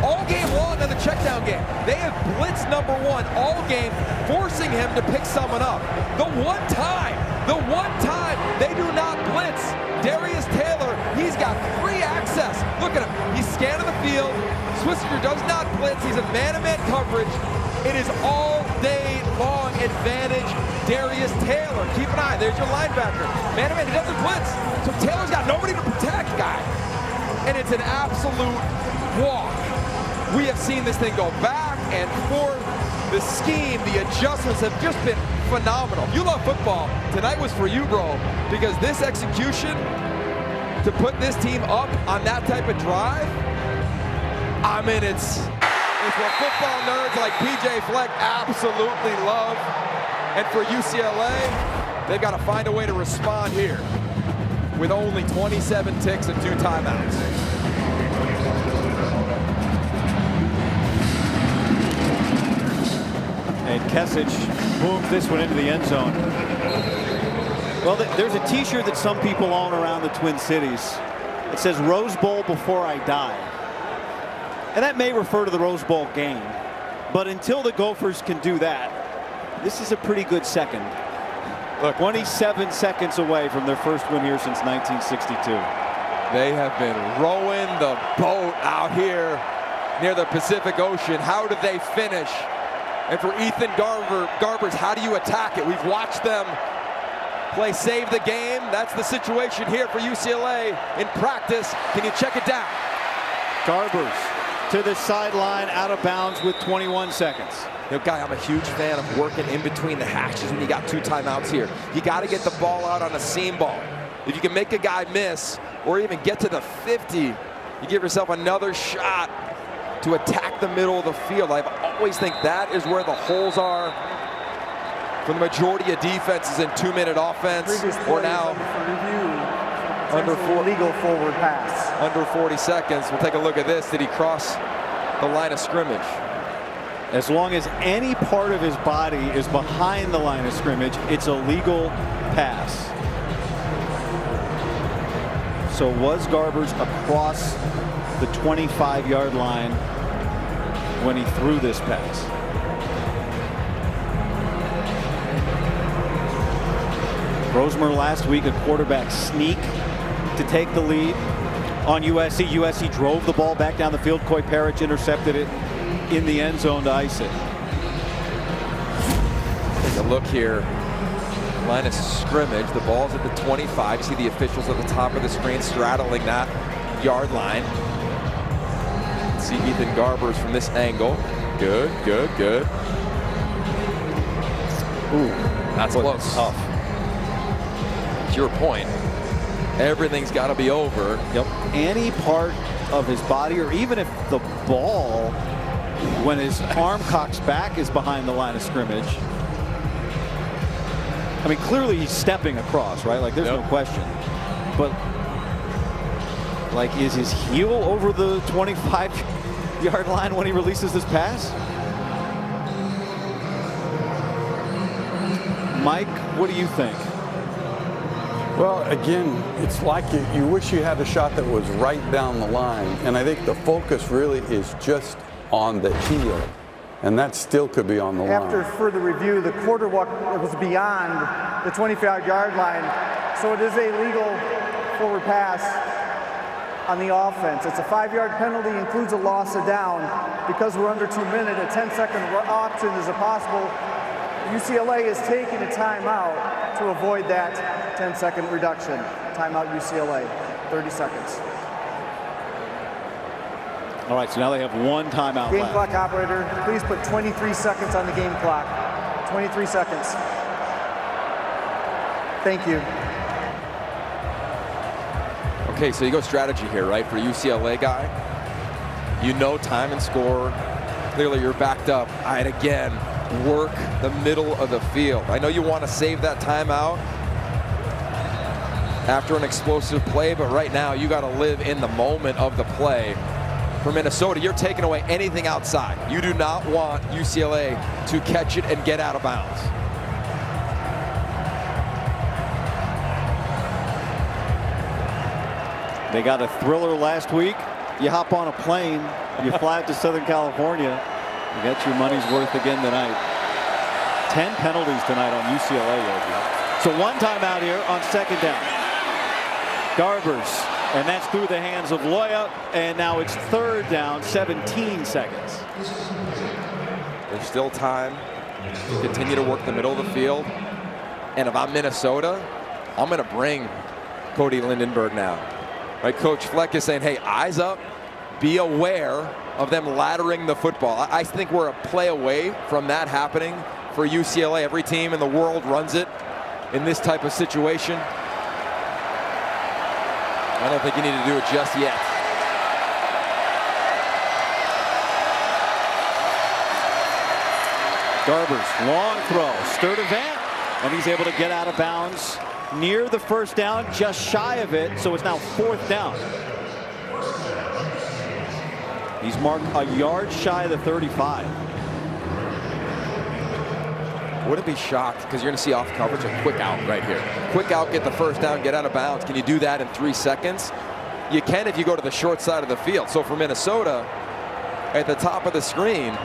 all game long in the checkdown game. They have blitzed number 1 all game, forcing him to pick someone up. The one time they do not blitz Darius Taylor, he's got free access. Look at him, he's scanning the field. Swisser does not blitz, he's in man-to-man coverage. It is all day long advantage Darius Taylor. Keep an eye, there's your linebacker. Man-to-man, he doesn't blitz, so Taylor's got nobody to protect, guy. And it's an absolute walk. We have seen this thing go back and forth. The scheme, the adjustments have just been phenomenal. You love football. Tonight was for you, bro, because this execution to put this team up on that type of drive, I mean, it's what football nerds like PJ Fleck absolutely love. And for UCLA, they've got to find a way to respond here with only 27 ticks and 2 timeouts. And Kesich booms this one into the end zone. Well, there's a t-shirt that some people own around the Twin Cities. It says Rose Bowl before I die. And that may refer to the Rose Bowl game. But until the Gophers can do that, this is a pretty good second. Look, 27 seconds away from their first win here since 1962. They have been rowing the boat out here near the Pacific Ocean. How do they finish? And for Ethan Garbers, how do you attack it? We've watched them play save the game. That's the situation here for UCLA in practice. Can you check it down? Garbers to the sideline, out of bounds with 21 seconds. You know, Guy, I'm a huge fan of working in between the hashes when you got 2 timeouts here. You got to get the ball out on a seam ball. If you can make a guy miss or even get to the 50, you give yourself another shot to attack the middle of the field. I always think that is where the holes are for the majority of defenses in 2-minute offense. Or now under 4 legal forward pass. Under 40 seconds. We'll take a look at this. Did he cross the line of scrimmage? As long as any part of his body is behind the line of scrimmage, it's a legal pass. So was Garbers across the 25-yard line when he threw this pass? Rosemer last week, a quarterback sneak to take the lead on USC. USC drove the ball back down the field. Coy Parrish intercepted it in the end zone to ice it. Take a look here. Line of scrimmage. The ball's at the 25. You see the officials at the top of the screen straddling that yard line. See Ethan Garbers from this angle. Good, good, good. Ooh, that's close. Tough. To your point, everything's got to be over. Yep. Any part of his body, or even if the ball, when his arm cocks back, is behind the line of scrimmage. I mean, clearly he's stepping across, right? Like, there's no question. But, like, is his heel over the 25-yard line when he releases this pass? Mike, what do you think? Well, again, it's like you wish you had a shot that was right down the line. And I think the focus really is just on the heel. And that still could be on the line. After further review, the quarter walk was beyond the 25-yard line. So it is a legal forward pass on the offense. It's a 5-yard penalty, includes a loss of down. Because we're under 2 minutes, a 10-second option is a possible UCLA is taking a timeout to avoid that 10-second reduction. Timeout UCLA, 30 seconds. All right, so now they have one timeout Game left. clock operator, please put 23 seconds on the game clock. 23 seconds. Thank you. Okay, so you go strategy here, right, for UCLA guy. You know time and score. Clearly you're backed up. I'd again work the middle of the field. I know you want to save that timeout after an explosive play, but right now you got to live in the moment of the play. For Minnesota, you're taking away anything outside. You do not want UCLA to catch it and get out of bounds. They got a thriller last week. You hop on a plane, you fly out to Southern California, you get your money's worth again tonight. 10 penalties tonight on UCLA, Yogi. So one timeout here on second down. Garbers, and that's through the hands of Loya, and now it's third down, 17 seconds. There's still time to continue to work the middle of the field. And if I'm Minnesota, I'm going to bring Cody Lindenberg now. Right, Coach Fleck is saying, hey, eyes up, be aware of them laddering the football. I think we're a play away from that happening for UCLA. Every team in the world runs it in this type of situation. I don't think you need to do it just yet. Garbers, long throw, Sturdivant, and he's able to get out of bounds near the first down, just shy of it, so it's now fourth down. He's marked a yard shy of the 35. Wouldn't be shocked, because you're going to see off coverage a quick out right here. Quick out, get the first down, get out of bounds. Can you do that in 3 seconds? You can if you go to the short side of the field. So for Minnesota, at the top of the screen,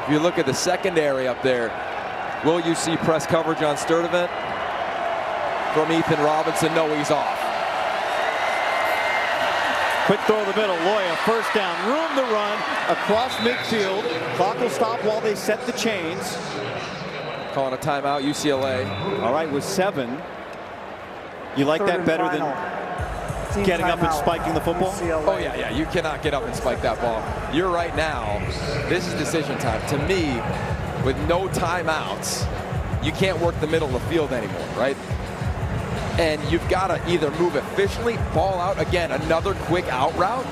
if you look at the secondary up there, will you see press coverage on Sturdivant from Ethan Robinson? No, he's off. Quick throw in the middle, Loya, first down, room to run across midfield. Clock will stop while they set the chains. Calling a timeout, UCLA. All right, with 7. You like that better than getting up and spiking the football? UCLA. Oh, yeah, you cannot get up and spike that ball. You're right now, this is decision time. To me, with no timeouts, you can't work the middle of the field anymore, right? And you've got to either move efficiently, ball out, again, another quick out route,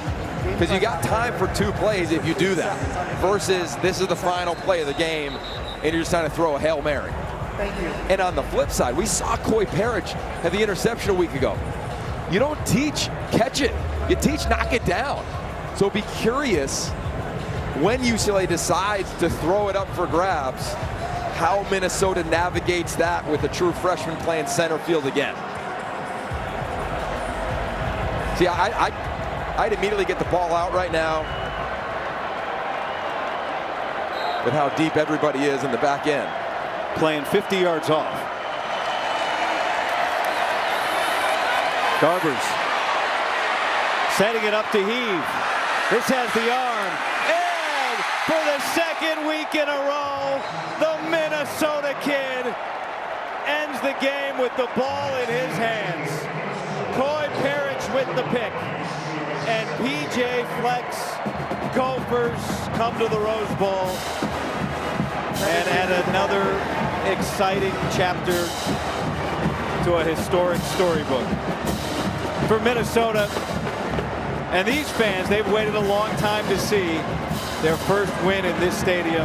because you got time for 2 plays if you do that, versus this is the final play of the game, and you're just trying to throw a Hail Mary. Thank you. And on the flip side, we saw Coy Parrish have the interception a week ago. You don't teach catch it, you teach knock it down. So be curious when UCLA decides to throw it up for grabs, how Minnesota navigates that with a true freshman playing center field again. See, I'd immediately get the ball out right now with how deep everybody is in the back end. Playing 50 yards off. Garbers setting it up to heave. This has the arm. And for the second week in a row, the Minnesota kid ends the game with the ball in his hands. Coy Parrish with the pick. And PJ Fleck's Gophers come to the Rose Bowl and add another exciting chapter to a historic storybook for Minnesota. And these fans, they've waited a long time to see their first win in this stadium.